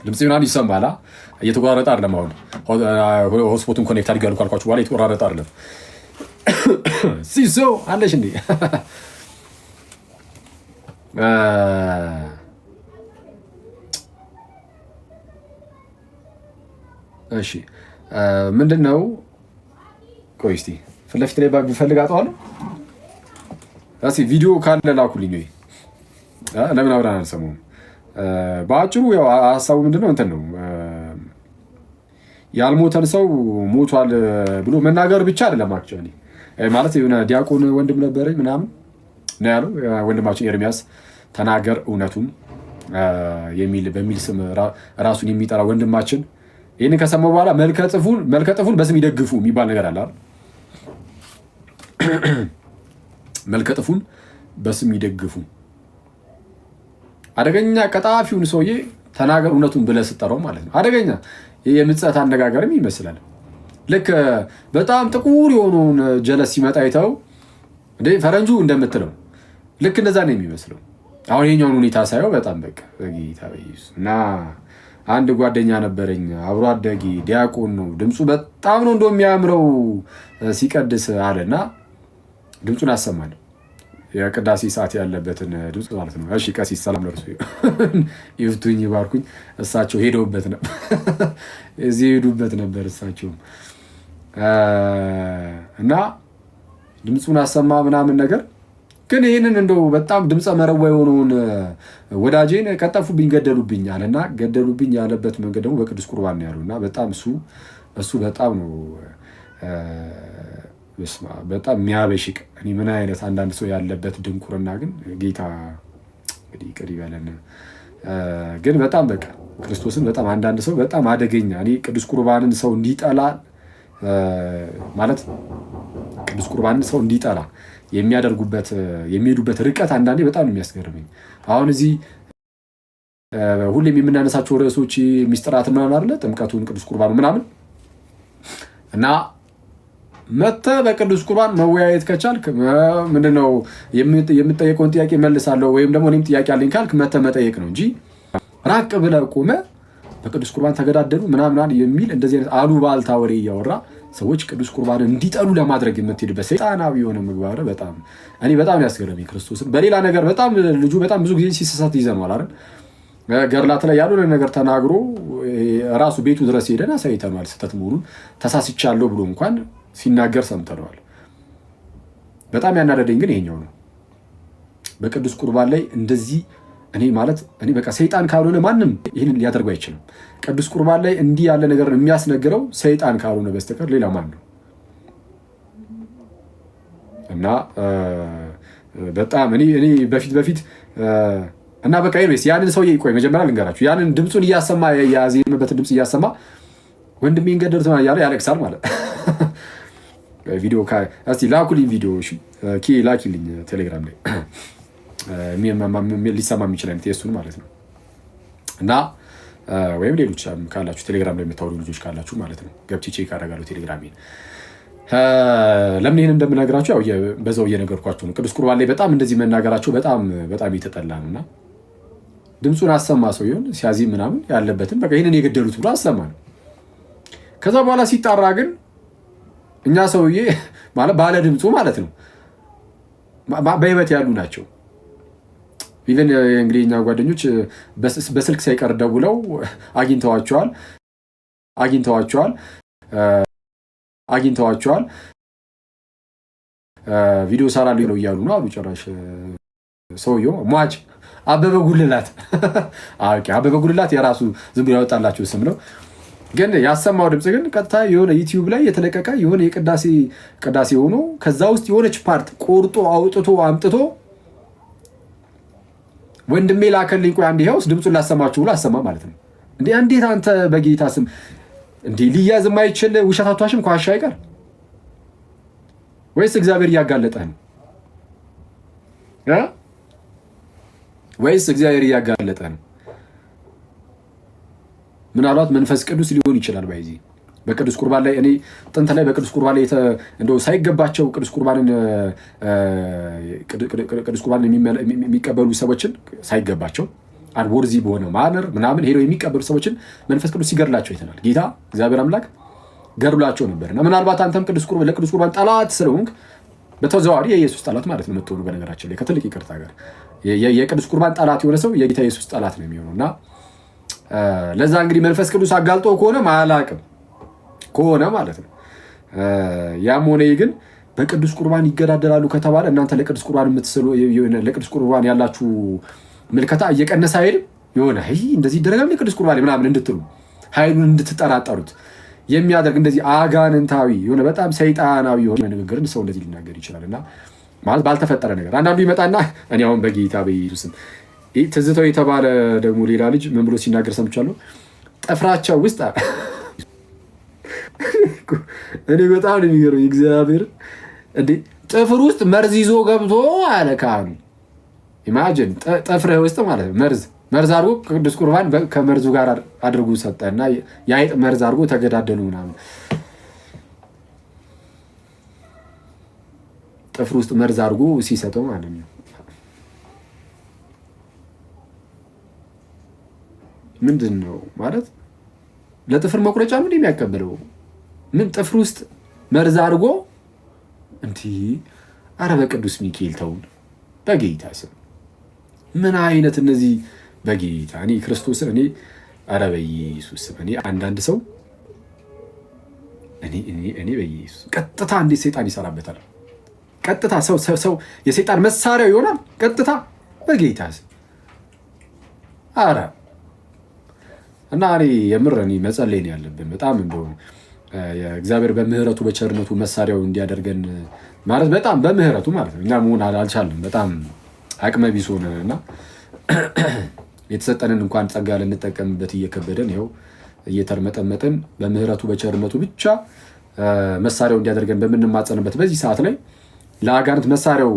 ድምጽ ምናምን ይሰማል። እየተቆራረጠ አይደለም። አሁን ሆትስፖቱን ኮኔክት አድርጌ ካልኳችሁ በኋላ እየተቆራረጠ አይደለም። ሲሶ አለሽ እንዴ? እሺ ምንድን ነው? ቆይ እስኪ ፊት ለፊት ላይ ብፈልግ አጠዋለሁ። እስኪ ቪዲዮ ካለ ላኩልኝ ወይ ለምን አብረን አልሰማሁም? በአጭሩ ያው ሀሳቡ ምንድነው እንትን ነው ያልሞተን ሰው ሞቷል ብሎ መናገር ብቻ አይደለም። አክቹዋሊ ማለት የሆነ ዲያቆን ወንድም ነበረኝ ምናምን ነው ያለው ወንድማችን ኤርሚያስ ተናገር እውነቱን በሚል ስም ራሱን የሚጠራ ወንድማችን ይህንን ከሰማሁ በኋላ መልከጥፉን በስም ይደግፉ የሚባል ነገር አለ። መልከጥፉን በስም ይደግፉ አደገኛ ቀጣፊውን ሰውዬ ተናገር እውነቱን ብለህ ስጠራው ማለት ነው። አደገኛ የምጽት አነጋገርም ይመስላል። ልክ በጣም ጥቁር የሆነውን ጀለስ ሲመጣ አይተው እንደ ፈረንጁ እንደምትለው ልክ እንደዛ ነው የሚመስለው። አሁን የኛውን ሁኔታ ሳየው በጣም በቃ ጌታ በኢየሱስ እና አንድ ጓደኛ ነበረኝ አብሮ አደጊ ዲያቆን ነው። ድምፁ በጣም ነው እንደሚያምረው ሲቀድስ አለና ድምፁን አሰማል። የቅዳሴ ሰዓት ያለበትን ድምፅ ማለት ነው። እሺ ቀሲስ ሰላም ለርሱ ይፍቱኝ ይባርኩኝ። እሳቸው ሄደውበት ነበር እዚህ ሄዱበት ነበር እሳቸው እና ድምፁን አሰማ ምናምን ነገር ግን ይህንን እንደው በጣም ድምፀ መረዋ የሆነውን ወዳጄን ቀጠፉብኝ ገደሉብኝ አለና ገደሉብኝ ያለበት መንገድ ደግሞ በቅዱስ ቁርባን ነው ያሉና በጣም እሱ በጣም ነው በጣም የሚያበሽቅ እኔ ምን አይነት አንዳንድ ሰው ያለበት ድንቁርና ግን ጌታ እንግዲህ ይቅር ይበለን። ግን በጣም በቃ ክርስቶስን በጣም አንዳንድ ሰው በጣም አደገኛ እኔ ቅዱስ ቁርባንን ሰው እንዲጠላ ማለት ቅዱስ ቁርባንን ሰው እንዲጠላ የሚሄዱበት ርቀት አንዳንዴ በጣም ነው የሚያስገርመኝ። አሁን እዚህ ሁሌም የምናነሳቸው ርዕሶች ሚስጥራት ምናምን አይደለ ጥምቀቱን ቅዱስ ቁርባኑ ምናምን እና መተህ በቅዱስ ቁርባን መወያየት ከቻልክ ምንድነው የምጠየቀውን ጥያቄ መልሳለሁ ወይም ደግሞ እኔም ጥያቄ አለኝ ካልክ መተህ መጠየቅ ነው እንጂ ራቅ ብለህ ቆመህ በቅዱስ ቁርባን ተገዳደሉ ምናምን የሚል እንደዚህ አይነት አሉባልታ ወሬ እያወራ ሰዎች ቅዱስ ቁርባን እንዲጠሉ ለማድረግ የምትሄድበት ሰይጣናዊ የሆነ ምግባር እኔ በጣም ያስገረመኝ ክርስቶስን በሌላ ነገር በጣም ልጁ በጣም ብዙ ጊዜ ሲሳሳት ይዘነዋል አይደል? ገርላት ላይ ያልሆነ ነገር ተናግሮ ራሱ ቤቱ ድረስ ሄደን አሳይተናል ስህተት መሆኑን ተሳስቻለሁ ብሎ እንኳን ሲናገር ሰምተነዋል። በጣም ያናደደኝ ግን ይሄኛው ነው። በቅዱስ ቁርባን ላይ እንደዚህ እኔ በቃ ሰይጣን ካልሆነ ማንም ይህንን ሊያደርገው አይችልም። ቅዱስ ቁርባን ላይ እንዲህ ያለ ነገር የሚያስነግረው ሰይጣን ካልሆነ በስተቀር ሌላ ማን ነው? እና በጣም እኔ በፊት እና በቃ ይርስ ያንን ሰውዬ ቆይ መጀመሪያ ልንገራችሁ። ያንን ድምፁን እያሰማ ያዜመበትን ድምፅ እያሰማ ወንድሜን ገደሉት እያለ ያለቅሳል ማለት ቪዲዮ እስቲ ላኩልኝ ቪዲዮ ላኪልኝ ቴሌግራም ላይ ሊሰማ የሚችል አይነት የእሱን ማለት ነው። እና ወይም ሌሎች ካላችሁ ቴሌግራም ላይ የምታወሩ ልጆች ካላችሁ ማለት ነው ገብቼ ቼክ አደርጋለሁ ቴሌግራሜን። ለምን ይህን እንደምነግራችሁ ያው በዛው እየነገርኳችሁ ነው። ቅዱስ ቁርባን ላይ በጣም እንደዚህ መናገራቸው በጣም የተጠላ ነው። እና ድምፁን አሰማ ሰው ይሆን ሲያዚም ምናምን ያለበትን በቃ ይህንን የገደሉት ብሎ አሰማ ነው። ከዛ በኋላ ሲጣራ ግን እኛ ሰውዬ ማለት ባለ ድምፁ ማለት ነው በህይወት ያሉ ናቸው። ኢቨን እንግዲህ እኛ ጓደኞች በስልክ ሳይቀር ደውለው አግኝተዋቸዋል ቪዲዮ ሰራልኝ ነው እያሉ ነው አሉ። ጭራሽ ሰውየው ሟች አበበ ጉልላት የራሱ ዝም ብሎ ያወጣላቸው ስም ነው። ግን ያሰማው ድምፅ ግን ቀጥታ የሆነ ዩቲዩብ ላይ የተለቀቀ የሆነ የቅዳሴ ሆኖ ከዛ ውስጥ የሆነች ፓርት ቆርጦ አምጥቶ ወንድሜ ላከልኝ ቆይ አንዴ ይኸውስ ድምፁን ላሰማችሁ ብሎ አሰማ ማለት ነው። እንዴት አንተ በጌታ ስም ሊያዝ የማይችል ውሸት አትዋሽም ከዋሻ አይቀር ወይስ እግዚአብሔር እያጋለጠህ ነው? ምናልባት መንፈስ ቅዱስ ሊሆን ይችላል። ባይዚ በቅዱስ ቁርባን ላይ እኔ ጥንት ላይ በቅዱስ ቁርባን ላይ እንደው ሳይገባቸው ቅዱስ ቁርባንን የሚቀበሉ ሰዎችን ሳይገባቸው አንወርዚ በሆነ ማነር ምናምን ሄደው የሚቀበሉ ሰዎችን መንፈስ ቅዱስ ሲገድላቸው አይተናል። ጌታ እግዚአብሔር አምላክ ገድሏቸው ነበርና ምናልባት አንተም ለቅዱስ ቁርባን ጠላት ስለሆንክ በተዘዋዋሪ የኢየሱስ ጠላት ማለት ነው የምትሆኑ። በነገራችን ላይ ከትልቅ ይቅርታ ጋር የቅዱስ ቁርባን ጠላት የሆነ ሰው የጌታ ኢየሱስ ጠላት ነው የሚሆነው እና ለዛ እንግዲህ መንፈስ ቅዱስ አጋልጦ ከሆነ ማላቅም ከሆነ ማለት ነው። ያም ሆነ ግን በቅዱስ ቁርባን ይገዳደላሉ ከተባለ እናንተ ለቅዱስ ቁርባን የምትስሉ ለቅዱስ ቁርባን ያላችሁ ምልከታ እየቀነሰ አይሄድም? የሆነ እንደዚህ ይደረጋል ለቅዱስ ቁርባን ምናምን እንድትሉ ኃይሉን እንድትጠራጠሩት የሚያደርግ እንደዚህ አጋንንታዊ የሆነ በጣም ሰይጣናዊ የሆነ ንግግርን ሰው እንደዚህ ሊናገር ይችላል። እና ማለት ባልተፈጠረ ነገር አንዳንዱ ይመጣና እኔ አሁን በጌታ በኢየሱስም ትዝተው የተባለ ደግሞ ሌላ ልጅ ምን ብሎ ሲናገር ሰምቻለሁ። ጥፍራቸው ውስጥ እኔ በጣም ነው የሚገርመኝ እግዚአብሔር እንዴ ጥፍር ውስጥ መርዝ ይዞ ገብቶ አለ ካህኑ። ኢማጂን ጥፍርህ ውስጥ ማለት ነው መርዝ አድርጎ ቅዱስ ቁርባን ከመርዙ ጋር አድርጎ ሰጠና የአይጥ መርዝ አድርጎ ተገዳደሉ ምናምን። ጥፍር ውስጥ መርዝ አድርጎ ሲሰጠው ማለት ነው። ምንድን ነው ማለት ለጥፍር መቁረጫ ምን የሚያቀብለው? ምን ጥፍር ውስጥ መርዝ አድርጎ እንዲህ? አረ በቅዱስ ሚካኤል ተውን በጌታ ስም። ምን አይነት እነዚህ በጌታ እኔ ክርስቶስን እኔ አረ በኢየሱስ ስም እኔ አንዳንድ ሰው እኔ በኢየሱስ ቀጥታ እንዴት ሰይጣን ይሰራበታል? ቀጥታ ሰው የሰይጣን መሳሪያው ይሆናል። ቀጥታ በጌታ ስም አረ እና እኔ የምር እኔ መጸለይ ነው ያለብን በጣም እንደሆነ እግዚአብሔር በምህረቱ በቸርነቱ መሳሪያው እንዲያደርገን ማለት በጣም በምህረቱ ማለት ነው። እኛ መሆን አልቻልንም። በጣም አቅመ ቢስ ሆነን እና የተሰጠንን እንኳን ጸጋ ልንጠቀምበት እየከበደን ይኸው እየተርመጠመጥን በምህረቱ በቸርነቱ ብቻ መሳሪያው እንዲያደርገን በምንማጸንበት በዚህ ሰዓት ላይ ለአጋንንት መሳሪያው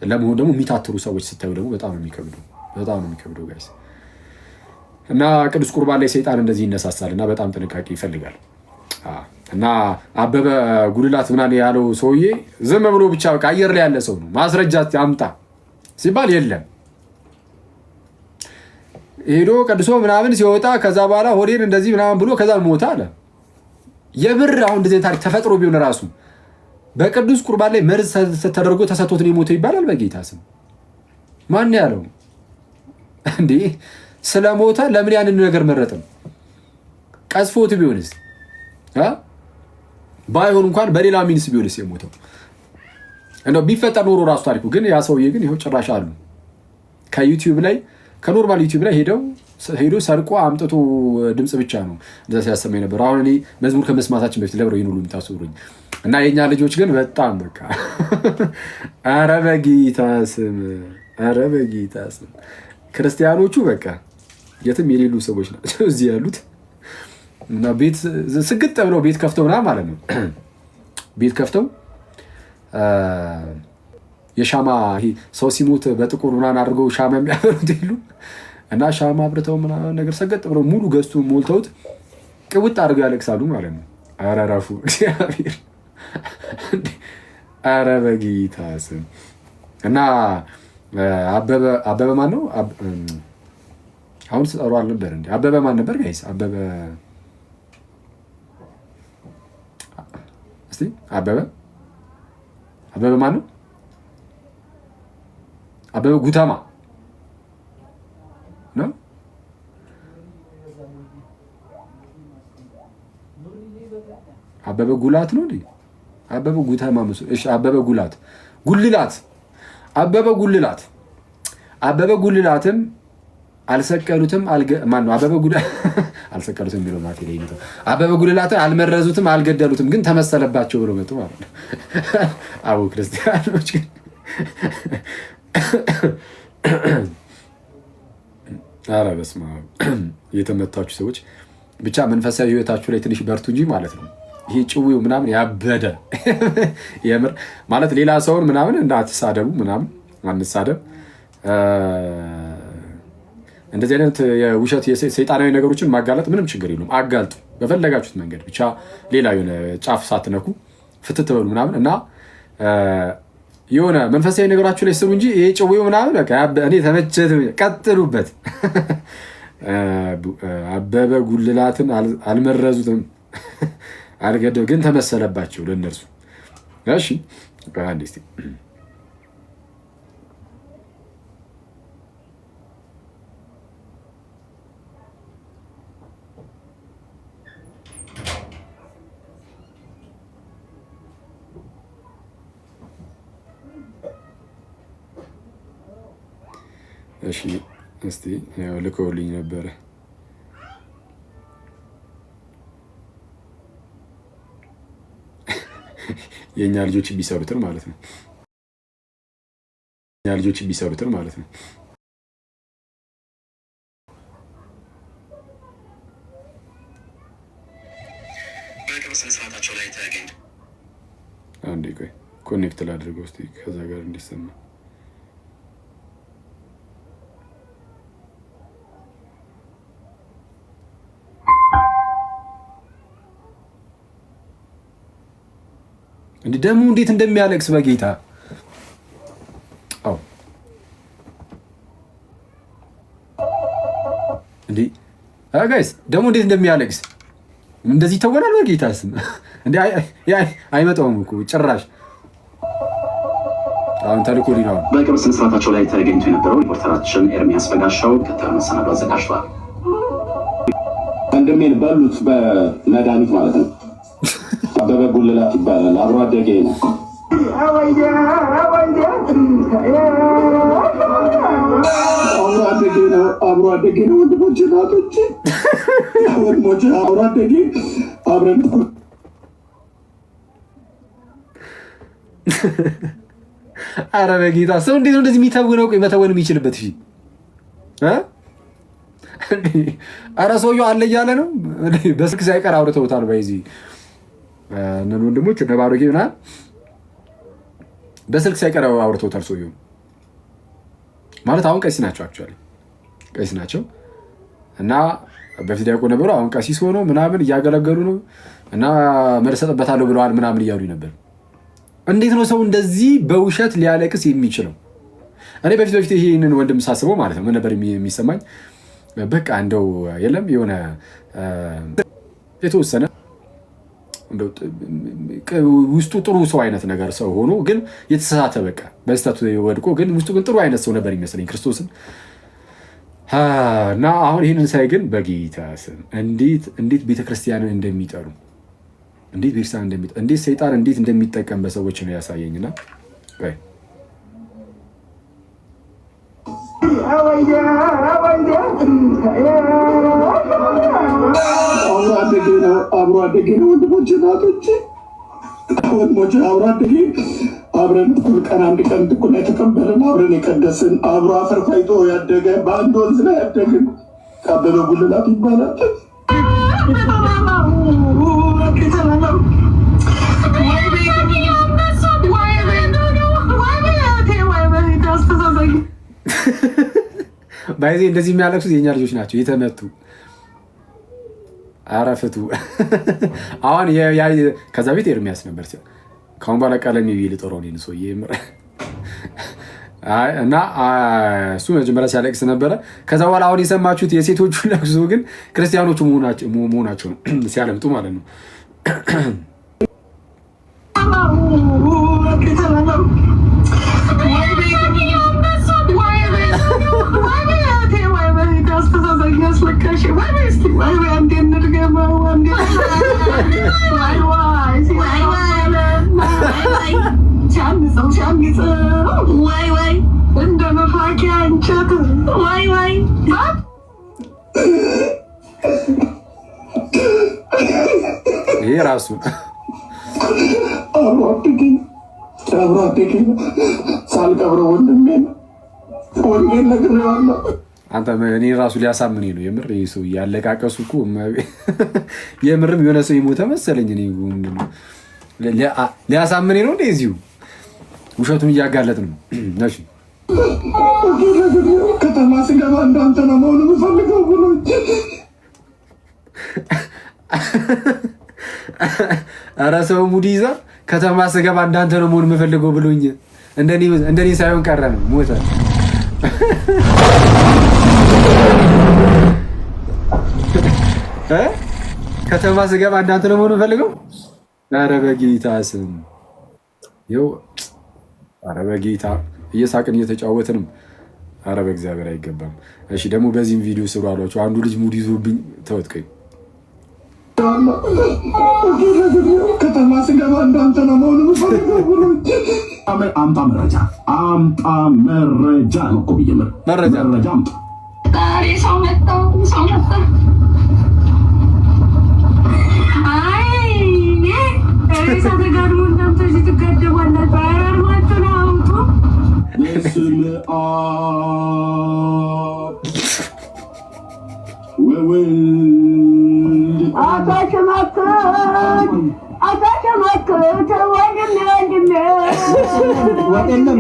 ለመሆን ደግሞ የሚታትሩ ሰዎች ስታዩ ደግሞ በጣም ነው የሚከብደው ጋይስ። እና ቅዱስ ቁርባን ላይ ሰይጣን እንደዚህ ይነሳሳል እና በጣም ጥንቃቄ ይፈልጋል። እና አበበ ጉልላት ምናምን ያለው ሰውዬ ዝም ብሎ ብቻ በቃ አየር ላይ ያለ ሰው ነው። ማስረጃ አምጣ ሲባል የለም ሄዶ ቀድሶ ምናምን ሲወጣ ከዛ በኋላ ሆዴን እንደዚህ ምናምን ብሎ ከዛ ሞታ አለ። የምር አሁን እንደዚህ ታሪክ ተፈጥሮ ቢሆን ራሱ በቅዱስ ቁርባን ላይ መርዝ ተደርጎ ተሰጥቶት ነው የሞተው ይባላል? በጌታ ስም ማን ያለው እንዴ? ስለሞተ ለምን ያንን ነገር መረጥም? ቀስፎት ቢሆንስ ባይሆን እንኳን በሌላ ሚንስ ቢሆንስ የሞተው እንደው ቢፈጠር ኖሮ ራሱ ታሪኩ። ግን ያ ሰውዬ ግን ይኸው ጭራሽ አሉ ከዩቲዩብ ላይ ከኖርማል ዩቲዩብ ላይ ሄዶ ሰርቆ አምጥቶ ድምፅ ብቻ ነው እንደዛ ሲያሰማኝ ነበር። አሁን እኔ መዝሙር ከመስማታችን በፊት ለብረው ይኑሉ የምታስሩኝ እና የኛ ልጆች ግን በጣም በቃ ኧረ በጌታ ስም ክርስቲያኖቹ በቃ የትም የሌሉ ሰዎች ናቸው እዚህ ያሉት። እና ቤት ስግጥ ብለው ቤት ከፍተው ምናምን ማለት ነው ቤት ከፍተው የሻማ ሰው ሲሞት በጥቁር ምናምን አድርገው ሻማ የሚያበሩት የሉ እና ሻማ አብርተው ምናምን ነገር ሰገጥ ብለው ሙሉ ገዝቱ ሞልተውት ቅውጥ አድርገው ያለቅሳሉ ማለት ነው። ኧረ እረፉ እግዚአብሔር። ኧረ በጌታ ስም እና አበበ ማን ነው? አሁን ስጠሩ አልነበር እንዴ? አበበ ማን ነበር ጋይስ? አበበ ማን ነው? አበበ ጉተማ ነው? አበበ ጉላት ነው እንዴ? አበበ ጉተማ መስሎ። እሺ አበበ ጉልላትን አልሰቀሉትም። ማን ነው አበበ ጉልላት? አልሰቀሉትም የሚለው ማለት ነው። አበበ ጉልላትን አልመረዙትም፣ አልገደሉትም፣ ግን ተመሰለባቸው ብሎ መጡ ማለት ነው። አቡ ክርስቲያኖች ግን ኧረ በስመ አብ የተመታችሁ ሰዎች ብቻ መንፈሳዊ ህይወታችሁ ላይ ትንሽ በርቱ እንጂ ማለት ነው። ይሄ ጭዊው ምናምን ያበደ የምር ማለት ሌላ ሰውን ምናምን እንዳትሳደቡ ምናምን አንሳደብ። እንደዚህ አይነት የውሸት ሰይጣናዊ ነገሮችን ማጋለጥ ምንም ችግር የለውም። አጋልጡ በፈለጋችሁት መንገድ ብቻ ሌላ የሆነ ጫፍ ሳትነኩ ፍትት በሉ ምናምን እና የሆነ መንፈሳዊ ነገራችሁ ላይ ስሩ እንጂ ይሄ ጭዌው ምናምን በቃ እኔ ተመቸት። ቀጥሉበት። አበበ ጉልላትን አልመረዙትም አልገደው ግን ተመሰለባቸው ለእነርሱ። እሺ አንዴ እስኪ እሺ እስቲ ያው ልከውልኝ ነበረ። የኛ ልጆች ቢሰሩትን ማለት ነው። የኛ ልጆች ቢሰሩትን ማለት ነው። አንዴ ቆይ ኮኔክት ላድርገው እስቲ ከዛ ጋር እንዲሰማ። እንዴ ደግሞ እንዴት እንደሚያለቅስ በጌታ አው እንዴ ጋይስ ደግሞ እንዴት እንደሚያለቅስ እንደዚህ ተወናል በጌታ ስም እንዴ አይመጣውም እኮ ጭራሽ። አሁን ተልኮልኝ ነው። በቅርብ ስነ ስርዓታቸው ላይ ተገኝቶ የነበረው ሪፖርተራችን ኤርሚያስ በጋሻው ከተማ መሰናዶ አዘጋጅቷል። ወንድሜን በሉት በመድኃኒት ማለት ነው። አበበ ጉልላት ይባላል። አብሮ አደጌ ነው። አብሮ አደጌ ነው። ወንድሞቼ ናቶቼ ወንድሞቼ አብሮ አደጌ አብረን አረ በጌታ ሰው እንዴት ነው እንደዚህ የሚተውነው? ቆይ መተወን የሚችልበት እሺ አረ ሰውየው አለ እያለ ነው። በስልክ ሳይቀር አውርተውታል። በዚህ እነን ወንድሞች እነ ባሮጌ ምናምን በስልክ ሳይቀር አውርተውታል። ሰውየው ማለት አሁን ቀሲስ ናቸው። አክቹዋሊ ቀሲስ ናቸው እና በፊት ያውቁ ነበሩ። አሁን ቀሲስ ሆኖ ምናምን እያገለገሉ ነው እና መልስ ሰጥበታለሁ ብለዋል ምናምን እያሉ ነበር። እንዴት ነው ሰው እንደዚህ በውሸት ሊያለቅስ የሚችለው? እኔ በፊት ይሄንን ወንድም ሳስበው ማለት ነው ምን ነበር የሚሰማኝ? በቃ እንደው የለም የሆነ የተወሰነ ውስጡ ጥሩ ሰው አይነት ነገር ሰው ሆኖ ግን የተሳሳተ በቃ በስተቱ ወድቆ ግን ውስጡ ግን ጥሩ አይነት ሰው ነበር የሚመስለኝ ክርስቶስን እና አሁን ይህንን ሳይ ግን በጌታ ስም እንዴት ቤተክርስቲያንን እንደሚጠሉ እንዴት ቤተክርስቲያን እንደሚጠሉ እንዴት ሰይጣን እንዴት እንደሚጠቀም በሰዎች ነው ያሳየኝና አብሮ አደጌ ነው። ወንድሞቼ ናቶቼ ወንድሞቼ አብሮ አደጌ አብረን እኩል ቀን አንድ ቀን እኩል ላይ ተቀበልን። አብረን የቀደስን አብሮ አፈር ታይቶ ያደገ በአንድ ወንዝ ላይ ያደግን አበበ ጉልላት ይባላል። ባይዜ እንደዚህ የሚያለቅሱት የኛ ልጆች ናቸው የተመቱ። አረፍቱ አሁን ከዛ ቤት ኤርሚያስ ነበር። ከአሁን በኋላ ቀለም ቢል ጥሩ ነው ሰውዬ እና እሱ መጀመሪያ ሲያለቅስ ነበረ። ከዛ በኋላ አሁን የሰማችሁት የሴቶቹ ለቅሶ ግን ክርስቲያኖቹ መሆናቸው ነው ሲያለምጡ ማለት ነው። ይሄ ራሱ አብሮ አደጌ ሳልቀብረው ወንድሜን ነግሬዋለሁ። አንተ እኔ ራሱ ሊያሳምን ነው የምር። ይሄ ሰው ያለቃቀሱ እኮ የምርም የሆነ ሰው የሞተ መሰለኝ። እኔ ሊያሳምን ነው እንደዚሁ ውሸቱን እያጋለጥ ነው። እሺ ከተማ ስገባ እንዳንተ ነው መሆኑ የምፈልገው ብሎ ኧረ ሰው ሙድ ይዛ ከተማ ስገባ እንዳንተ ነው መሆኑ የምፈልገው ብሎኝ እንደኔ ሳይሆን ቀረ ነው ሞተ። ከተማ ስገባ እንዳንተ ነው መሆኑን ፈልገው። ኧረ በጌታ ስም ይኸው፣ ኧረ በጌታ እየሳቅን እየተጫወትንም፣ ኧረ በእግዚአብሔር አይገባም። እሺ ደግሞ በዚህም ቪዲዮ ስሩ አሏቸው። አንዱ ልጅ ሙድ ይዞብኝ ተወጥቀኝ። ከተማ ስገባ እንዳንተ ነው መሆኑን ፈልገው። አምጣ መረጃ ነው እኮ ብዬ መረጃ አምጣ። ሰው መጣ። ተጋድሞ እናንተ እዚህ ትጋደማላችሁ። አራርማችሁን አውጡ። በስመ አብ ወወልድ አታሸማክት ወንድሜ ወጥ የለም።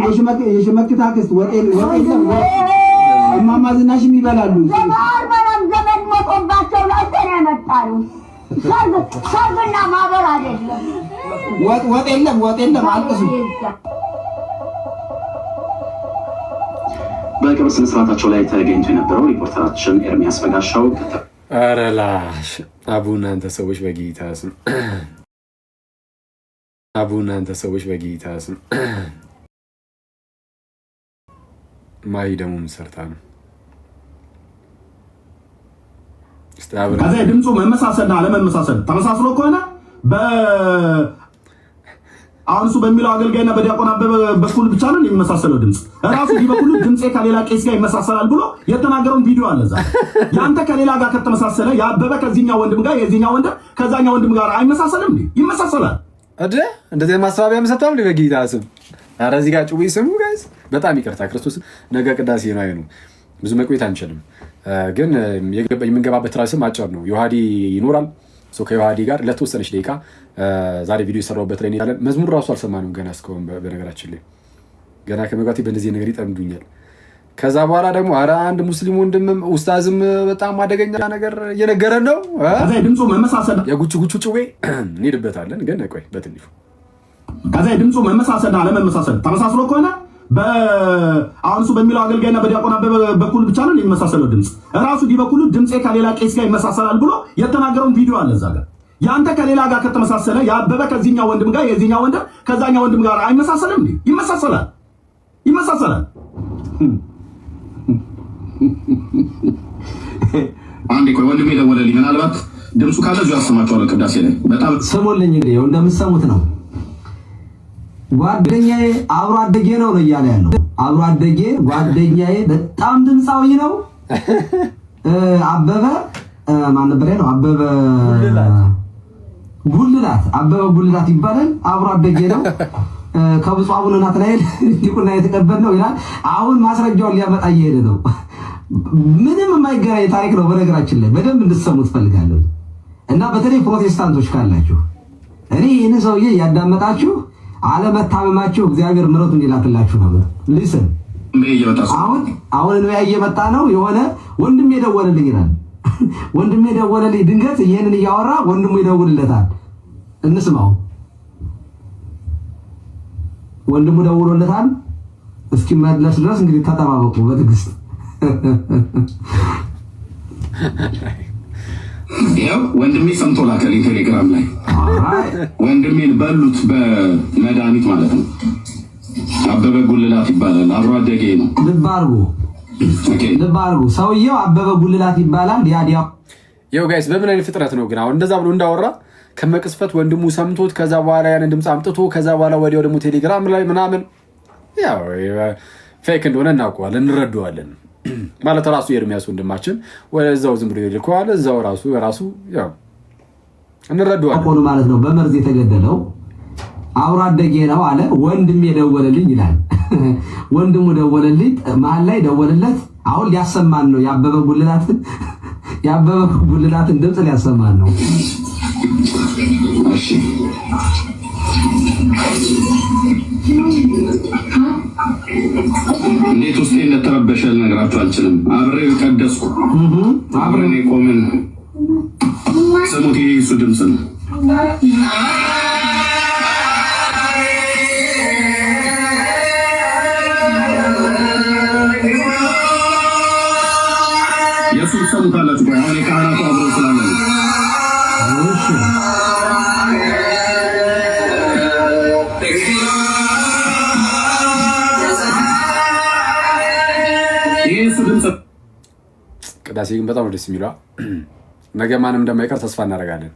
የሽመክት አክስት ወጥ የለም። እማማ ዝናሽም ይበላሉ። ዘመድ ሞቶባቸው ላይ የመጣሉ ሰርግና ማህበር አይደለም። ወጥ የለም። አልቅሱ። በቅብር ስነ ስርዓታቸው ላይ ተገኝቶ የነበረው ሪፖርተራችን ኤርሚያስ በጋሻው ኧረ ላሽ አቡ እናንተ ሰዎች በጌታ ስም ማይ ደግሞ ሰርታ ነው። ከዛ ድምፁ መመሳሰልና አለመመሳሰል ተመሳስሎ ከሆነ አሁን እሱ በሚለው አገልጋይና በዲያቆን አበበ በኩል ብቻ ነው የሚመሳሰለው ድምፅ። ራሱ በኩሉ ድምፄ ከሌላ ቄስ ጋር ይመሳሰላል ብሎ የተናገረውን ቪዲዮ አለ እዛ። ያንተ ከሌላ ጋር ከተመሳሰለ የአበበ ከዚህኛው ወንድም ጋር የዚህኛው ወንድም ከዛኛው ወንድም ጋር አይመሳሰልም? ይመሳሰላል። እንደዚህ ማስተባበያ መሰጣም በጌታ ስም። ኧረ እዚህ ጋር ጩቤ ስሙ ጋይስ። በጣም ይቅርታ ክርስቶስ። ነገ ቅዳሴ ነው አይኑ ብዙ መቆየት አንችልም፣ ግን የምንገባበት ራስም አጭር ነው። ዮሐዲ ይኖራል። ከዮሐዲ ጋር ለተወሰነች ደቂቃ ዛሬ ቪዲዮ የሰራሁበት ላይ ያለን መዝሙር ራሱ አልሰማንም ገና እስካሁን። በነገራችን ላይ ገና ከመግባቴ በእንደዚህ ነገር ይጠምዱኛል። ከዛ በኋላ ደግሞ ኧረ አንድ ሙስሊም ወንድምም ኡስታዝም በጣም አደገኛ ነገር እየነገረን ነው። ድምፁ መመሳሰል የጉቹ ጩቤ እንሄድበታለን፣ ግን ቆይ በትንሹ ከዛ ድምፁ መመሳሰልና አለመመሳሰል ተመሳስሎ ከሆነ አሁን እሱ በሚለው አገልጋይና በዲያቆን አበበ በኩል ብቻ ነው የሚመሳሰለው ድምፅ። ራሱ በኩሉ ድምፄ ከሌላ ቄስ ጋር ይመሳሰላል ብሎ የተናገረውን ቪዲዮ አለ እዛ ጋር። ያንተ ከሌላ ጋር ከተመሳሰለ የአበበ ከዚህኛው ወንድም ጋር የዚህኛው ወንድም ከዛኛው ወንድም ጋር አይመሳሰልም? ይመሳሰላል። አንዴ ቆይ ወንድሜ ደወለልኝ። ምናልባት ድምፁ ካለ እዚሁ አሰማቸዋለሁ ቅዳሴ ላይ። በጣም ስሙልኝ እንግዲህ እንደምትሰሙት ነው። ጓደኛዬ አብሮ አደጌ ነው እያለ ያለው። አብሮ አደጌ ጓደኛዬ በጣም ድምፃዊ ነው። አበበ ማን ነበር ያለው? አበበ ጉልላት ይባላል። አብሮ አደጌ ነው። ከብፁዕ አቡነ ናትናኤል ዲቁና የተቀበልነው ይላል። አሁን ማስረጃውን ሊያመጣ እየሄደ ነው። ምንም የማይገናኝ ታሪክ ነው። በነገራችን ላይ በደንብ እንድትሰሙት ፈልጋለሁ እና በተለይ ፕሮቴስታንቶች ካላችሁ እኔ ይህን ሰውዬ እያዳመጣችሁ አለመታመማችሁ እግዚአብሔር ምሕረቱን እንዲላክላችሁ ነበር። ሊስን አሁን ነው እየመጣ ነው። የሆነ ወንድም የደወለልኝ ይላል። ወንድም የደወለልኝ ድንገት ይሄንን እያወራ ወንድሙ ይደውልለታል። እንስማው። ወንድሙ ደውሎለታል። እስኪመለስ ድረስ እንግዲህ ተጠባበቁ በትዕግስት። ያው ወንድሜ ሰምቶ ላከልኝ ቴሌግራም ላይ። ወንድሜን በሉት በመድኃኒት ማለት ነው። አበበ ጉልላት ይባላል። አብሮ አደጌ ነው። ልብ አድርጉ። ሰውየው አበበ ጉልላት ይባላል። ይኸው ጋይስ በምን አይነት ፍጥረት ነው ግን አሁን እንደዛ ብሎ እንዳወራ ከመቅስፈት ወንድሙ ሰምቶት ከዛ በኋላ ያንን ድምፅ አምጥቶ ከዛ በኋላ ወዲያው ደግሞ ቴሌግራም ላይ ምናምን ያው ፌክ እንደሆነ እናውቀዋለን፣ እንረዳዋለን። ማለት ራሱ የኤርሚያስ ወንድማችን ወደዛው ዝም ብሎ ይልከዋል። እዛው ራሱ ያው እንረዳዋለን ማለት ነው። በመርዝ የተገደለው አብሮ አደጌ ነው አለ። ወንድም የደወለልኝ ይላል። ወንድሙ ደወለልኝ፣ መሀል ላይ ደወለለት። አሁን ሊያሰማን ነው የአበበ ጉልላትን ድምፅ ሊያሰማን ነው። እሺ እንዴት ውስጤ እንደተረበሸ ልነግራችሁ አልችልም። አብሬው ቀደስኩ፣ አብረን ቆምን። ስሙት፣ የሱ ድምፅ ነው። ቅዳሴ ግን በጣም ደስ የሚለው ነገ ማንም እንደማይቀር ተስፋ እናደርጋለን።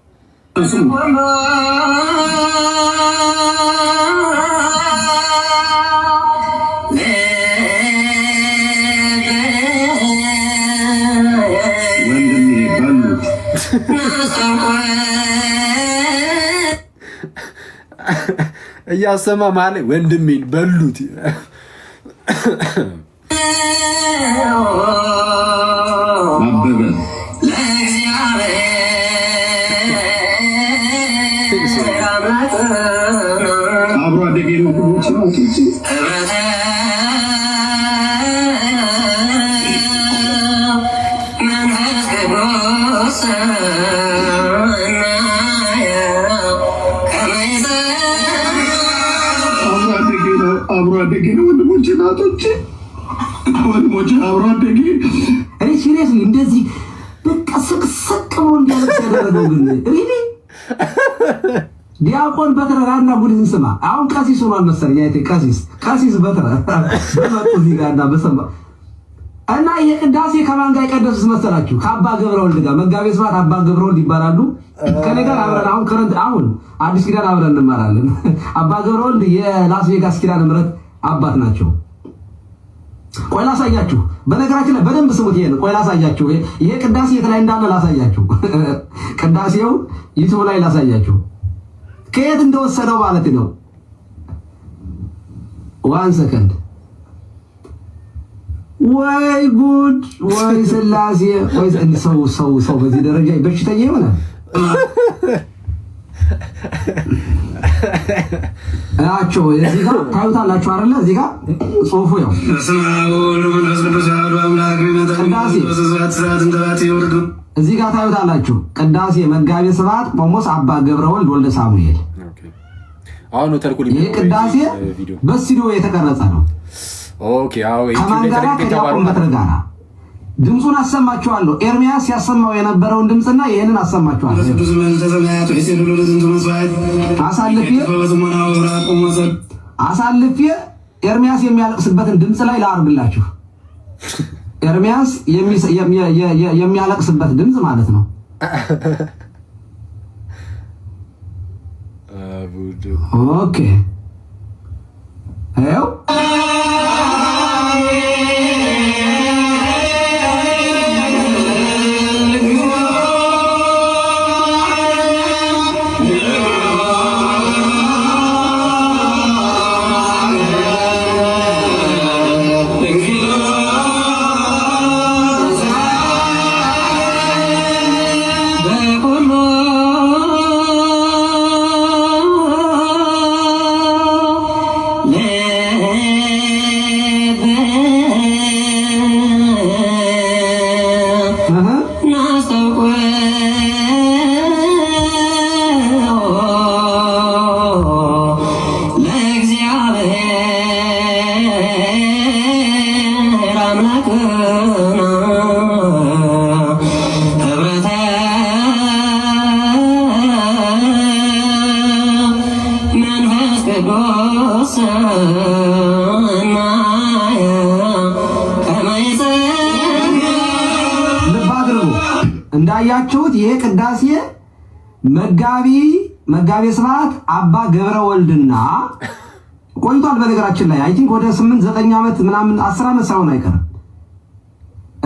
እያሰማ ማለት ወንድሜን በሉት አበበ አብሮ አደጌ ነው። አብሮ አደጌ ነው። ወንድሞቼ ናቶቼ ወንድሞቼ አብሮ አደጌ እኔ ሲሪየስሊ እንደዚህ በቃ ስቅስቅ ብሎ እንዲያለቅስ ያደረገው ግን ሪሊ ዲያቆን በትረ እና ጉድን ስማ። አሁን ቀሲስ ሆኗል መሰለኝ። አይቴ ቀሲስ በትረ በመጡ እዚህ ጋር እና በሰማ እና የቅዳሴ ከማን ጋር የቀደሱት መሰላችሁ? ከአባ ገብረወልድ ጋር መጋቤ ስብሐት አባ ገብረወልድ ይባላሉ። ከኔ ጋር አብረን አሁን አዲስ ኪዳን አብረን እንማራለን። አባ ገብረወልድ የላስ ቬጋስ ኪዳነ ምሕረት አባት ናቸው። ቆይ ላሳያችሁ። በነገራችን ላይ በደንብ ስሙት። ይሄን ቆይ ላሳያችሁ። ይሄ ቅዳሴ የት ላይ እንዳለ ላሳያችሁ። ቅዳሴው ዩቲዩብ ላይ ላሳያችሁ። ከየት እንደወሰደው ማለት ነው። 1 ሰከንድ። ወይ ጉድ! ወይ ስላሴ! ወይ ሰው በዚህ ደረጃ በሽተኛ ይሆናል። አቸው እዚህ ጋር ታዩታላችሁ አይደለ? እዚህ ጋር ጽሁፉ ያው እዚህ ጋር ታዩታላችሁ። ቅዳሴ መጋቤ ስብሐት ቆሞስ አባ ገብረወልድ ወልደ ሳሙኤል። ይሄ ቅዳሴ በስቱዲዮ የተቀረጸ ነው። ኦኬ አዎ ከማን ጋር ከዲያቆን በትረ ጋር ድምፁን አሰማችኋለሁ። ኤርሚያስ ያሰማው የነበረውን ድምፅና ይሄንን አሰማችኋለሁ። አሳልፌ ኤርሚያስ የሚያለቅስበትን ድምፅ ላይ ላርግላችሁ። ኤርሚያስ የሚያለቅስበት ድምፅ ማለት ነው። ኦኬ ይኸው እንዳያችሁት ይሄ ቅዳሴ መጋቤ ስብሐት አባ ገብረወልድና ቆይቷል። በነገራችን ላይ አይ ቲንክ ወደ 8-9 ዓመት ምናምን 10 ዓመት ሳይሆን አይቀርም።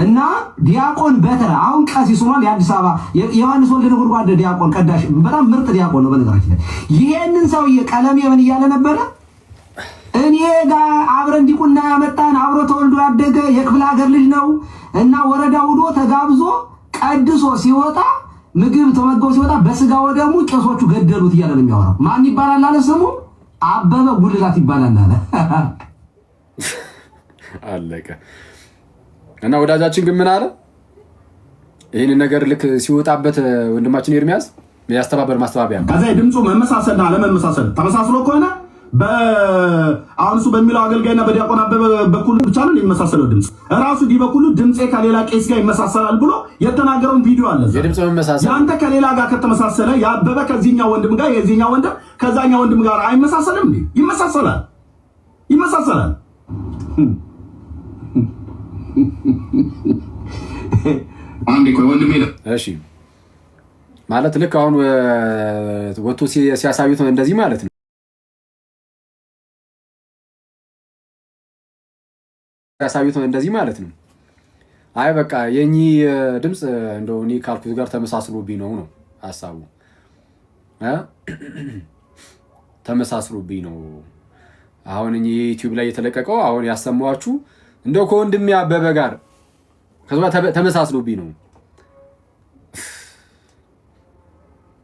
እና ዲያቆን በትረ አሁን ቀሲስ ሆኗል። የአዲስ አበባ የዮሐንስ ወልደ ነጎድጓድ ዲያቆን ቀዳሽ፣ በጣም ምርጥ ዲያቆን ነው። በነገራችን ላይ ይሄንን ሰውዬ ቀለም የምን እያለ ነበረ? እኔ ጋር አብረን ዲቁና ያመጣን አብሮ ተወልዶ ያደገ የክፍለ ሀገር ልጅ ነው እና ወረዳ ውዶ ተጋብዞ ቀድሶ ሲወጣ ምግብ ተመገቡ ሲወጣ በስጋ ወደሙ ቄሶቹ ገደሉት እያለ ነው የሚያወራው። ማን ይባላል አለ ስሙ? አበበ ጉልላት ይባላል አለ። አለቀ። እና ወዳጃችን ግን ምን አለ? ይህን ነገር ልክ ሲወጣበት ወንድማችን ኤርሚያስ ያስተባበር ማስተባበያ ከዛ ድምፁ መመሳሰልና አለመመሳሰል ተመሳስሎ ከሆነ አሁን እሱ በሚለው አገልጋይና በዲያቆን አበበ በኩል ብቻ ነው የሚመሳሰለው ድምጽ። ራሱ ዲ በኩል ድምጼ ከሌላ ቄስ ጋር ይመሳሰላል ብሎ የተናገረውን ቪዲዮ አለ። የድምጽ መመሳሰል ያንተ ከሌላ ጋር ከተመሳሰለ ያበበ ከዚህኛው ወንድም ጋር የዚህኛው ወንድም ከዛኛው ወንድም ጋር አይመሳሰልም እንዴ? ይመሳሰላል። አንዴ ቆይ ወንድሜ። እሺ ማለት ልክ አሁን ወጥቶ ሲያሳዩት እንደዚህ ማለት ነው። ሲያሳዩት እንደዚህ ማለት ነው። አይ በቃ የኚህ ድምፅ እንደው እኔ ካልኩት ጋር ተመሳስሎብኝ ነው ሀሳቡ ተመሳስሎብኝ ነው። አሁን እኚህ ዩቲዩብ ላይ የተለቀቀው አሁን ያሰማኋችሁ እንደው ከወንድሜ አበበ ጋር ከዛ ተመሳስሎብኝ ነው።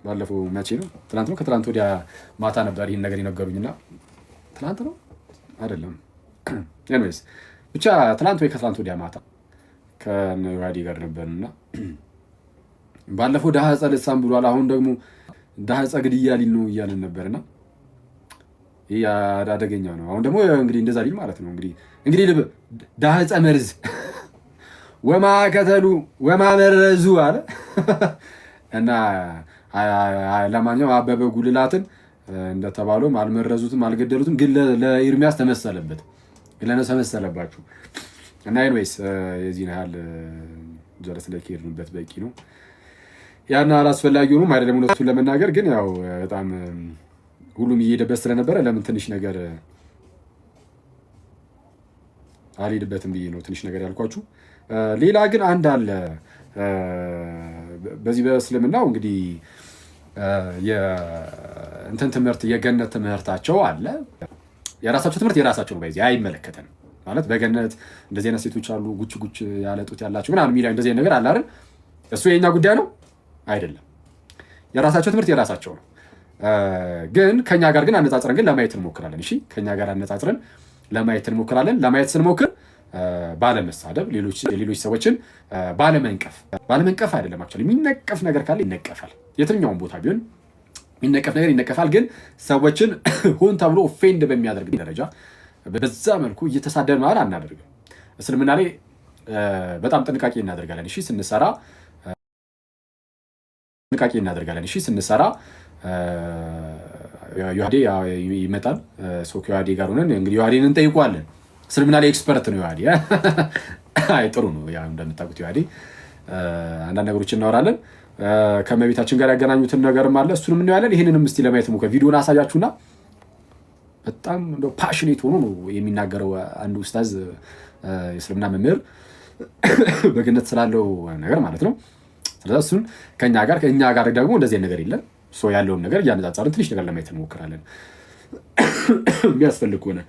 ባለፈው መቼ ነው? ትናንት ነው? ከትናንት ወዲያ ማታ ነበር ይህን ነገር የነገሩኝና ትናንት ነው አይደለም? ኤኒዌይስ ብቻ ትናንት ወይ ከትናንት ወዲያ ማታ ከነዋዲ ጋር ነበርና ባለፈው ዳህ ጸልሳም ብሏል። አሁን ደግሞ ዳህ ጸግድያ ሊል ነው እያልን ነበርና ይሄ አደገኛ ነው። አሁን ደግሞ እንግዲህ እንደዛ ሊል ማለት ነው። እንግዲህ ዳህ ጸመርዝ ወማ ከተሉ ወማ መረዙ አለ እና ለማንኛውም አበበ ጉልላትን እንደተባለው አልመረዙትም አልገደሉትም፣ ግን ለኤርሚያስ ተመሰለበት፣ ለነሱ ተመሰለባችሁ እና ኤኒዌይስ የዚህን ያህል ጀረስ ለከሄድንበት በቂ ነው። ያን አላስፈላጊ ሆኖም አይደለም እውነቱን ለመናገር ግን ያው በጣም ሁሉም እየሄደበት ስለነበረ ለምን ትንሽ ነገር አልሄድበትም ብዬ ነው ትንሽ ነገር ያልኳችሁ። ሌላ ግን አንድ አለ በዚህ በእስልምናው እንግዲህ የእንትን ትምህርት የገነት ትምህርታቸው አለ። የራሳቸው ትምህርት የራሳቸው ነው። በዚህ አይመለከተንም ማለት በገነት እንደዚህ አይነት ሴቶች አሉ ጉች ጉች ያለጡት ያላቸው ምናምን የሚለው እንደዚህ አይነት ነገር አለ አይደል? እሱ የኛ ጉዳይ ነው አይደለም። የራሳቸው ትምህርት የራሳቸው ነው። ግን ከኛ ጋር ግን አነጻጽረን ግን ለማየት እንሞክራለን። እሺ ከኛ ጋር አነጻጽረን ለማየት እንሞክራለን። ለማየት ስንሞክር ባለመሳደብ ሌሎች ሰዎችን ባለመንቀፍ አይደለም። አክቹዋሊ የሚነቀፍ ነገር ካለ ይነቀፋል። የትኛውም ቦታ ቢሆን የሚነቀፍ ነገር ይነቀፋል። ግን ሰዎችን ሆን ተብሎ ኦፌንድ በሚያደርግ ደረጃ በዛ መልኩ እየተሳደብን ማለት አናደርግም። እስልምና ላይ በጣም ጥንቃቄ እናደርጋለን። እሺ ስንሰራ ዮሐዴ ይመጣል። ዮሐዴ ጋር ሆነን እንግዲህ ዮሐዴን እንጠይቋለን። እስልምና ላይ ኤክስፐርት ነው ዮሐዴ። አይ ጥሩ ነው። ያ እንደምታውቁት ዮሐዴ አንዳንድ ነገሮች እናወራለን። ከመቤታችን ጋር ያገናኙትን ነገርም አለ፣ እሱንም እናያለን። ይህንንም እስቲ ለማየት ሞከር። ቪዲዮን አሳያችሁና በጣም እንደው ፓሽኔት ሆኖ ነው የሚናገረው አንድ ኡስታዝ የእስልምና መምህር በገነት ስላለው ነገር ማለት ነው። ስለዚህ እሱን ከኛ ጋር ደግሞ እንደዚህ ነገር የለም። ያለውን ነገር እያነጻጸርን ትንሽ ነገር ለማየት እንሞክራለን የሚያስፈልግ ሆነ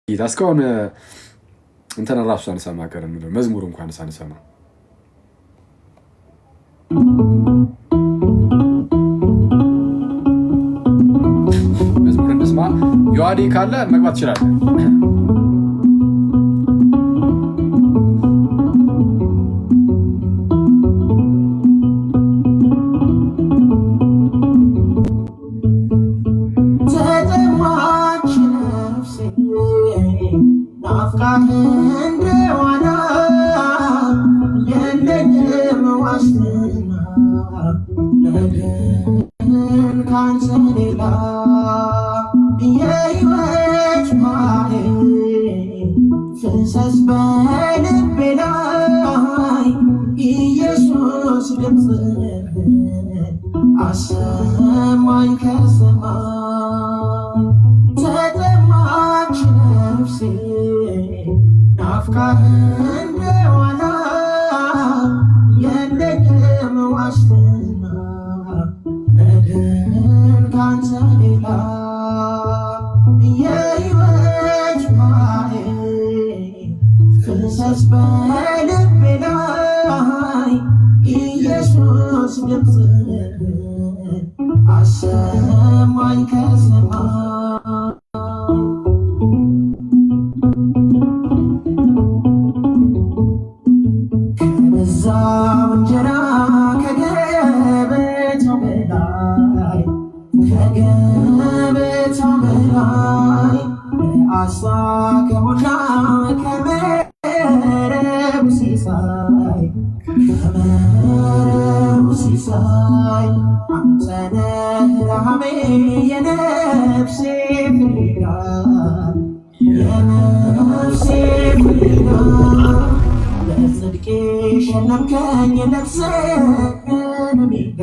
ጌታ እስካሁን እንትን ራሱ ሳንሰማ ቀረን። መዝሙር እንኳን ሳንሰማ መዝሙር እንስማ። ዮሐዴ ካለ መግባት ይችላል። የነፍሴ ፍቅር ሸለምከኝ ነፍስህን ሜዳ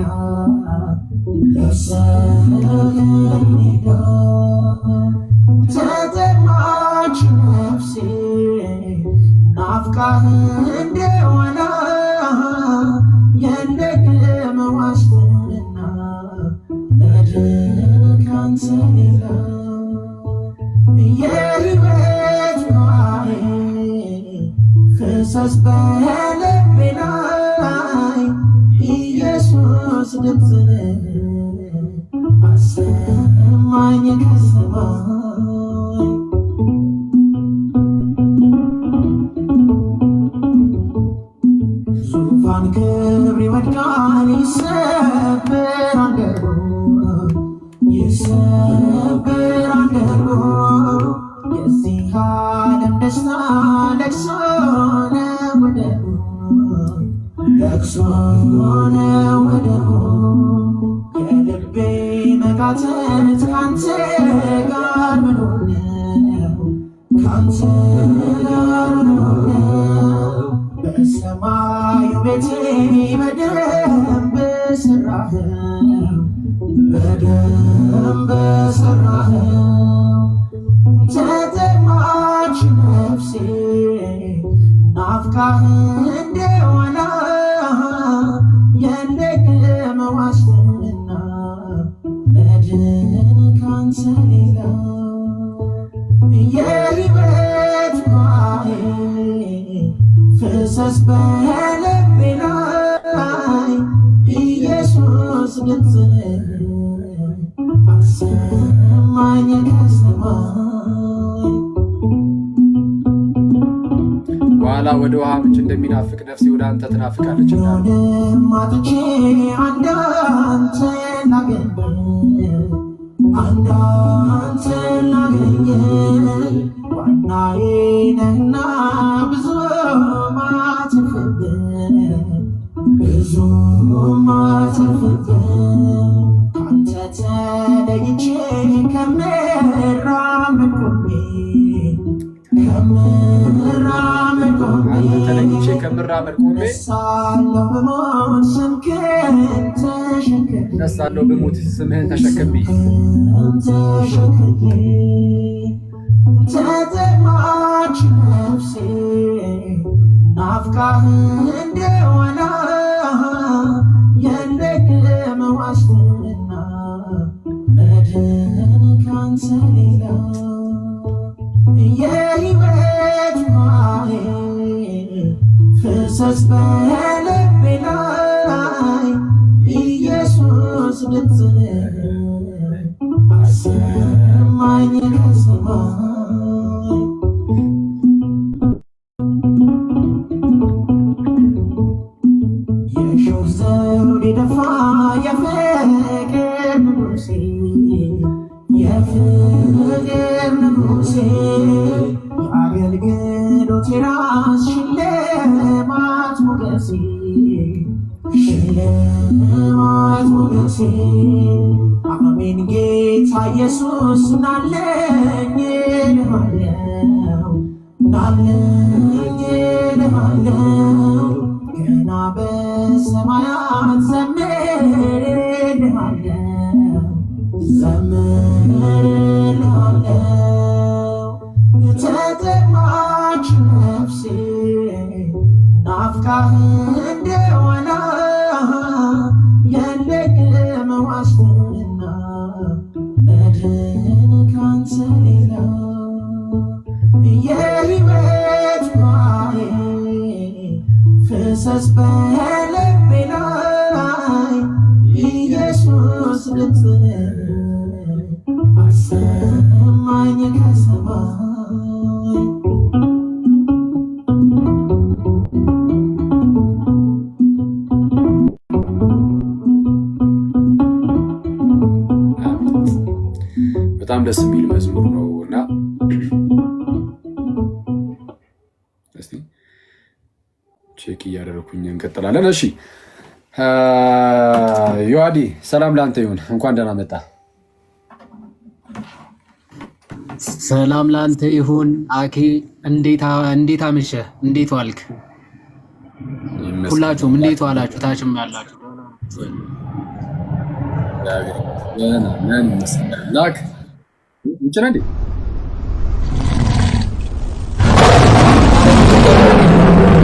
ሜዳ ተጠማች ነፍሴ ናፍቃህ እንደሆነ የለቅም ዋስትና መድን ካንተ ሌላ የሕይወት ውሃዬ ፍሰስ በልቤ ላይ ኢየሱስ ድምፅህን አሰማኝ ከሰማይ ዙፋን ክብር ይወድቃል ይሰበራል ይሰበራል የዚህ ዓለም ደስታ ለቅሶ ነው ወደሩ ለቅሶ ነው ወደሩ የልቤ መቃተት ካንተ ጋር መኖር ነው ካንተ ጋር መኖር ነው በሰማዩ ቤቴ በደንብ ሰራኸው በደንብ ሰራኸው ተጠማች ነፍሴ ናፍቃህ እንደሆነ የለቅም ዋስትና መድን ካንተ ሌላ የሕይወት ውሃዬ ፍሰስ በልቤ ላይ ኢየሱስ ድምፅህን አሰማኝ ከሰማይ በኋላ ወደ ውሃ ምንጭ እንደሚናፍቅ ነፍሴ ወደ አንተ ትናፍቃለች። ማጥቼ አንዳንተን ላገኝ ዋናዬ ነህና ብዙ ማትርፍብህ ካንተ ተለይቼ ከምራመድ ቆሜ እነሳለሁ በሞት ስምህን ተሸክሜ ተጠማች ነፍሴ ናፍቃህ እንደሆነ የለቅም ዋስትና መድን ካንተ ሌላ የሕይወት ውሃዬ ፍሰስ በልቤ ላይ ኢየሱስ ድምፅህን አሰማኝ ከሰማይ የሾህ ዘውድ የደፋ የፍቅር ንጉሴ የፍቅር ንጉሴ የአገልግሎቴ ራስ ሽልማት ሞገሴ ሽልማት ሞገሴ አሜን ጌታ ኢየሱስ ናለኝ ልሃለው ናለኝ ልሃለው ገና በሰማያት ዘምርልሃለው ዘምርልሃለው የተጠማች ነፍሴ ናፍቃህ እንደሆነ የለቅም ዋስትና መድን ካንተ ሌላ የሕይወት ውሃዬ ፍሰስ በልቤ ላይ ኢየሱስ ድምፅህን አሰማኝ ከሰማይ በጣም ደስ የሚል መዝሙር ነው እና እስቲ ቼክ እያደረኩኝ እንቀጥላለን። እሺ ዮሐዲ ሰላም ላንተ ይሁን፣ እንኳን ደህና መጣ። ሰላም ላንተ ይሁን አኬ፣ እንዴት አመሸህ? እንዴት ዋልክ? ሁላችሁም እንዴት ዋላችሁ? ታችም ያላችሁ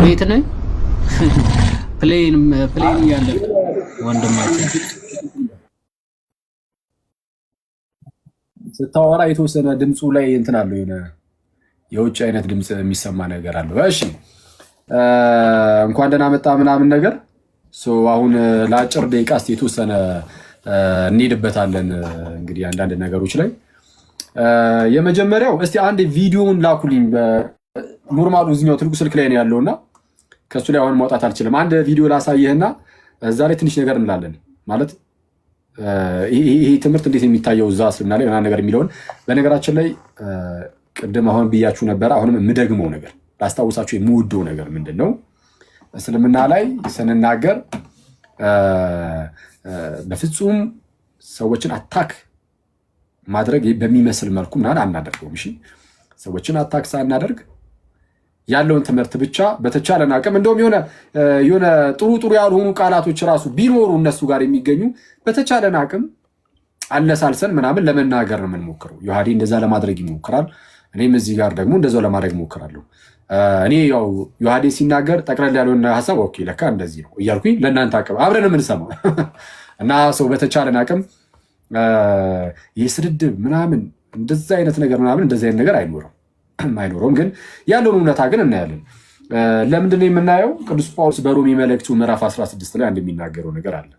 ቤት ነኝ። ፕሌን ያለ ወንድማችን ስታወራ የተወሰነ ድምፁ ላይ እንትን አለው፣ የሆነ የውጭ አይነት ድምፅ የሚሰማ ነገር አለው። እሺ እንኳን ደህና መጣ ምናምን ነገር። አሁን ለአጭር ደቂቃ እስኪ የተወሰነ እንሄድበታለን። እንግዲህ አንዳንድ ነገሮች ላይ የመጀመሪያው እስቲ አንድ ቪዲዮውን ላኩልኝ። ኖርማሉ እዚኛው ትልቁ ስልክ ላይ ነው ያለውና ከሱ ላይ አሁን ማውጣት አልችልም። አንድ ቪዲዮ ላሳየህና እዛ ላይ ትንሽ ነገር እንላለን። ማለት ይሄ ትምህርት እንዴት የሚታየው እዛ እስልምና ላይ ምናምን ነገር የሚለውን በነገራችን ላይ ቅድም አሁን ብያችሁ ነበረ። አሁንም የምደግመው ነገር ላስታውሳችሁ የምወደው ነገር ምንድን ነው? እስልምና ላይ ስንናገር በፍጹም ሰዎችን አታክ ማድረግ በሚመስል መልኩ ምናምን አናደርገውም። እሺ ሰዎችን አታክ ሳናደርግ ያለውን ትምህርት ብቻ በተቻለን አቅም እንደውም የሆነ ጥሩ ያልሆኑ ቃላቶች ራሱ ቢኖሩ እነሱ ጋር የሚገኙ በተቻለን አቅም አለሳልሰን ምናምን ለመናገር ነው የምንሞክረው። ዮሐዴ እንደዛ ለማድረግ ይሞክራል። እኔም እዚህ ጋር ደግሞ እንደዛው ለማድረግ እሞክራለሁ። እኔ ያው ዮሐዴ ሲናገር ጠቅለል ያለውን ሀሳብ ኦኬ ለካ እንደዚህ ነው እያልኩኝ ለእናንተ አቅም አብረን የምንሰማው እና ሰው በተቻለን አቅም ይህ ስድድብ ምናምን እንደዛ አይነት ነገር ምናምን እንደዚህ አይነት ነገር አይኖረውም። ግን ያለውን እውነታ ግን እናያለን። ለምንድን ነው የምናየው? ቅዱስ ጳውሎስ በሮሜ መልእክቱ ምዕራፍ 16 ላይ አንድ የሚናገረው ነገር አለ።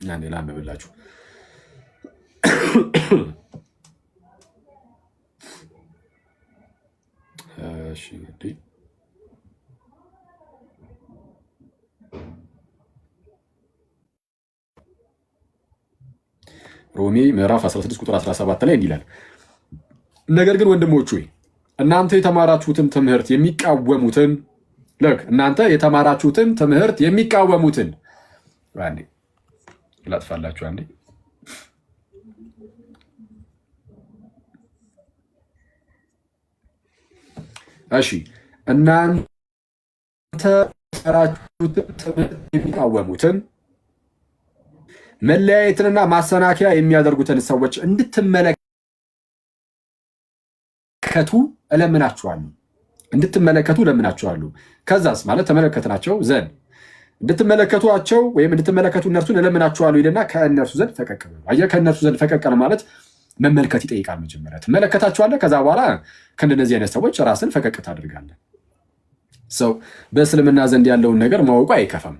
ያኔ ላንብብላችሁ። እሺ እንግዲህ ሮሜ ምዕራፍ 16 ቁጥር 17 ላይ እንዲህ ይላል፣ ነገር ግን ወንድሞች ሆይ እናንተ የተማራችሁትን ትምህርት የሚቃወሙትን አንዴ ላጥፋላችሁ። አንዴ እሺ እናንተ የተማራችሁትን ትምህርት የሚቃወሙትን መለያየትንና ማሰናከያ የሚያደርጉትን ሰዎች እንድትመለከቱ እለምናችኋለሁ። ከዛስ ማለት ተመለከትናቸው ዘንድ እንድትመለከቷቸው ወይም እንድትመለከቱ እነርሱን እለምናችኋለሁ ይልና ከእነርሱ ዘንድ ፈቀቅ በሉ። አየህ፣ ከእነርሱ ዘንድ ፈቀቅ ማለት መመልከት ይጠይቃል። መጀመሪያ ትመለከታቸዋለህ፣ ከዛ በኋላ ከእንደነዚህ አይነት ሰዎች ራስን ፈቀቅ ታደርጋለህ። ሰው በእስልምና ዘንድ ያለውን ነገር ማወቁ አይከፋም፣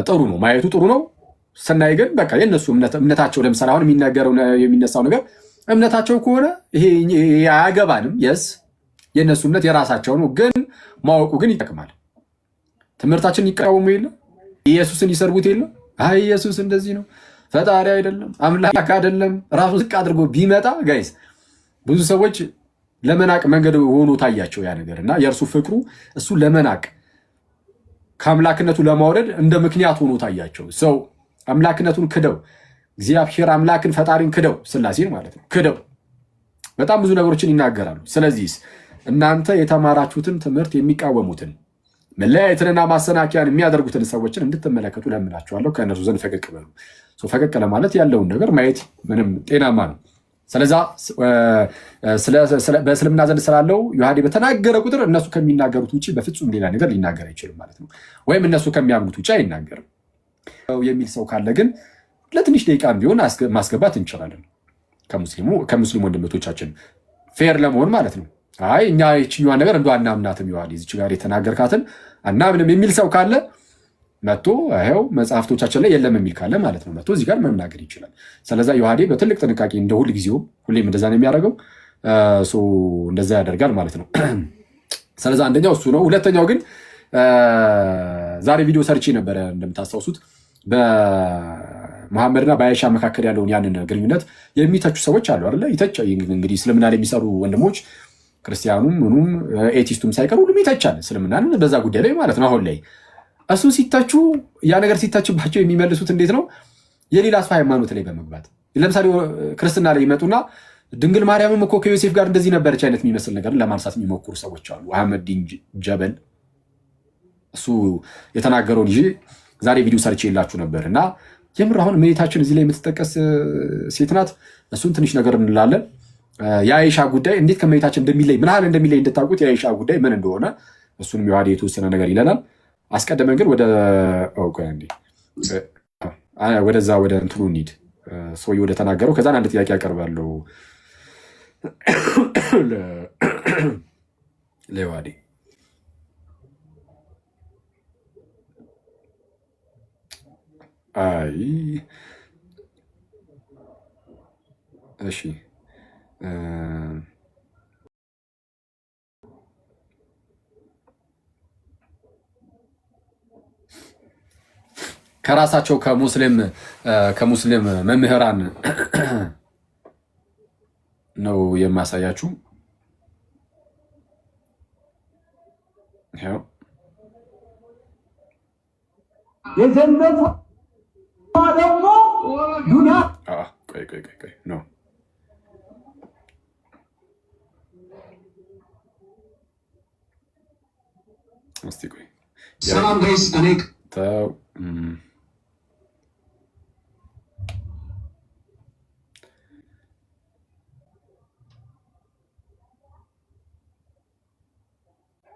ጥሩ ነው፣ ማየቱ ጥሩ ነው። ስናይ ግን በቃ የእነሱ እምነታቸው ለምሳሌ አሁን የሚነሳው ነገር እምነታቸው ከሆነ ይሄ አያገባንም። የስ የእነሱ እምነት የራሳቸው ነው፣ ግን ማወቁ ግን ይጠቅማል። ትምህርታችን ይቃወሙ የለ ኢየሱስን ይሰርቡት የለ አይ ኢየሱስ እንደዚህ ነው፣ ፈጣሪ አይደለም፣ አምላክ አይደለም፣ ራሱ ዝቅ አድርጎ ቢመጣ ጋይስ ብዙ ሰዎች ለመናቅ መንገድ ሆኖ ታያቸው ያ ነገር እና የእርሱ ፍቅሩ እሱ ለመናቅ ከአምላክነቱ ለማውረድ እንደ ምክንያት ሆኖ ታያቸው። ሰው አምላክነቱን ክደው እግዚአብሔር አምላክን ፈጣሪን ክደው ስላሴን ማለት ነው ክደው በጣም ብዙ ነገሮችን ይናገራሉ። ስለዚህ እናንተ የተማራችሁትን ትምህርት የሚቃወሙትን መለያየትንና ማሰናከያን የሚያደርጉትን ሰዎችን እንድትመለከቱ ለምናችኋለሁ፣ ከእነርሱ ዘንድ ፈቀቅ በሉ። ፈቀቅ ለማለት ያለውን ነገር ማየት ምንም ጤናማ ነው። ስለዛ በእስልምና ዘንድ ስላለው ዮሐዴ በተናገረ ቁጥር እነሱ ከሚናገሩት ውጭ በፍጹም ሌላ ነገር ሊናገር አይችልም ማለት ነው። ወይም እነሱ ከሚያምኑት ውጭ አይናገርም የሚል ሰው ካለ ግን ለትንሽ ደቂቃም ቢሆን ማስገባት እንችላለን። ከሙስሊም ወንድሞቻችን ፌር ለመሆን ማለት ነው። አይ እኛ ይችኛዋን ነገር እንደ አናምናትም ዮሐዴ እዚች ጋር የተናገርካትን አናምንም የሚል ሰው ካለ መጥቶ ይኸው መጽሐፍቶቻችን ላይ የለም የሚል ካለ ማለት ነው መጥቶ እዚህ ጋር መናገር ይችላል። ስለዛ ዮሐዴ በትልቅ ጥንቃቄ እንደ ሁሌም እንደዛ ነው የሚያደርገው፣ እንደዛ ያደርጋል ማለት ነው። ስለዛ አንደኛው እሱ ነው። ሁለተኛው ግን ዛሬ ቪዲዮ ሰርቼ ነበረ እንደምታስታውሱት በመሐመድና በአይሻ መካከል ያለውን ያንን ግንኙነት የሚተቹ ሰዎች አሉ አይደለ? እንግዲህ እስልምና ላይ የሚሰሩ ወንድሞች ክርስቲያኑም ምኑም ኤቲስቱም ሳይቀር ሁሉም ይተቻል እስልምናን በዛ ጉዳይ ላይ ማለት ነው። አሁን ላይ እሱ ሲተቹ ያ ነገር ሲተችባቸው የሚመልሱት እንዴት ነው? የሌላ ሰው ሃይማኖት ላይ በመግባት ለምሳሌ ክርስትና ላይ ይመጡና ድንግል ማርያምም እኮ ከዮሴፍ ጋር እንደዚህ ነበረች አይነት የሚመስል ነገር ለማንሳት የሚሞክሩ ሰዎች አሉ። አህመድ ዲን ጀበል እሱ የተናገረውን ይዤ ዛሬ ቪዲዮ ሰርቼ የላችሁ ነበር እና የምር አሁን እመቤታችን እዚህ ላይ የምትጠቀስ ሴት ናት። እሱን ትንሽ ነገር እንላለን። የአይሻ ጉዳይ እንዴት ከእመቤታችን እንደሚለይ ምን ያህል እንደሚለይ እንድታውቁት የአይሻ ጉዳይ ምን እንደሆነ እሱንም የዋዴ የተወሰነ ነገር ይለናል። አስቀድመን ግን ወደዛ ወደ እንትኑ እንሂድ። ሰውዬው ወደ ተናገረው ከዛን አንድ ጥያቄ ያቀርባለሁ ለዋዴ። አይ እሺ ከራሳቸው ከሙስሊም መምህራን ነው የማሳያችሁ። ይሄው የጀነት ደግሞ ዱንያ ቆይ ነው እስቲ ቆይ ሰላም ጋይስ እኔ ተው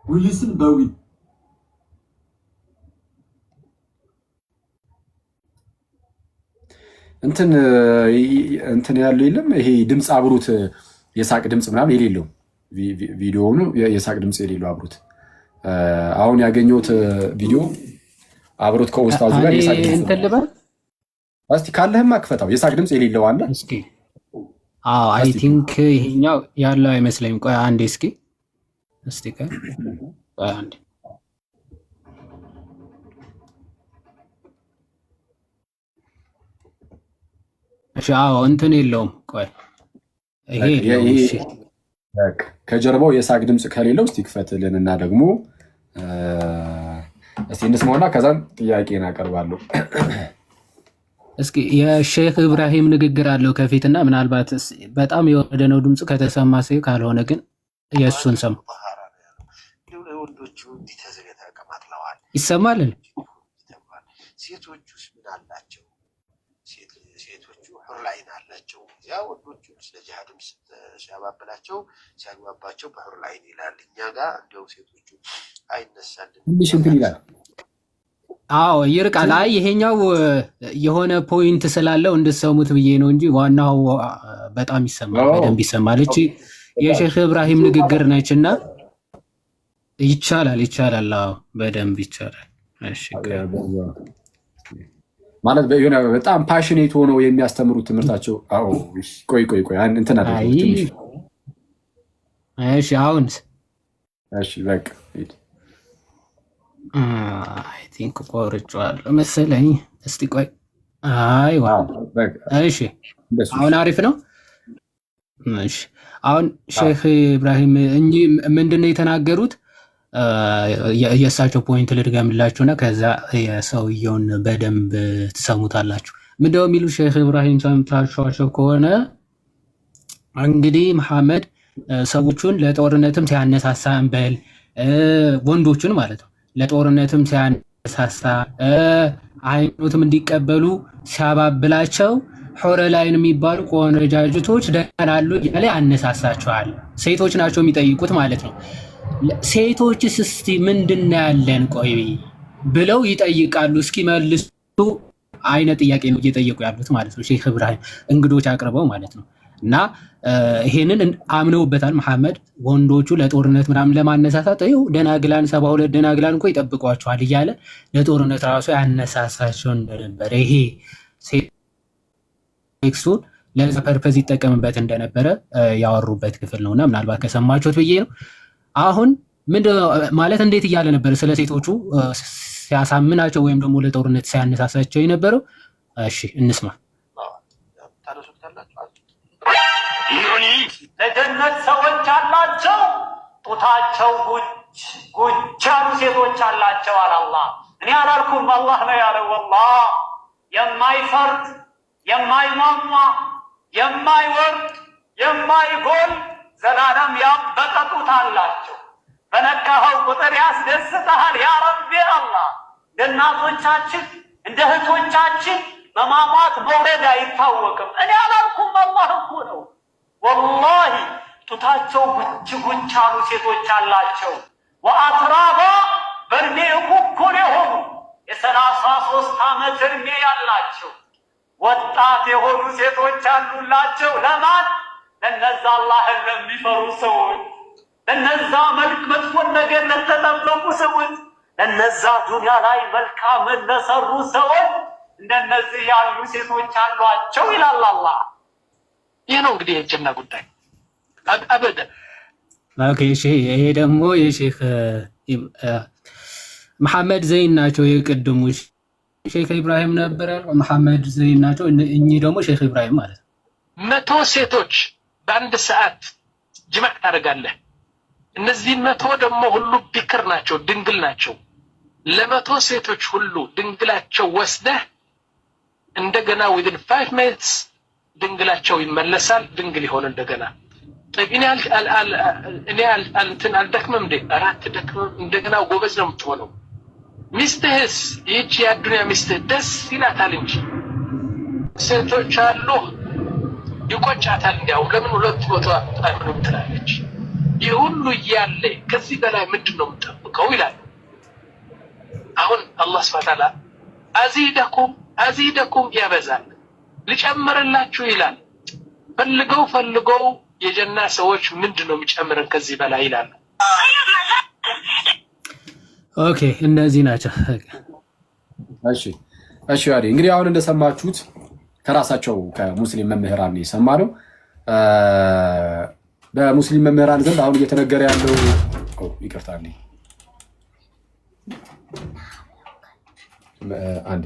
ዊልስን በዊል እንትን ያለው የለም። ይሄ ድምፅ አብሩት የሳቅ ድምፅ ምናምን የሌለው ቪዲዮውኑ የሳቅ ድምፅ የሌለው አብሩት። አሁን ያገኘሁት ቪዲዮ አብሩት ከኡስታዙ ጋር የሳቅ ድምፅ እንትን ልበል እስቲ ካለህማ ክፈታው። የሳቅ ድምፅ የሌለው አለ እስኪ። አይ ቲንክ ይሄኛው ያለው አይመስለኝም። ቆይ አንዴ እስኪ አንዴ እሺ እንትን የለውም። ቆይ ይሄ ከጀርባው የሳቅ ድምፅ ከሌለው እስቲ ክፈትልን እና ደግሞ እስቲ እንስማውና ከዛም ጥያቄን አቀርባለሁ። እስኪ የሼክ ኢብራሂም ንግግር አለው ከፊትና ምናልባት በጣም የወረደ ነው ድምፁ ከተሰማ ካልሆነ ግን የእሱን ሰሙ ይሰማል። ሴቶቹስ ምን አላቸው? ሴቶቹ ሁርላይን አላቸው። ያ ወንዶቹ ስለ ጂሃድም ሲያባብላቸው ሲያግባባቸው በሁርላይን ይላል። እኛ ጋር እንዲያው ሴቶቹ አይነሳልን ትንሽ እንትን ይላል። ይርቃል። አይ ይሄኛው የሆነ ፖይንት ስላለው እንድትሰሙት ብዬ ነው እንጂ ዋናው በጣም ይሰማል፣ በደንብ ይሰማል። እቺ የሼክ ኢብራሂም ንግግር ነችና ይቻላል። በደንብ ይቻላል። እሺ ማለት በጣም ፓሽኔት ሆነው የሚያስተምሩት ትምህርታቸው። ቆይ እንትን አለ ትንሽ። እሺ አሁንስ? እሺ በቃ አይ ቲንክ ቆርጬዋለሁ መሰለኝ። እስቲ ቆይ። አይዋ እሺ አሁን አሪፍ ነው። እሺ አሁን ሼክ ኢብራሂም እንጂ ምንድነው የተናገሩት? የእሳቸው ፖይንት ልድገምላችሁና ከዛ የሰውየውን በደንብ ትሰሙታላችሁ። ምንድነው የሚሉ ሼክ ኢብራሂም ሰምታችኋቸው ከሆነ እንግዲህ መሐመድ ሰዎቹን ለጦርነትም ሲያነሳሳ እንበል ወንዶቹን ማለት ነው ለጦርነትም ሲያነሳሳ ሃይማኖትም እንዲቀበሉ ሲያባብላቸው ሑረላይን የሚባሉ ቆነጃጅቶች ደናሉ እያለ ያነሳሳቸዋል። ሴቶች ናቸው የሚጠይቁት ማለት ነው። ሴቶችስ እስቲ ምንድን ያለን ቆይ ብለው ይጠይቃሉ። እስኪ መልሱ አይነት ጥያቄ ነው እየጠየቁ ያሉት ማለት ነው ሼክ ኢብራሂም እንግዶች አቅርበው ማለት ነው። እና ይሄንን አምነውበታል መሐመድ ወንዶቹ ለጦርነት ምናምን ለማነሳሳት ደናግላን 72 ደናግላን እኮ ይጠብቋቸዋል እያለ ለጦርነት ራሱ ያነሳሳቸው እንደነበረ ይሄ ሴክሱን ለዛ ፐርፐዝ ይጠቀምበት እንደነበረ ያወሩበት ክፍል ነውና ምናልባት ከሰማችሁት ብዬ ነው። አሁን ምንድነው ማለት እንዴት እያለ ነበር ስለ ሴቶቹ ሲያሳምናቸው ወይም ደግሞ ለጦርነት ሲያነሳሳቸው የነበረው? እሺ እንስማ። ለጀነት ሰዎች አላቸው፣ ጡታቸው ጉጅ ያሉ ሴቶች አላቸው አለ አላህ። እኔ አላልኩም፣ አላህ ነው ያለው። ወላሂ የማይፈርድ የማይሟሟ የማይወርድ የማይጎል ዘላለም ያበጠ ጡት አላቸው። በነካኸው ቁጥር ያስደስተሃል። ያ ረቢ አላህ እንደ እናቶቻችን እንደ እህቶቻችን መማማት መውረድ አይታወቅም። እኔ አላልኩም፣ አላህ እኮ ነው። ወላሂ ጡታቸው ጉች ጉች ያሉ ሴቶች አላቸው። ወአትራባ በእድሜ እኩል የሆኑ የ33 ዓመት እድሜ ያላቸው ወጣት የሆኑ ሴቶች አሉላቸው። ለማን? ለነዛ አላህን ለሚፈሩ ሰዎች፣ ለነዛ መጥፎን ነገር ለተጠበቁ ሰዎች፣ ለነዛ ዱንያ ላይ መልካምን ለሰሩ ሰዎች እንደነዚህ ያሉ ሴቶች አሏቸው ይላል አላህ። ይህ ነው እንግዲህ የጀና ጉዳይ አበደ። ኦኬ እሺ፣ ይሄ ደግሞ የሼክ መሐመድ ዘይን ናቸው። የቅድሙ ሼክ ኢብራሂም ነበር ያለው፣ መሐመድ ዘይን ናቸው። እኚህ ደግሞ ሼክ ኢብራሂም ማለት ነው። 100 ሴቶች በአንድ ሰዓት ጅማዕ ታደርጋለህ። እነዚህ 100 ደግሞ ሁሉ ቢክር ናቸው፣ ድንግል ናቸው። ለ100 ሴቶች ሁሉ ድንግላቸው ወስደህ እንደገና within 5 minutes ድንግላቸው ይመለሳል። ድንግል ይሆን እንደገና እኔ አልደክምም እንዴ? አራት ደክምም እንደገና ጎበዝ ነው የምትሆነው። ሚስትህስ ይህች የአዱንያ ሚስትህ ደስ ይላታል እንጂ ሴቶች አሉ ይቆጫታል። እንዲያው ለምን 200 አይሆንም ትላለች። ይህ ሁሉ እያለ ከዚህ በላይ ምንድን ነው የምጠብቀው ይላል። አሁን አላህ ሱብሓነሁ ወተዓላ አዚደኩም ያበዛል፣ ልጨምርላችሁ ይላል። ፈልገው የጀና ሰዎች ምንድን ነው የሚጨምረን ከዚህ በላይ ይላሉ። ኦኬ እነዚህ ናቸው። እሺ ያዲ እንግዲህ አሁን እንደሰማችሁት ከራሳቸው ከሙስሊም መምህራን የሰማነው በሙስሊም መምህራን ዘንድ አሁን እየተነገረ ያለው ይቅርታልኝ አንዴ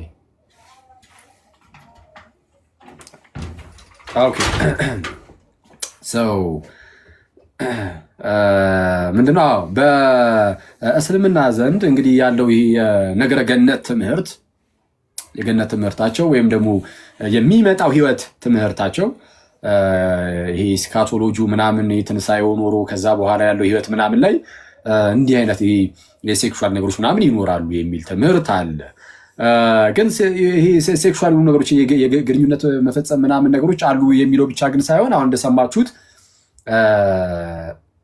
ኦኬ ምንድነው በእስልምና ዘንድ እንግዲህ ያለው ይሄ የነገረ ገነት ትምህርት የገነት ትምህርታቸው ወይም ደግሞ የሚመጣው ህይወት ትምህርታቸው ይሄ ስካቶሎጂ ምናምን የትንሳኤው ኖሮ ከዛ በኋላ ያለው ህይወት ምናምን ላይ እንዲህ አይነት ይሄ የሴክሹዋል ነገሮች ምናምን ይኖራሉ የሚል ትምህርት አለ። ግን ይሄ ሴክሹዋል ነገሮች የግንኙነት መፈጸም ምናምን ነገሮች አሉ የሚለው ብቻ ግን ሳይሆን አሁን እንደሰማችሁት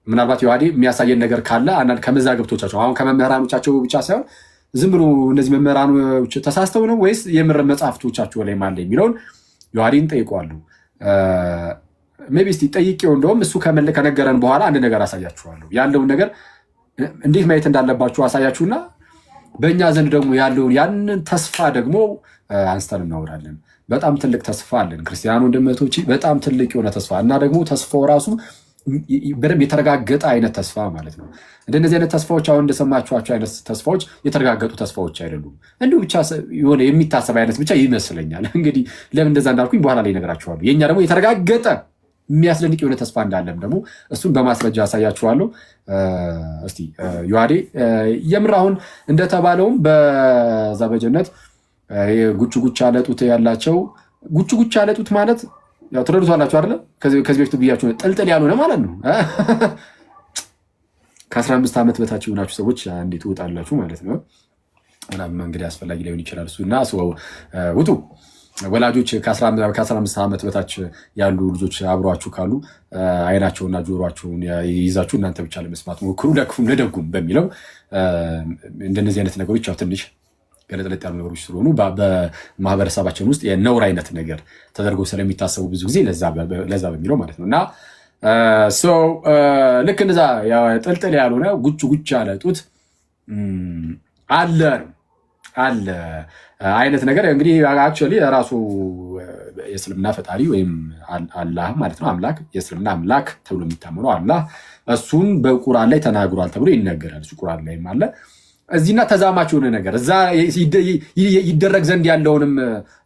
ምናልባት ዮሐዴ የሚያሳየን ነገር ካለ አንዳንድ ከመዛግብቶቻቸው አሁን ከመምህራኖቻቸው ብቻ ሳይሆን ዝም ብሎ እነዚህ መምህራኖች ተሳስተው ነው ወይስ የምር መጽሐፍቶቻቸው ላይ ማለ የሚለውን ዮሐዴን ጠይቀዋለሁ። ሜቢ እስቲ ጠይቄው እንደውም እሱ ከነገረን በኋላ አንድ ነገር አሳያችኋለሁ። ያለውን ነገር እንዴት ማየት እንዳለባችሁ አሳያችሁና በእኛ ዘንድ ደግሞ ያለውን ያንን ተስፋ ደግሞ አንስተን እናወራለን። በጣም ትልቅ ተስፋ አለን ክርስቲያኑ ወንድሞቼ፣ በጣም ትልቅ የሆነ ተስፋ እና ደግሞ ተስፋው ራሱ በደንብ የተረጋገጠ አይነት ተስፋ ማለት ነው። እንደነዚህ አይነት ተስፋዎች አሁን እንደሰማችኋቸው አይነት ተስፋዎች የተረጋገጡ ተስፋዎች አይደሉም። እንዲሁ ብቻ የሆነ የሚታሰብ አይነት ብቻ ይመስለኛል። እንግዲህ ለምን እንደዛ እንዳልኩኝ በኋላ ላይ እነግራችኋለሁ። የኛ ደግሞ የተረጋገጠ የሚያስደንቅ የሆነ ተስፋ እንዳለም ደግሞ እሱን በማስረጃ ያሳያችኋለሁ። እስቲ ዮሐዴ የምር አሁን እንደተባለውም በዛ በጀነት ጉች ጉች አለጡት ያላቸው ጉች ጉች አለጡት ማለት ያው ትረዱታላችሁ አይደለ? ከዚህ በፊት ብያችሁ ጥልጥል ያልሆነ ማለት ነው። ከ15 ዓመት በታች የሆናችሁ ሰዎች እንዴት ትወጣላችሁ ማለት ነው። ምናምን እንግዲህ አስፈላጊ ሊሆን ይችላል እሱና ውጡ። ወላጆች ከ15 ዓመት በታች ያሉ ልጆች አብሯችሁ ካሉ አይናቸውና ጆሮአቸውን ይዛችሁ እናንተ ብቻ ለመስማት ሞክሩ፣ ለክፉም ለደጉም በሚለው እንደነዚህ አይነት ነገሮች ያው ትንሽ ገለጥለጥ ያሉ ነገሮች ስለሆኑ በማህበረሰባችን ውስጥ የነውር አይነት ነገር ተደርገው ስለሚታሰቡ ብዙ ጊዜ ለዛ በሚለው ማለት ነው። እና ልክ እንደዛ ጥልጥል ያልሆነ ጉች ጉች ያለ ጡት አለ አይነት ነገር እንግዲህ አክቹዋሊ ራሱ የእስልምና ፈጣሪ ወይም አላህ ማለት ነው። አምላክ የእስልምና አምላክ ተብሎ የሚታመነው አላህ እሱን በቁርአን ላይ ተናግሯል ተብሎ ይነገራል። እሱ ቁርአን ላይም አለ። እዚህና ተዛማች የሆነ ነገር እዛ ይደረግ ዘንድ ያለውንም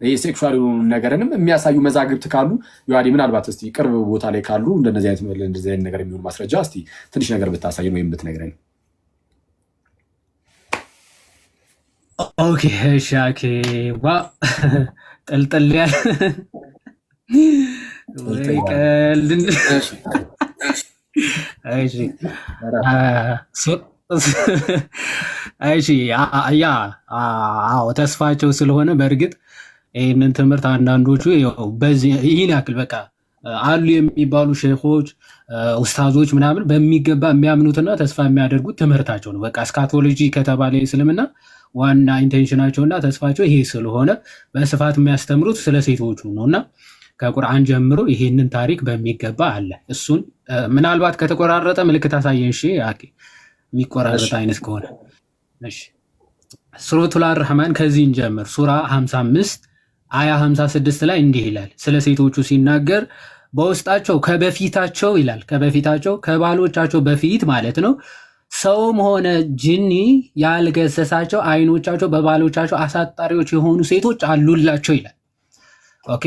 የሴክሹዋል ነገርንም የሚያሳዩ መዛግብት ካሉ ዮሐዴ ምናልባት እስቲ ቅርብ ቦታ ላይ ካሉ እንደዚህ አይነት ነገር የሚሆን ማስረጃ እስቲ ትንሽ ነገር ብታሳየን ወይም ብትነግረን። ኦኬ ሻኬ ዋ ጥልጥል ያለ ወይ ቀልድ እሺ እሺ ያ አዎ ተስፋቸው ስለሆነ በእርግጥ ይህንን ትምህርት አንዳንዶቹ በዚህ ይህን ያክል በቃ አሉ የሚባሉ ሼኾች ኡስታዞች ምናምን በሚገባ የሚያምኑትና ተስፋ የሚያደርጉት ትምህርታቸው ነው። በቃ እስካቶሎጂ ከተባለ እስልምና ዋና ኢንቴንሽናቸውና ተስፋቸው ይሄ ስለሆነ በስፋት የሚያስተምሩት ስለ ሴቶቹ ነውና ከቁርአን ጀምሮ ይሄንን ታሪክ በሚገባ አለ። እሱን ምናልባት ከተቆራረጠ ምልክት አሳየን። እሺ አኪ የሚቆራረጥ አይነት ከሆነ እሺ። ሱረቱል አርህማን ከዚህን ጀምር ሱራ 55 አያ 56 ላይ እንዲህ ይላል። ስለ ሴቶቹ ሲናገር በውስጣቸው ከበፊታቸው ይላል፣ ከበፊታቸው ከባሎቻቸው በፊት ማለት ነው ሰውም ሆነ ጅኒ ያልገሰሳቸው አይኖቻቸው በባሎቻቸው አሳጣሪዎች የሆኑ ሴቶች አሉላቸው ይላል። ኦኬ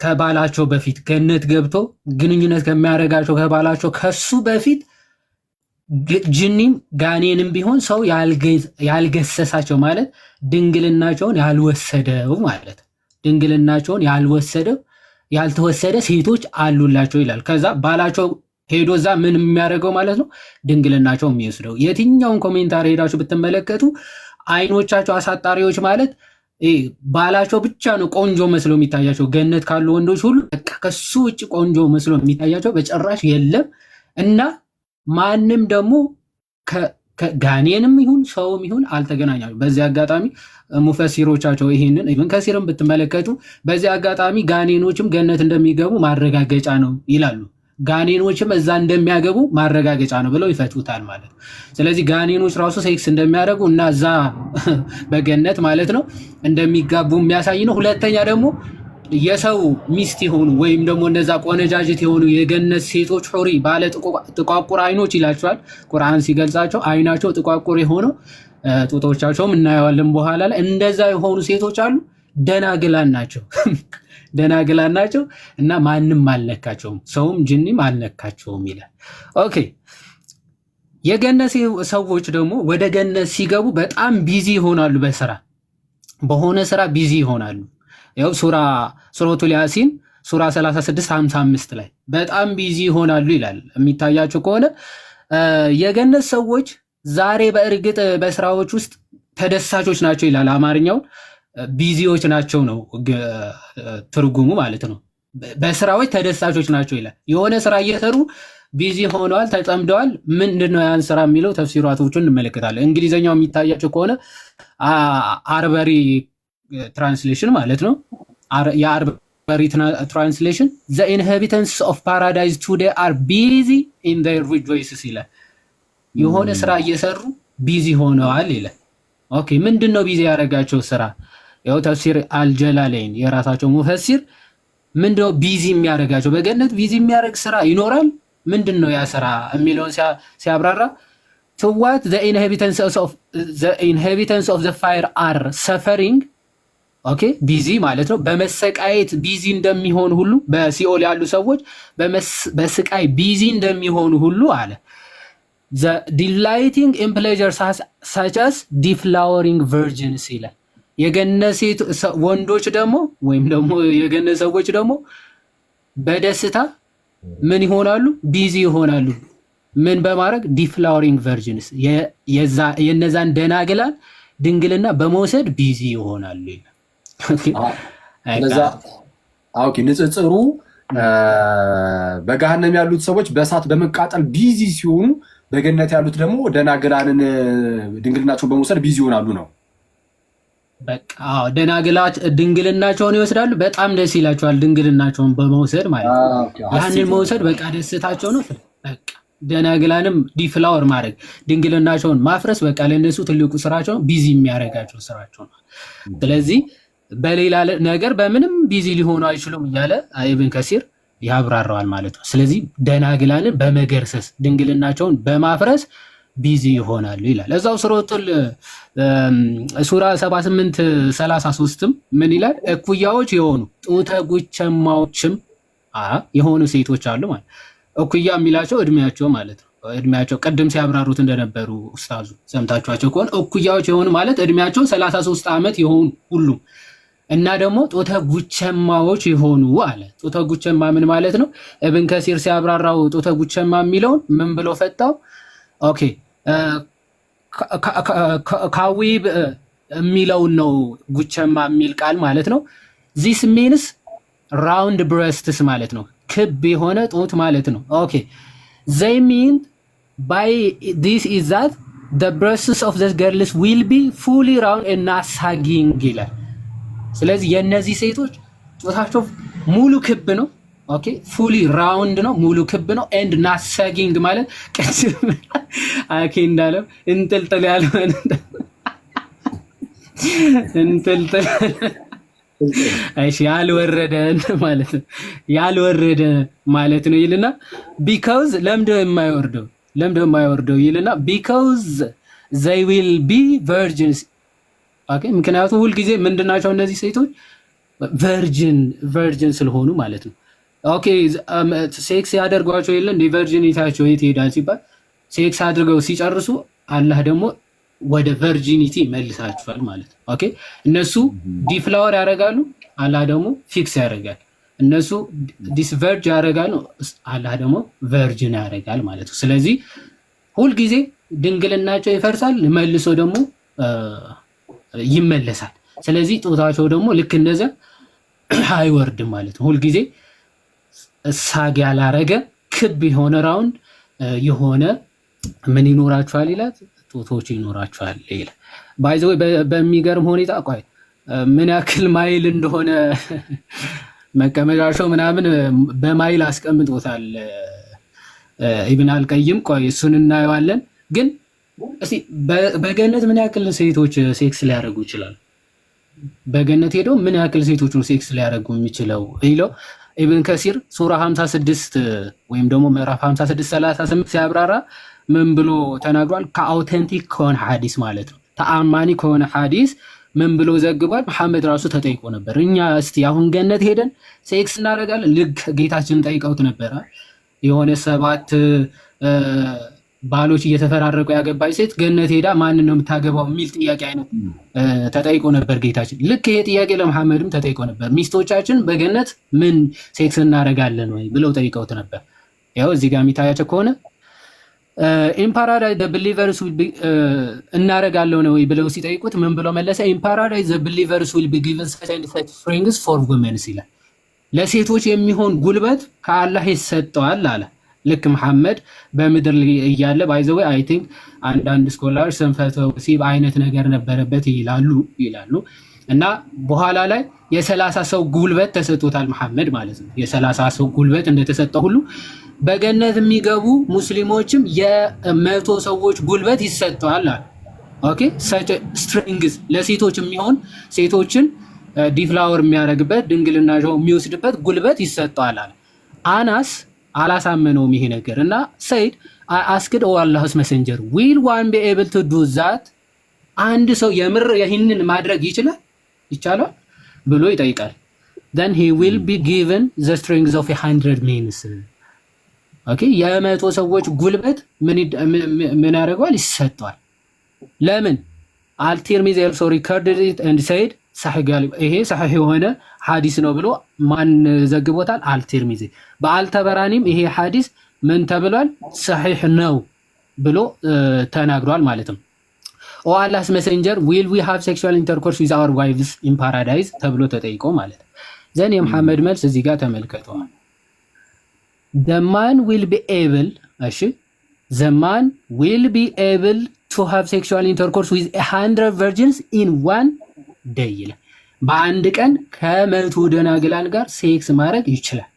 ከባላቸው በፊት ገነት ገብቶ ግንኙነት ከሚያደርጋቸው ከባላቸው ከሱ በፊት ጅኒም ጋኔንም ቢሆን ሰው ያልገሰሳቸው ማለት ድንግልናቸውን ያልወሰደው ማለት ድንግልናቸውን ያልተወሰደ ሴቶች አሉላቸው ይላል። ከዛ ባላቸው ሄዶ እዛ ምን የሚያደርገው ማለት ነው ድንግልናቸው የሚወስደው። የትኛውን ኮሜንታሪ ሄዳችሁ ብትመለከቱ አይኖቻቸው አሳጣሪዎች ማለት ባላቸው ብቻ ነው ቆንጆ መስሎ የሚታያቸው። ገነት ካሉ ወንዶች ሁሉ በቃ ከሱ ውጭ ቆንጆ መስሎ የሚታያቸው በጭራሽ የለም። እና ማንም ደግሞ ጋኔንም ይሁን ሰውም ይሁን አልተገናኛቸው። በዚህ አጋጣሚ ሙፈሲሮቻቸው ይሄንን ኢብን ከሲርም ብትመለከቱ በዚህ አጋጣሚ ጋኔኖችም ገነት እንደሚገቡ ማረጋገጫ ነው ይላሉ። ጋኔኖችም እዛ እንደሚያገቡ ማረጋገጫ ነው ብለው ይፈቱታል ማለት ነው። ስለዚህ ጋኔኖች ራሱ ሴክስ እንደሚያደርጉ እና እዛ በገነት ማለት ነው እንደሚጋቡ የሚያሳይ ነው። ሁለተኛ ደግሞ የሰው ሚስት የሆኑ ወይም ደግሞ እነዛ ቆነጃጅት የሆኑ የገነት ሴቶች ሑሪ ባለ ጥቋቁር አይኖች ይላቸዋል ቁርአን ሲገልጻቸው። አይናቸው ጥቋቁር የሆነው ጡቶቻቸውም እናየዋለን በኋላ ላይ። እንደዛ የሆኑ ሴቶች አሉ። ደናግላን ናቸው ደናግላን ናቸው እና ማንም አልነካቸውም፣ ሰውም ጅኒም አልነካቸውም ይላል። ኦኬ የገነት ሰዎች ደግሞ ወደ ገነት ሲገቡ በጣም ቢዚ ይሆናሉ። በሆነ ስራ ቢዚ ይሆናሉ። ያው ሱረቱል ያሲን ሱራ 36-55 ላይ በጣም ቢዚ ይሆናሉ ይላል። የሚታያቸው ከሆነ የገነት ሰዎች ዛሬ በእርግጥ በስራዎች ውስጥ ተደሳቾች ናቸው ይላል አማርኛው። ቢዚዎች ናቸው ነው ትርጉሙ ማለት ነው። በስራዎች ተደሳቾች ናቸው ይላል። የሆነ ስራ እየሰሩ ቢዚ ሆነዋል፣ ተጠምደዋል። ምንድነው ያን ስራ የሚለው ተፍሲራቶቹን እንመለከታለን። እንግሊዘኛው የሚታያቸው ከሆነ አርበሪ ትራንስሌሽን ማለት ነው። የአርበሪ ትራንስሌሽን the inhabitants of paradise today are busy in their rejoices ይላል። የሆነ ስራ እየሰሩ ቢዚ ሆነዋል ይላል። ኦኬ ምንድነው ቢዚ ያደረጋቸው ስራ? ያው ተፍሲር አልጀላለይን የራሳቸው ሙፈሲር ምንድነው ቢዚ የሚያደርጋቸው? በገነት ቢዚ የሚያደርግ ስራ ይኖራል። ምንድነው ያ ስራ የሚለውን ሲያብራራ to what the inhabitants of the fire are suffering ኦኬ ቢዚ ማለት ነው በመሰቃየት ቢዚ እንደሚሆን ሁሉ በሲኦል ያሉ ሰዎች በስቃይ ቢዚ እንደሚሆኑ ሁሉ አለ the delighting in pleasures such as deflowering virgins ይላል። የገነት ወንዶች ደግሞ ወይም ደግሞ የገነት ሰዎች ደግሞ በደስታ ምን ይሆናሉ? ቢዚ ይሆናሉ። ምን በማድረግ deflowering virgins የነዛን ደናግላን ድንግልና በመውሰድ ቢዚ ይሆናሉ ይላል። ኦኬ ንጽጽሩ በገሃነም ያሉት ሰዎች በእሳት በመቃጠል ቢዚ ሲሆኑ በገነት ያሉት ደግሞ ደናግላንን ድንግልናቸውን በመውሰድ ቢዚ ይሆናሉ ነው። በቃ ደናግላት ድንግልናቸውን ይወስዳሉ። በጣም ደስ ይላቸዋል ድንግልናቸውን በመውሰድ ማለት ነው። ያንን መውሰድ በቃ ደስታቸው ነው። በቃ ደናግላንም ዲፍላወር ማድረግ ድንግልናቸውን ማፍረስ በቃ ለነሱ ትልቁ ስራቸው ቢዚ የሚያደርጋቸው ስራቸው ነው። ስለዚህ በሌላ ነገር በምንም ቢዚ ሊሆኑ አይችሉም እያለ ኢብን ከሲር ያብራራዋል ማለት ነው። ስለዚህ ደናግላንን በመገርሰስ ድንግልናቸውን በማፍረስ ቢዚ ይሆናሉ ይላል። እዛው ሱራ 78-33ም ምን ይላል? እኩያዎች የሆኑ ጡተ ጉቸማዎችም የሆኑ ሴቶች አሉ ማለት እኩያ የሚላቸው እድሜያቸው ማለት ነው። እድሜያቸው ቀደም ሲያብራሩት እንደነበሩ ኡስታዙ ሰምታችኋቸው ከሆነ እኩያዎች የሆኑ ማለት እድሜያቸው 33 ዓመት የሆኑ ሁሉም እና ደግሞ ጦተ ጉቸማዎች የሆኑ አለ። ጦተ ጉቸማ ምን ማለት ነው? እብን ከሲር ሲያብራራው ጦተ ጉቸማ የሚለውን ምን ብሎ ፈታው? ኦኬ ካዊ የሚለውን ነው ጉቸማ የሚል ቃል ማለት ነው። ዚስ ሚንስ ራውንድ ብረስትስ ማለት ነው፣ ክብ የሆነ ጡት ማለት ነው። ኦኬ ዘይ ሚን ባይ ዲስ ኢዝ ዛት the breasts of the girls will be fully round and not sagging ይላል። ስለዚህ የነዚህ ሴቶች ጡታቸው ሙሉ ክብ ነው። ኦኬ ፉሊ ራውንድ ነው፣ ሙሉ ክብ ነው። and not sagging ማለት ቅድም አኬ እንዳለው እንጥልጥል ያለው እንጥልጥል አይሽ ያልወረደ ማለት ነው፣ ያልወረደ ማለት ነው ይልና because ለምንድነው የማይወርደው ይልና because they will be virgins። ኦኬ ምክንያቱም ሁሉ ጊዜ ምንድናቸው እነዚህ ሴቶች ቨርጅን ስለሆኑ ማለት ነው። ኦኬ ሴክስ ያደርጓቸው የለ እንደ ቨርጂኒቲያቸው የት ይሄዳል ሲባል ሴክስ አድርገው ሲጨርሱ አላህ ደግሞ ወደ ቨርጂኒቲ መልሳቸዋል ማለት ነው። ኦኬ እነሱ ዲፍላወር ያደርጋሉ፣ አላህ ደግሞ ፊክስ ያደርጋል። እነሱ ዲስቨርጅ ያደርጋሉ፣ አላህ ደግሞ ቨርጂን ያደርጋል ማለት ነው። ስለዚህ ሁል ጊዜ ድንግልናቸው ይፈርሳል፣ መልሶ ደግሞ ይመለሳል። ስለዚህ ጦታቸው ደግሞ ልክ እንደዛ አይወርድም ማለት ነው። ሁል ጊዜ ሳግ ያላረገ ክብ የሆነ ራውንድ የሆነ ምን ይኖራቸዋል ይላል፣ ጦቶች ይኖራቸዋል ይላል። ባይ ዘ ወይ በሚገርም ሁኔታ ቆይ ምን ያክል ማይል እንደሆነ መቀመጫቸው ምናምን በማይል አስቀምጦታል ኢብን አልቀይም። ቆይ እሱን እናየዋለን። ግን እስቲ በገነት ምን ያክል ሴቶች ሴክስ ሊያደርጉ ይችላል? በገነት ሄደው ምን ያክል ሴቶች ነው ሴክስ ሊያደርጉ የሚችለው ይለው ኢብን ከሲር ሱራ 56 ወይም ደግሞ ምዕራፍ 56:38 ሲያብራራ ምን ብሎ ተናግሯል? ከአውተንቲክ ከሆነ ሐዲስ ማለት ነው፣ ተአማኒ ከሆነ ሐዲስ ምን ብሎ ዘግቧል? መሐመድ ራሱ ተጠይቆ ነበር። እኛ እስቲ አሁን ገነት ሄደን ሴክስ እናደርጋለን? ልክ ጌታችን ጠይቀውት ነበር። የሆነ 7 ባሎች እየተፈራረቁ ያገባች ሴት ገነት ሄዳ ማንን ነው የምታገባው የሚል ጥያቄ አይነት ተጠይቆ ነበር ጌታችን። ልክ ይሄ ጥያቄ ለመሐመድም ተጠይቆ ነበር። ሚስቶቻችን በገነት ምን ሴክስ እናደርጋለን ወይ ብለው ጠይቀውት ነበር። ያው እዚህ ጋር የሚታያቸው ከሆነ ኢን ፓራዳይዝ ዘ ቢሊቨርስ ዊል ቢ እናደርጋለሁ ነው ብለው ሲጠይቁት ምን ብለው መለሰ? ኢን ፓራዳይዝ ዘ ቢሊቨርስ ዊል ቢ ጊቨን ሰች ኤንድ ሰች ፍሪንግስ ፎር ወመንስ ይላል። ለሴቶች የሚሆን ጉልበት ከአላህ ይሰጠዋል አለ። ልክ መሐመድ በምድር እያለ ባይ ዘ ወይ አይ ቲንክ አንዳንድ ስኮላርስ ሰንፈተ ወሲብ አይነት ነገር ነበረበት ይላሉ እና በኋላ ላይ የ30 ሰው ጉልበት ተሰጥቶታል መሐመድ ማለት ነው። የ30 ሰው ጉልበት እንደተሰጠው ሁሉ በገነት የሚገቡ ሙስሊሞችም የ100 ሰዎች ጉልበት ይሰጠዋል አለ። ኦኬ ሰች ስትሪንግስ ለሴቶች የሚሆን ሴቶችን ዲፍላወር የሚያደርግበት ድንግልናቸው የሚወስድበት ጉልበት ይሰጠዋል አለ። አናስ አላሳመነውም ይሄ ነገር እና ሰይድ አስክድ ኦ አላህስ መሰንጀር ዊል ዋን ቢ ኤብል ቱ ዱ ዛት፣ አንድ ሰው የምር ይህንን ማድረግ ይቻላል ብሎ ይጠይቃል። then he will be given the strength of 100 men። ኦኬ የ100 ሰዎች ጉልበት ምን ያደርገዋል? ይሰጠዋል። ለምን? አልቲርሚዚ also recorded it and said صحيح قال ይሄ صحيح የሆነ ሐዲስ ነው ብሎ ማን ዘግቦታል? አልቲርሚዚ። በአልተበራኒም ይሄ ሐዲስ ምን ተብሏል? صحيح ነው ብሎ ተናግሯል ማለት ነው። ኦ አላህስ ሜሴንጀር ዊል ዊ ሃቭ ሴክሹዋል ኢንተርኮርስ ዊዝ አወር ዋይቭስ ኢን ፓራዳይዝ ተብሎ ተጠይቆ ማለት ነው። ዘን የመሐመድ መልስ እዚህ ጋር ተመልከተዋል። the man will be able the man will be able to have sexual intercourse with 100 virgins in one day ይላል። በአንድ ቀን ከ100 ደናግላን ጋር ሴክስ ማድረግ ይችላል።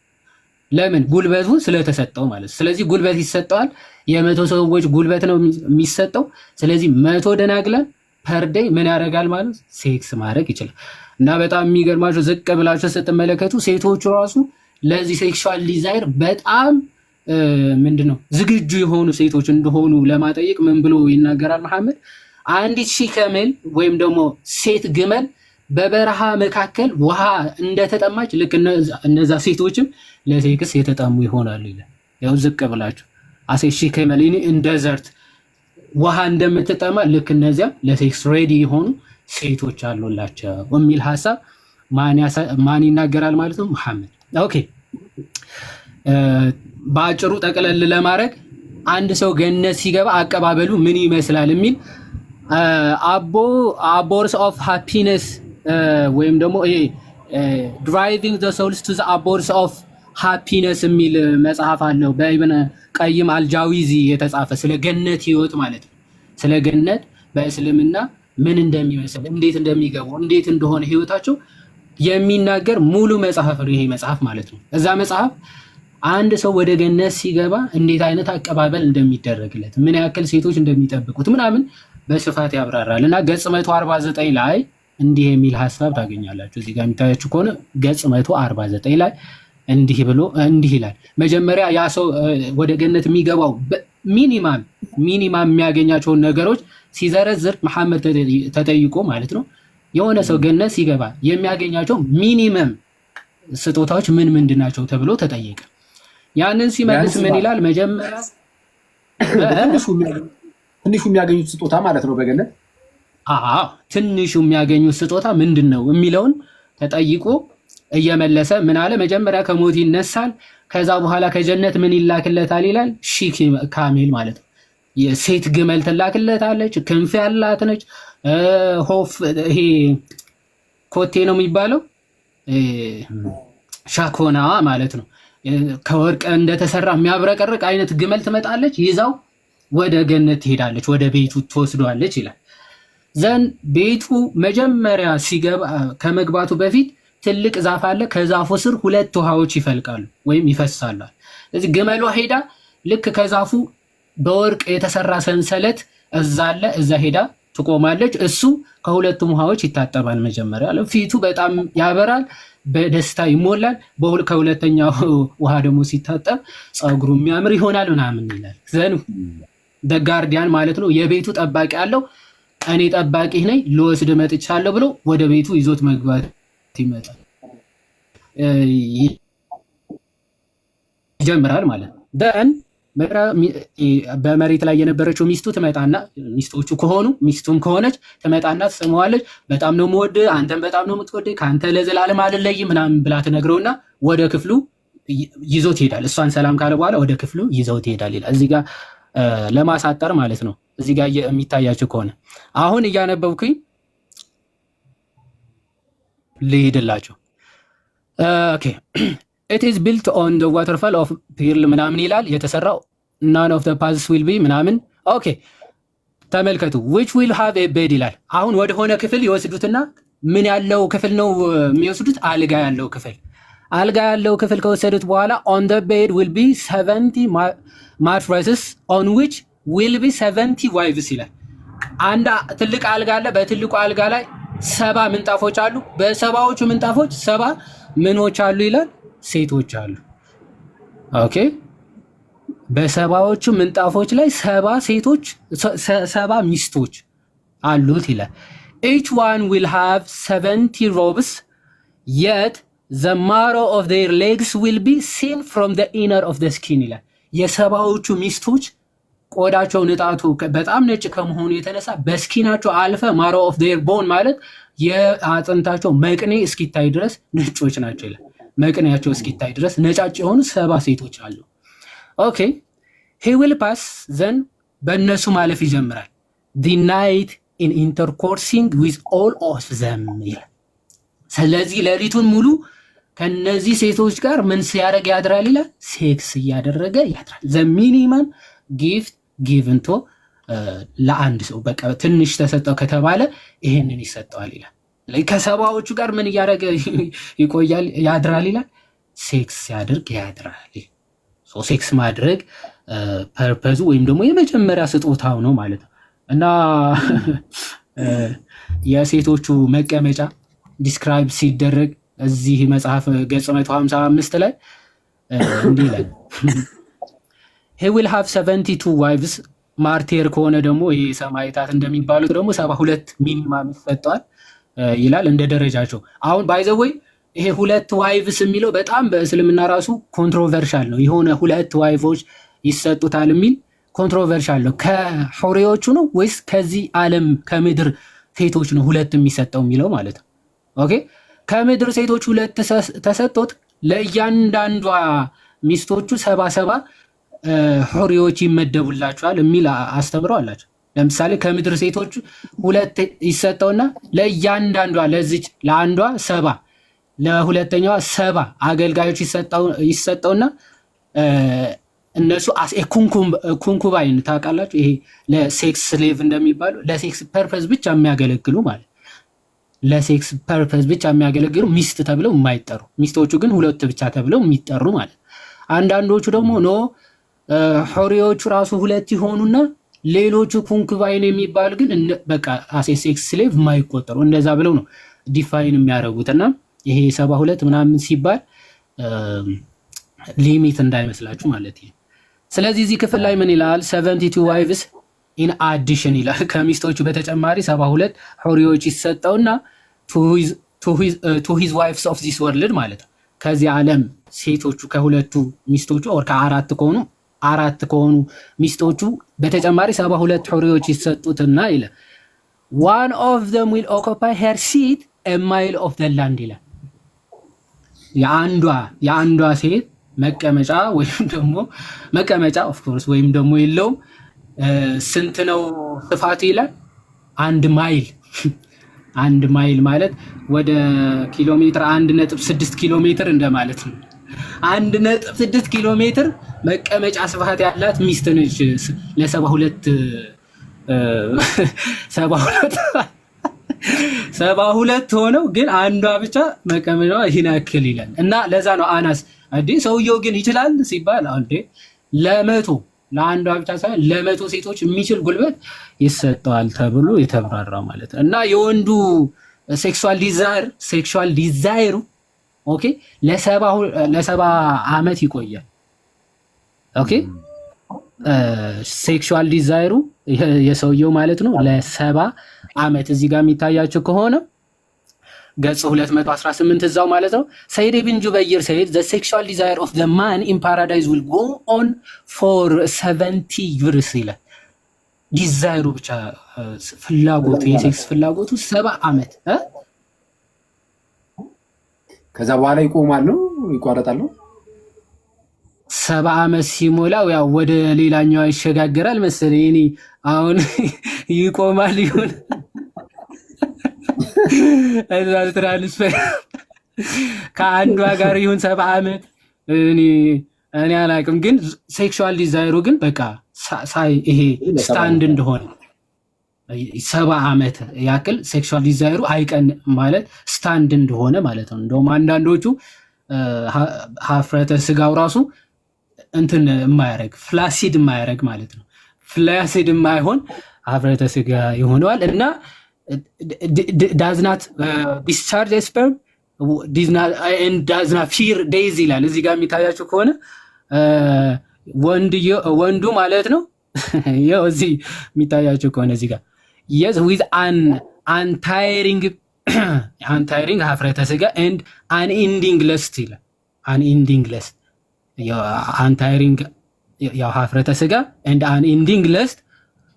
ለምን? ጉልበቱ ስለተሰጠው ማለት። ስለዚህ ጉልበት ይሰጠዋል። የ100 ሰዎች ጉልበት ነው የሚሰጠው። ስለዚህ 100 ደናግላን ፐር ዴይ ምን ያደርጋል ማለት ሴክስ ማድረግ ይችላል። እና በጣም የሚገርማችሁ ዝቅ ብላችሁ ስትመለከቱ ሴቶቹ ራሱ ለዚህ ሴክሹዋል ዲዛይር በጣም ምንድነው ዝግጁ የሆኑ ሴቶች እንደሆኑ ለማጠየቅ ምን ብሎ ይናገራል መሐመድ? አንዲት ሺህ ከመል ወይም ደግሞ ሴት ግመል በበረሃ መካከል ውሃ እንደተጠማች ልክ እነዛ ሴቶችም ለሴክስ የተጠሙ ይሆናሉ ይላል። ያው ዝቅ ብላችሁ አሴ ሺህ ከመል ኢን ዴዘርት ውሃ እንደምትጠማ ልክ እነዚያ ለሴክስ ሬዲ የሆኑ ሴቶች አሉላቸው የሚል ሐሳብ ማን ይናገራል ማለት ነው? መሐመድ። ኦኬ በአጭሩ ጠቅለል ለማድረግ አንድ ሰው ገነት ሲገባ አቀባበሉ ምን ይመስላል የሚል አቦርስ ኦፍ ሃፒነስ ወይም ደግሞ ይሄ ድራይቪንግ ዘ ሶልስ ቱ ዘ አቦርስ ኦፍ ሃፒነስ የሚል መጽሐፍ አለው በኢብን ቀይም አልጃዊዚ የተጻፈ ስለ ገነት ህይወት ማለት ነው። ስለ ገነት በእስልምና ምን እንደሚመስል እንዴት እንደሚገቡ እንዴት እንደሆነ ህይወታቸው የሚናገር ሙሉ መጽሐፍ ነው ይሄ መጽሐፍ ማለት ነው። እዛ መጽሐፍ አንድ ሰው ወደ ገነት ሲገባ እንዴት አይነት አቀባበል እንደሚደረግለት ምን ያክል ሴቶች እንደሚጠብቁት ምናምን በስፋት ያብራራል እና ገጽ 149 ላይ እንዲህ የሚል ሐሳብ ታገኛላችሁ። እዚህ ጋር የሚታያችሁ ከሆነ ገጽ 149 ላይ እንዲህ ብሎ እንዲህ ይላል። መጀመሪያ ያ ሰው ወደ ገነት የሚገባው ሚኒማም የሚያገኛቸውን ነገሮች ሲዘረዝር መሐመድ ተጠይቆ ማለት ነው የሆነ ሰው ገነት ሲገባ የሚያገኛቸው ሚኒመም ስጦታዎች ምን ምንድናቸው ተብሎ ተጠየቀ። ያንን ሲመልስ ምን ይላል? መጀመሪያ ትንሹ የሚያገኙት ስጦታ ማለት ነው በገነት ትንሹ የሚያገኙት ስጦታ ምንድን ነው የሚለውን ተጠይቆ እየመለሰ ምን አለ? መጀመሪያ ከሞት ይነሳል። ከዛ በኋላ ከጀነት ምን ይላክለታል ይላል? ሺህ ካሜል ማለት ነው። የሴት ግመል ትላክለታለች። ክንፍ ያላት ነች። ሆፍ ይሄ ኮቴ ነው የሚባለው ሻኮና ማለት ነው። ከወርቅ እንደተሰራ የሚያብረቀርቅ አይነት ግመል ትመጣለች። ይዛው ወደ ገነት ትሄዳለች፣ ወደ ቤቱ ትወስዷለች ይላል። ዘን ቤቱ መጀመሪያ ሲገባ ከመግባቱ በፊት ትልቅ ዛፍ አለ። ከዛፉ ስር 2 ውሃዎች ይፈልቃሉ ወይም ይፈሳሉ። ስለዚህ ግመሏ ሄዳ ልክ ከዛፉ በወርቅ የተሰራ ሰንሰለት እዛ አለ፣ እዛ ሄዳ ትቆማለች። እሱ ከሁለቱም ውሃዎች ይታጠባል። መጀመሪያ ፊቱ በጣም ያበራል፣ በደስታ ይሞላል። ከሁለተኛው ውሃ ደግሞ ሲታጠብ ፀጉሩ የሚያምር ይሆናል ምናምን ይላል። ዘን ጋርዲያን ማለት ነው የቤቱ ጠባቂ አለው። እኔ ጠባቂ ነኝ ልወስድ መጥቻለሁ ብሎ ወደ ቤቱ ይዞት መግባት ይመጣል ይጀምራል ማለት ነው። ደን በመሬት ላይ የነበረችው ሚስቱ ትመጣና ሚስቶቹ ከሆኑ ሚስቱም ከሆነች ትመጣና ትስመዋለች። በጣም ነው የምወድህ፣ አንተም በጣም ነው የምትወደኝ፣ ከአንተ ለዘላለም አልለይም ምናምን ብላ ትነግረውና ወደ ክፍሉ ይዞት ይሄዳል። እሷን ሰላም ካለ በኋላ ወደ ክፍሉ ይዘውት ይሄዳል ይላል። እዚህ ጋር ለማሳጠር ማለት ነው። እዚህ ጋር የሚታያችሁ ከሆነ አሁን እያነበብኩኝ ልሄድላችሁ። ኦኬ it is built on the waterfall of pearl ምናምን ይላል የተሰራው none of the paths will be ምናምን። ኦኬ ተመልከቱ which will have a bed ይላል። አሁን ወደ ሆነ ክፍል ይወስዱትና ምን ያለው ክፍል ነው የሚወስዱት? አልጋ ያለው ክፍል። አልጋ ያለው ክፍል ከወሰዱት በኋላ on the bed will be 70 mattresses on which will be 70 wives ይላል። አንድ ትልቅ አልጋ አለ። በትልቁ አልጋ ላይ 70 ምንጣፎች አሉ። በሰባዎቹ ምንጣፎች 70 ምኖች አሉ ይላል? ሴቶች አሉ። ኦኬ በሰባዎቹ ምንጣፎች ላይ 70 ሴቶች 70 ሚስቶች አሉት ይላል። each one will have 70 robes yet the marrow of their legs will be seen from the inner of the skin ይላል። የሰባዎቹ ሚስቶች ቆዳቸው ንጣቱ በጣም ነጭ ከመሆኑ የተነሳ በስኪናቸው አልፈ ማሮ ኦፍ ዴር ቦን ማለት የአጥንታቸው መቅኔ እስኪታይ ድረስ ነጮች ናቸው ይላል። መቅኔያቸው እስኪታይ ድረስ ነጫጭ የሆኑ 70 ሴቶች አሉ። ኦኬ he will pass then በእነሱ ማለፍ ይጀምራል። the night in intercoursing with all of them ይላል። ስለዚህ ሌሊቱን ሙሉ ከነዚህ ሴቶች ጋር ምን ሲያደርግ ያድራል ይላል? ሴክስ እያደረገ ያድራል። the minimum gift given to ለአንድ ሰው በቃ ትንሽ ተሰጠው ከተባለ ይሄንን ይሰጠዋል ይላል። ከሰባዎቹ ጋር ምን እያደረገ ይቆያል ያድራል ይላል? ሴክስ ሲያደርግ ያድራል። ሶ ሴክስ ማድረግ ፐርፐዙ ወይም ደግሞ የመጀመሪያ ስጦታው ነው ማለት ነው። እና የሴቶቹ መቀመጫ ዲስክራይብ ሲደረግ እዚህ መጽሐፍ ገጽ 155 ላይ እንዲህ ይላል he will have 72 wives ማርቴር ከሆነ ደግሞ ይሄ ሰማዕታት እንደሚባሉት ደግሞ 72 ሚኒማም ይሰጣል ይላል እንደ ደረጃቸው። አሁን ባይ ዘ ወይ ይሄ 2 ዋይቭስ የሚለው በጣም በእስልምና ራሱ ኮንትሮቨርሻል ነው። የሆነ 2 ዋይፎች ይሰጡታል የሚል ኮንትሮቨርሻል ነው። ከሑሪዎቹ ነው ወይስ ከዚህ ዓለም ከምድር ሴቶች ነው 2 የሚሰጠው የሚለው ማለት ነው። ኦኬ ከምድር ሴቶች 2 ተሰጥቶት ለእያንዳንዷ ሚስቶቹ 70 ሑሪዎች ይመደቡላቸዋል የሚል አስተምረው አላቸው። ለምሳሌ ከምድር ሴቶች 2 ይሰጠውና ለእያንዳንዷ ለዚች ለአንዷ 70 ለሁለተኛዋ 70 አገልጋዮች ይሰጠውና እነሱ ኩንኩባይን ታውቃላችሁ? ይሄ ለሴክስ ስሌቭ እንደሚባሉ ለሴክስ ፐርፐዝ ብቻ የሚያገለግሉ ማለት ለሴክስ ፐርፐዝ ብቻ የሚያገለግሉ ሚስት ተብለው የማይጠሩ ሚስቶቹ ግን 2 ብቻ ተብለው የሚጠሩ ማለት። አንዳንዶቹ ደግሞ ኖ ሑሪዎቹ ራሱ 2 ይሆኑና ሌሎቹ ኩንኩባይን የሚባሉ ግን በቃ አሴ ሴክስ ስሌቭ የማይቆጠሩ እንደዛ ብለው ነው ዲፋይን የሚያደርጉትና ይሄ 72 ምናምን ሲባል ሊሚት እንዳይመስላችሁ ማለት ነው። ስለዚህ እዚህ ክፍል ላይ ምን ይላል? 72 ዋይቭስ ኢን አዲሽን ይላል። ከሚስቶቹ በተጨማሪ 72 ሑሪዎች ይሰጠውና ቱ ሂዝ ዋይፍስ ኦፍ ዚስ ወርልድ ማለት ነው። ከዚህ ዓለም ሴቶቹ ከሁለቱ ሚስቶቹ ኦር ከ4 ከሆኑ 4 ከሆኑ ሚስቶቹ በተጨማሪ 72 ሑሪዎች ይሰጡትና ይላል one of them will occupy her seat a mile of the land ይላል። የአንዷ ሴት መቀመጫ ወይም ደግሞ መቀመጫ ኦፍ ኮርስ ወይም ደግሞ የለውም ስንት ነው ስፋቱ ይላል 1 ማይል 1 ማይል ማለት ወደ ኪሎ ሜትር 1.6 ኪሎ ሜትር እንደማለት ነው። 1.6 ኪሎ ሜትር መቀመጫ ስፋት ያላት ሚስት ነች ለ72 ሆነው ግን አንዷ ብቻ መቀመጫዋ ይህን ያክል ይላል እና ለዛ ነው አናስ እንዴ ሰውየው ግን ይችላል ሲባል እንዴ ለአንዷ ብቻ ሳይሆን ለ100 ሴቶች የሚችል ጉልበት ይሰጠዋል ተብሎ የተብራራ ማለት ነው። እና የወንዱ ሴክሹዋል ዲዛይሩ ኦኬ ለ70 ዓመት ይቆያል። ኦኬ ሴክሹዋል ዲዛይሩ የሰውየው ማለት ነው ለ70 ዓመት እዚህ ጋር የሚታያችሁ ከሆነ ገጽ 218 እዛው ማለት ነው። ሰይድ ኢብን ጁበይር ሰይድ the sexual desire of the man in paradise will go on for 70 years ይላል። ዲዛይሩ ብቻ ፍላጎቱ የሴክስ ፍላጎቱ 70 ዓመት ከዛ በኋላ ይቆማል ነው ይቋረጣል ነው 70 ዓመት ሲሞላው ያው ወደ ሌላኛው ይሸጋገራል መሰለኝ። እኔ አሁን ይቆማል ይሁን እዛ ትራንስፈር ከአንዷ ጋር ይሁን 70 ዓመት እኔ አላውቅም። ግን ሴክሹዋል ዲዛይሩ ግን በቃ ይሄ ስታንድ እንደሆነ 70 ዓመት ያክል ሴክሹዋል ዲዛይሩ አይቀን ማለት ስታንድ እንደሆነ ማለት ነው። እንደውም አንዳንዶቹ ሀፍረተ ስጋው ራሱ እንትን የማያረግ ፍላሲድ የማያረግ ማለት ነው። ፍላሲድ የማይሆን ሀፍረተ ስጋ ይሆነዋል እና ዳዝናት ዲስቻርጅ ስፐርም ዳዝናት ፊር ዴይዝ ይላል። እዚህ ጋር የሚታያቸው ከሆነ ወንዱ ማለት ነው። ይኸው እዚህ የሚታያቸው ከሆነ እዚህ ጋር yes with an untiring ሀፍረተ ስጋ and unending lust ይላል። unending lust አንታይሪንግ ያው ሀፍረተ ስጋ and unending lust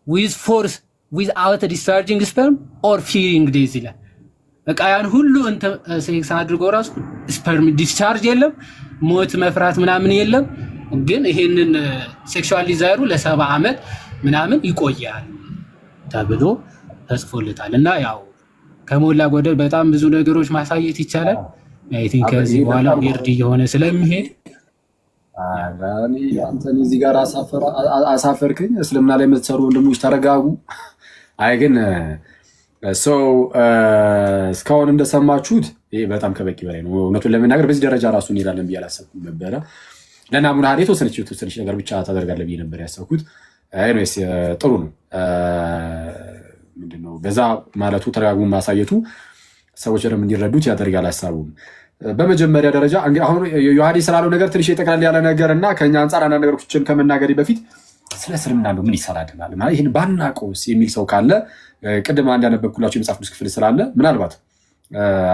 with force without discharging sperm or fearing days ይላል። በቃ ያን ሁሉ ሴክስ አድርጎ ራሱ ስፐርም ዲስቻርጅ የለም፣ ሞት መፍራት ምናምን የለም። ግን ይሄንን ሴክሹዋል ዲዛይሩ ለ70 ዓመት ምናምን ይቆያል ተብሎ ተጽፎለታል። እና ያው ከሞላ ጎደል በጣም ብዙ ነገሮች ማሳየት ይቻላል። አይ ቲንክ ከዚህ በኋላ ዊርድ እየሆነ ስለሚሄድ አንተን እዚህ ጋር አሳፈርክኝ። እስልምና ላይ የምትሰሩ ወንድሞች ተረጋጉ። አይ ግን እስካሁን እንደሰማችሁት ይሄ በጣም ከበቂ በላይ ነው። እውነቱን ለመናገር በዚህ ደረጃ ራሱ እንሄዳለን ብዬ አላሰብኩም ነበረ። ለናሙና ሀዲ የተወሰነች ነገር ብቻ ታደርጋለህ ብዬ ነበር ያሰብኩት። ኤኒዌይስ ጥሩ ነው። ምንድነው በዛ ማለቱ ተረጋጉ ማሳየቱ ሰዎች ደግሞ እንዲረዱት ያደርጋል ሀሳቡን። በመጀመሪያ ደረጃ አሁን ዮሐዲ ስላለው ነገር ትንሽ የጠቅላላ ያለ ነገር እና ከኛ አንጻር አንዳንድ ነገሮችን ከመናገሬ በፊት ስለ እስልምና ነው ምን ይሰራልናል ማለት ይሄን ባናቆስ የሚል ሰው ካለ ቅድም አንድ ያነበብኩላችሁ የመጽሐፍ ቅዱስ ክፍል ስላለ ምናልባት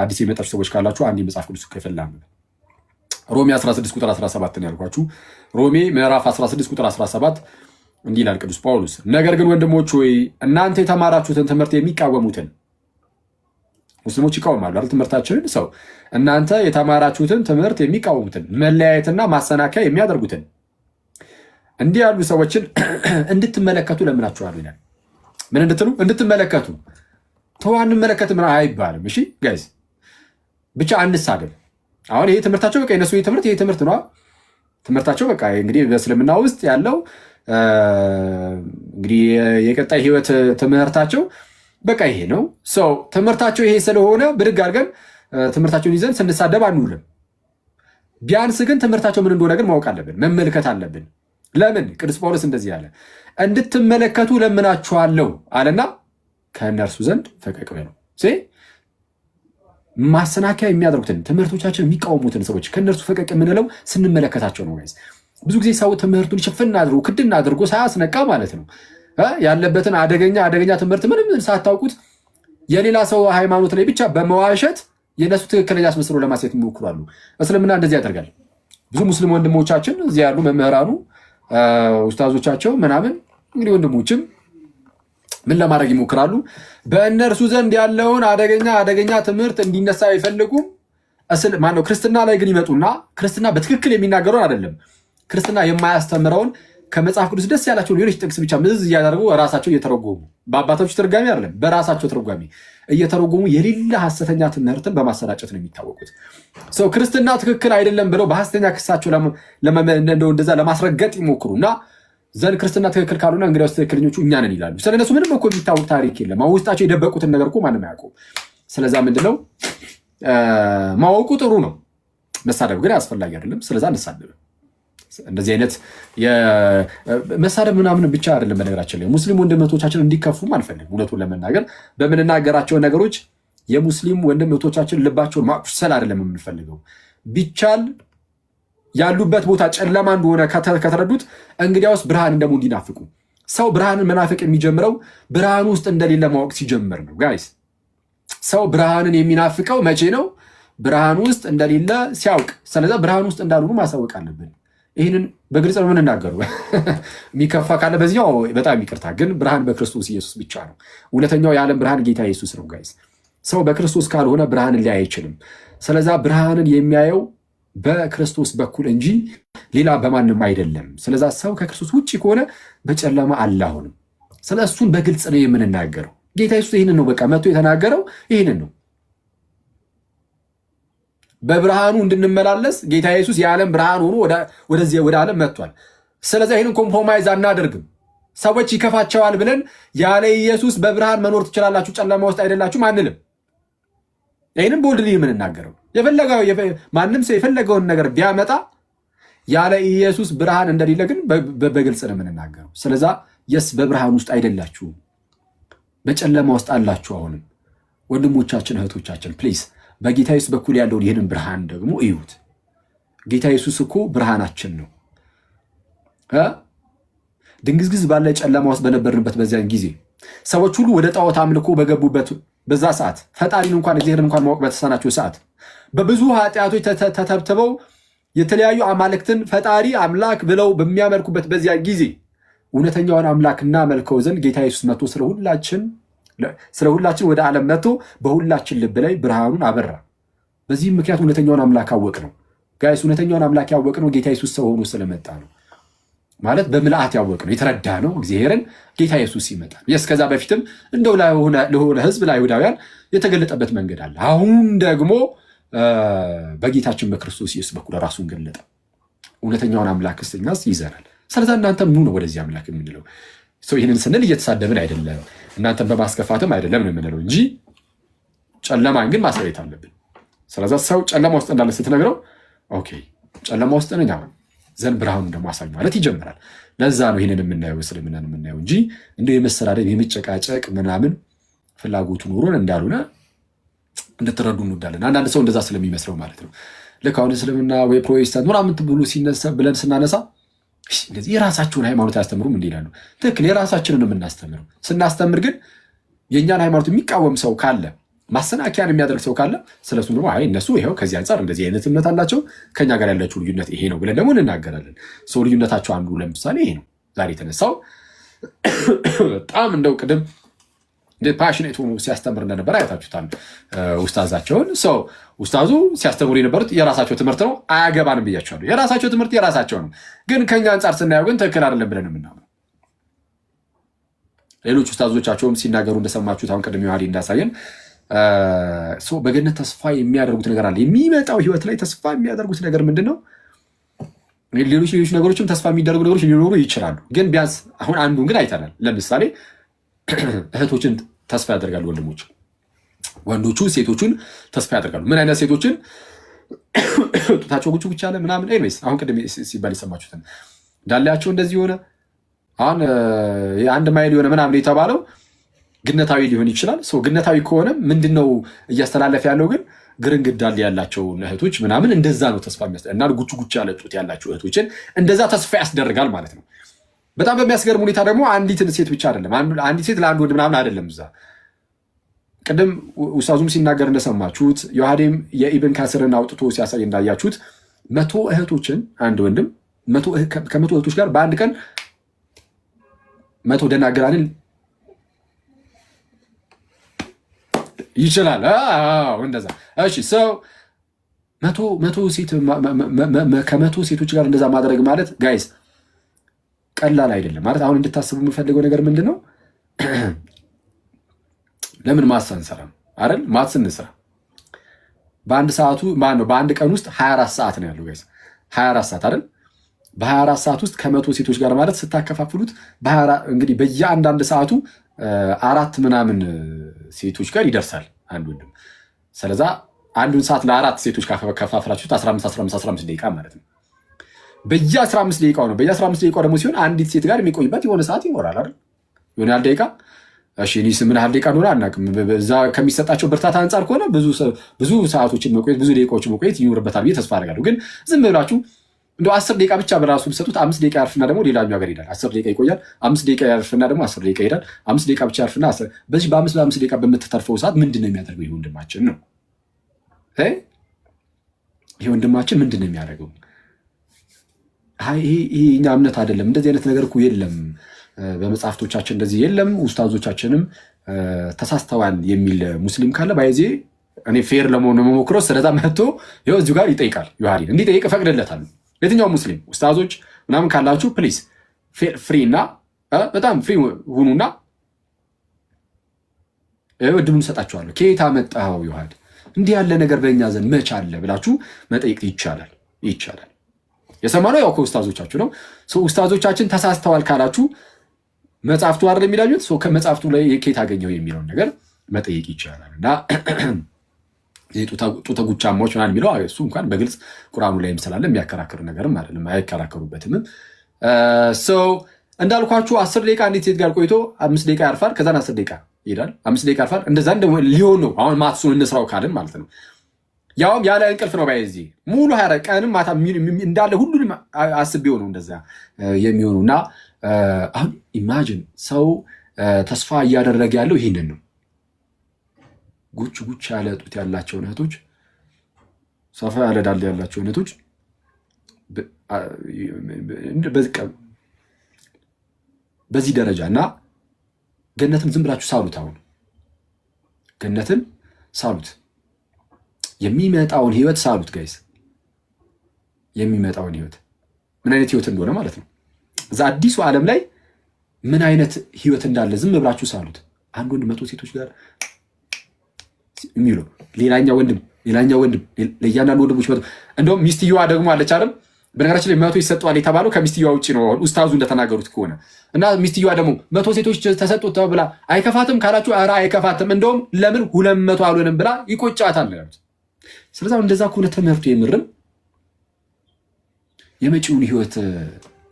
አዲስ የመጣችሁ ሰዎች ካላችሁ አንድ የመጽሐፍ ቅዱስ ክፍል ላንብብ። ሮሜ 16 ቁጥር 17 ነው ያልኳችሁ። ሮሜ ምዕራፍ 16 ቁጥር 17 እንዲህ ይላል ቅዱስ ጳውሎስ፣ ነገር ግን ወንድሞች ሆይ እናንተ የተማራችሁትን ትምህርት የሚቃወሙትን ሙስሊሞች ይቃወማሉ አይደል ትምህርታችንን። ሰው እናንተ የተማራችሁትን ትምህርት የሚቃወሙትን መለያየትና ማሰናከያ የሚያደርጉትን እንዲህ ያሉ ሰዎችን እንድትመለከቱ ለምናችኋል ይላል። ምን እንድትሉ? እንድትመለከቱ። ተው አንመለከትም አይባልም። እሺ ጋይስ ብቻ አንሳደብ። አሁን ይሄ ትምህርታቸው በቃ የነሱ ትምህርት ይሄ ትምህርት ነው። ትምህርታቸው በቃ እንግዲህ በእስልምና ውስጥ ያለው እንግዲህ የቀጣይ ህይወት ትምህርታቸው በቃ ይሄ ነው። ሰው ትምህርታቸው ይሄ ስለሆነ ብድግ አድርገን ትምህርታቸውን ይዘን ስንሳደብ አንውልም። ቢያንስ ግን ትምህርታቸው ምን እንደሆነ ግን ማወቅ አለብን፣ መመልከት አለብን። ለምን ቅዱስ ጳውሎስ እንደዚህ አለ? እንድትመለከቱ ለምናችኋለሁ አለና ከእነርሱ ዘንድ ፈቀቅ በሉ። ማሰናከያ የሚያደርጉትን ትምህርቶቻችን የሚቃወሙትን ሰዎች ከእነርሱ ፈቀቅ የምንለው ስንመለከታቸው ነው። ብዙ ጊዜ ሰው ትምህርቱን ሽፍን አድርጎ ክድና አድርጎ ሳያስነቃ ማለት ነው ያለበትን አደገኛ ትምህርት ምንም ሳታውቁት የሌላ ሰው ሃይማኖት ላይ ብቻ በመዋሸት የነሱ ትክክለኛ አስመስሎ ለማሳየት ይሞክራሉ። እስልምና እንደዚህ ያደርጋል። ብዙ ሙስሊም ወንድሞቻችን እዚህ ያሉ መምህራኑ ኡስታዞቻቸው ምናምን እንግዲህ ወንድሞችም ምን ለማድረግ ይሞክራሉ? በእነርሱ ዘንድ ያለውን አደገኛ ትምህርት እንዲነሳ አይፈልጉም። ማነው ክርስትና ላይ ግን ይመጡና ክርስትና በትክክል የሚናገረውን አይደለም፣ ክርስትና የማያስተምረውን ከመጽሐፍ ቅዱስ ደስ ያላቸውን ሌሎች ጥቅስ ብቻ ምዝዝ እያደረጉ ራሳቸው እየተረጎሙ በአባቶች ትርጓሜ አይደለም በራሳቸው ትርጓሜ እየተረጎሙ የሌላ ሐሰተኛ ትምህርትን በማሰራጨት ነው የሚታወቁት። ሰው ክርስትና ትክክል አይደለም ብለው በሐሰተኛ ክሳቸው እንደዛ ለማስረገጥ ይሞክሩና ዘንድ ክርስትና ትክክል ካልሆነ እንግዲያውስ ትክክለኞቹ እኛ ነን ይላሉ። ስለነሱ ምንም እኮ የሚታወቅ ታሪክ የለም። ውስጣቸው የደበቁትን ነገር እኮ ማንም አያውቁም። ስለዛ ምንድነው ማወቁ ጥሩ ነው፣ መሳደብ ግን አስፈላጊ አይደለም። ስለዛ እንሳደብ። እንደዚህ አይነት መሳደብ ምናምን ብቻ አይደለም። በነገራችን ላይ ሙስሊም ወንድሞቻችን እንዲከፉም አልፈልግም። እውነቱን ለመናገር በምንናገራቸው ነገሮች የሙስሊም ወንድሞቻችን ልባቸውን ማቁሰል አይደለም የምንፈልገው። ቢቻል ያሉበት ቦታ ጨለማ እንደሆነ ከተረዱት እንግዲያውስ ብርሃን ደግሞ እንዲናፍቁ። ሰው ብርሃንን መናፈቅ የሚጀምረው ብርሃን ውስጥ እንደሌለ ማወቅ ሲጀምር ነው። ጋይስ ሰው ብርሃንን የሚናፍቀው መቼ ነው? ብርሃን ውስጥ እንደሌለ ሲያውቅ። ስለዚህ ብርሃን ውስጥ እንዳልሆኑ ማሳወቅ አለብን። ይህንን በግልጽ ነው የምንናገሩ። የሚከፋ ካለ በዚያው በጣም ይቅርታ። ግን ብርሃን በክርስቶስ ኢየሱስ ብቻ ነው። እውነተኛው የዓለም ብርሃን ጌታ ኢየሱስ ነው። ጋይስ ሰው በክርስቶስ ካልሆነ ብርሃንን ሊያይ አይችልም። ስለዛ ብርሃንን የሚያየው በክርስቶስ በኩል እንጂ ሌላ በማንም አይደለም። ስለዛ ሰው ከክርስቶስ ውጭ ከሆነ በጨለማ አለ። አሁንም ስለ እሱን በግልጽ ነው የምንናገረው። ጌታ ኢየሱስ ይህንን ነው በቃ መጥቶ የተናገረው ይህንን ነው። በብርሃኑ እንድንመላለስ ጌታ ኢየሱስ የዓለም ብርሃን ሆኖ ወደ ዓለም መጥቷል። ስለዚህ ይህንን ኮምፕሮማይዝ አናደርግም። ሰዎች ይከፋቸዋል ብለን ያለ ኢየሱስ በብርሃን መኖር ትችላላችሁ፣ ጨለማ ውስጥ አይደላችሁም አንልም። ይህንም ቦልድ የምንናገረው ማንም ሰው የፈለገውን ነገር ቢያመጣ ያለ ኢየሱስ ብርሃን እንደሌለ ግን በግልጽ ነው የምንናገረው። ስለዛ የስ በብርሃን ውስጥ አይደላችሁም፣ በጨለማ ውስጥ አላችሁ። አሁንም ወንድሞቻችን እህቶቻችን ፕሊዝ በጌታ ኢየሱስ በኩል ያለውን ይህንን ብርሃን ደግሞ እዩት። ጌታ ኢየሱስ እኮ ብርሃናችን ነው። ድንግዝግዝ ባለ ጨለማ ውስጥ በነበርንበት በዚያን ጊዜ ሰዎች ሁሉ ወደ ጣዖት አምልኮ በገቡበት በዛ ሰዓት ፈጣሪን እንኳን እግዚአብሔርን እንኳን ማወቅ በተሳናቸው ሰዓት በብዙ ኃጢአቶች ተተብትበው የተለያዩ አማልክትን ፈጣሪ አምላክ ብለው በሚያመልኩበት በዚያ ጊዜ እውነተኛውን አምላክ እናመልከው ዘንድ ጌታ ኢየሱስ መጥቶ ስለሁላችን ወደ ዓለም መጥቶ በሁላችን ልብ ላይ ብርሃኑን አበራ። በዚህም ምክንያት እውነተኛውን አምላክ አወቅ ነው። ጋይስ እውነተኛውን አምላክ ያወቅ ነው ጌታ ኢየሱስ ሰው ሆኖ ስለመጣ ነው። ማለት በምልአት ያወቅ ነው፣ የተረዳ ነው እግዚአብሔርን ጌታ ኢየሱስ ይመጣል። ከዛ በፊትም እንደው ለሆነ ህዝብ ለአይሁዳውያን የተገለጠበት መንገድ አለ። አሁን ደግሞ በጌታችን በክርስቶስ ኢየሱስ በኩል ራሱን ገለጠ። እውነተኛውን አምላክ እኛስ ይዘናል። ስለዛ እናንተም ኑ ነው ወደዚህ አምላክ የምንለው። ይህንን ስንል እየተሳደብን አይደለም፣ እናንተን በማስከፋትም አይደለም የምንለው እንጂ ጨለማን ግን ማሳየት አለብን። ስለዛ ሰው ጨለማ ውስጥ እንዳለ ስትነግረው ኦኬ ጨለማ ውስጥ ነኝ አሁን ዘንድ ብርሃኑ ደግሞ አሳኝ ማለት ይጀምራል። ለዛ ነው ይህንን የምናየው እስልምናን የምናየው እንጂ እንደ የመሰዳደብ የመጨቃጨቅ ምናምን ፍላጎቱ ኖሮን እንዳልሆነ እንድትረዱ እንወዳለን። አንዳንድ ሰው እንደዛ ስለሚመስለው ማለት ነው። ልክ አሁን እስልምና ወይ ፕሮቴስታንት ምናምን ብሎ ሲነሳ ብለን ስናነሳ እንደዚህ የራሳቸውን ሃይማኖት አያስተምሩም እንዲ ይላሉ። ትክክል፣ የራሳችንን የምናስተምረው። ስናስተምር ግን የእኛን ሃይማኖት የሚቃወም ሰው ካለ ማሰናከያን የሚያደርግ ሰው ካለ ስለሱ ደግሞ አይ እነሱ ይኸው ከዚህ አንጻር እንደዚህ አይነት እምነት አላቸው ከኛ ጋር ያላቸው ልዩነት ይሄ ነው ብለን ደግሞ እንናገራለን። ሰው ልዩነታቸው አንዱ ለምሳሌ ይሄ ነው ዛሬ የተነሳው። በጣም እንደው ቅድም ፓሽኔት ሆኖ ሲያስተምር እንደነበር አይታችሁታል ኡስታዛቸውን። ሰው ኡስታዙ ሲያስተምሩ የነበሩት የራሳቸው ትምህርት ነው፣ አያገባንም ብያቸዋለሁ። የራሳቸው ትምህርት የራሳቸው ነው፣ ግን ከኛ አንጻር ስናየው ግን ትክክል አይደለም ብለን የምናምነው። ሌሎች ኡስታዞቻቸውም ሲናገሩ እንደሰማችሁት አሁን ቅድም ዮሐዴ እንዳሳየን በገነት ተስፋ የሚያደርጉት ነገር አለ። የሚመጣው ህይወት ላይ ተስፋ የሚያደርጉት ነገር ምንድን ነው? ሌሎች ነገሮችም ተስፋ የሚደረጉ ነገሮች ሊኖሩ ይችላሉ፣ ግን ቢያንስ አሁን አንዱን ግን አይተናል። ለምሳሌ እህቶችን ተስፋ ያደርጋሉ ወንድሞች፣ ወንዶቹ ሴቶቹን ተስፋ ያደርጋሉ። ምን አይነት ሴቶችን? ጡታቸው ጉጭ ጉጭ አለ ምናምን። ኤኒዌይስ አሁን ቅድም ሲባል የሰማችሁትን ዳላያቸው እንደዚህ ሆነ፣ አሁን የአንድ ማይል የሆነ ምናምን የተባለው ግነታዊ ሊሆን ይችላል። ግነታዊ ከሆነ ምንድነው እያስተላለፈ ያለው? ግን ግርንግድ ዳሌ ያላቸው እህቶች ምናምን እንደዛ ነው ተስፋ እና ጉጭ ጉጭ ያለ ጡት ያላቸው እህቶችን እንደዛ ተስፋ ያስደርጋል ማለት ነው። በጣም በሚያስገርም ሁኔታ ደግሞ አንዲትን ሴት ብቻ አይደለም፣ አንዲት ሴት ለአንድ ወንድ ምናምን አይደለም። እዛ ቅድም ኡስታዙም ሲናገር እንደሰማችሁት ዮሐዴም የኢብን ካስርን አውጥቶ ሲያሳይ እንዳያችሁት 100 እህቶችን አንድ ወንድም ከ100 እህቶች ጋር በአንድ ቀን 100 ደናግራንን ይችላል። እንደዛ እሺ። ሰው 100 ሴት ከ100 ሴቶች ጋር እንደዛ ማድረግ ማለት ጋይስ ቀላል አይደለም ማለት። አሁን እንድታስቡ የምፈልገው ነገር ምንድን ነው? ለምን ማትስ አንሰራም አይደል? ማትስ እንስራ። በአንድ ቀን ውስጥ 24 ሰዓት ነው ያለው ጋይስ፣ 24 ሰዓት አይደል? በ24 ሰዓት ውስጥ ከ100 ሴቶች ጋር ማለት ስታከፋፍሉት እንግዲህ በየአንዳንድ ሰዓቱ 4 ምናምን ሴቶች ጋር ይደርሳል አንድ ወንድም። ስለዛ አንዱን ሰዓት ለ4 ሴቶች ካከፋፈላችሁት 15 ደቂቃ ማለት ነው። በየ15 ደቂቃው ነው። በየ15 ደቂቃው ደግሞ ሲሆን አንዲት ሴት ጋር የሚቆይበት የሆነ ሰዓት ይኖራል አይደል? የሆነ ያህል ደቂቃ። እሺ እኔ ምን ያህል ደቂቃ እንደሆነ አናውቅም። በዛ ከሚሰጣቸው ብርታት አንጻር ከሆነ ብዙ ሰዓቶችን መቆየት፣ ብዙ ደቂቃዎችን መቆየት ይኖርበታል ብዬ ተስፋ አደርጋለሁ። ግን ዝም ብላችሁ እንደው 10 ደቂቃ ብቻ በራሱ ብሰጡት 5 ደቂቃ ያርፍና ደግሞ ሌላኛው ሀገር ይሄዳል። 10 ደቂቃ ይቆያል፣ 5 ደቂቃ ያርፍና ደግሞ 10 ደቂቃ ይሄዳል። 5 ደቂቃ ብቻ ያርፍና በዚህ በ5 ደቂቃ በምትተርፈው ሰዓት ምንድን ነው የሚያደርገው? ይሄ ወንድማችን ነው። ይሄ ወንድማችን ምንድን ነው የሚያደርገው? ይሄ እኛ እምነት አይደለም። እንደዚህ አይነት ነገር እኮ የለም በመጽሐፍቶቻችን፣ እንደዚህ የለም። ኡስታዞቻችንም ተሳስተዋል የሚል ሙስሊም ካለ ባይዜ እኔ ፌር ለመሆን ነው የምሞክረው። ስለዛ መጥቶ ይኸው እዚሁ ጋር ይጠይቃል። ዮሐዴ እንዲጠይቅ እፈቅድለታለሁ። የትኛው ሙስሊም ኡስታዞች ምናምን ካላችሁ ፕሊዝ ፍሪ እና በጣም ፍሪ ሁኑና እድሉን ሰጣችኋለሁ። ከየት አመጣኸው ዮሐዴ? እንዲህ ያለ ነገር በእኛ ዘንድ መች አለ ብላችሁ መጠየቅ ይቻላል። የሰማነው ያው ከኡስታዞቻችሁ ነው። ኡስታዞቻችን ተሳስተዋል ካላችሁ መጽሐፍቱ አይደል የሚላጁት? ከመጽሐፍቱ ላይ ከየት አገኘው የሚለውን ነገር መጠየቅ ይቻላል። እና ጡተ ጉቻማዎች ምናምን የሚለው እሱ እንኳን በግልጽ ቁርአኑ ላይም ስላለ የሚያከራክር ነገርም አይደለም፣ አይከራከሩበትም። እንዳልኳችሁ 10 ደቂቃ አንዲት ሴት ጋር ቆይቶ 5 ደቂቃ ያርፋል። ከዛን 10 ደቂቃ ይሄዳል፣ 5 ደቂቃ ያርፋል። እንደዛ ሊሆን ነው። አሁን ማትሱን እንስራው ካልን ማለት ነው። ያውም ያለ እንቅልፍ ነው። ባይዚ ሙሉ 24 ቀንም ማታ እንዳለ ሁሉንም አስቤው ነው እንደዛ የሚሆኑ እና አሁን ኢማጂን ሰው ተስፋ እያደረገ ያለው ይህንን ነው። ጉች ያለ ጡት ያላቸውን እህቶች፣ ሰፋ ያለ ዳሌ ያላቸውን እህቶች በዚህ ደረጃ እና ገነትን ዝም ብላችሁ ሳሉት። አሁን ገነትን ሳሉት፣ የሚመጣውን ህይወት ሳሉት ጋይስ። የሚመጣውን ህይወት ምን አይነት ህይወት እንደሆነ ማለት ነው። እዛ አዲሱ ዓለም ላይ ምን አይነት ህይወት እንዳለ ዝም ብላችሁ ሳሉት። አንድ ወንድ 100 ሴቶች ጋር የሚለው ሌላኛው ወንድም ለእያንዳንዱ ወንድሞች 100። እንደውም ሚስትየዋ ደግሞ አለች አይደል? በነገራችን ላይ 100 ይሰጠዋል የተባለው ከሚስትየዋ ውጭ ነው ኡስታዙ እንደተናገሩት ከሆነ እና ሚስትየዋ ደግሞ 100 ሴቶች ተሰጡት ብላ አይከፋትም ካላችሁ፣ ኧረ አይከፋትም፣ እንደውም ለምን 200 አልሆንም ብላ ይቆጫታል ያሉት። ስለዚህ እንደዛ ከሆነ ትምህርቱ የምርም የመጪውን ህይወት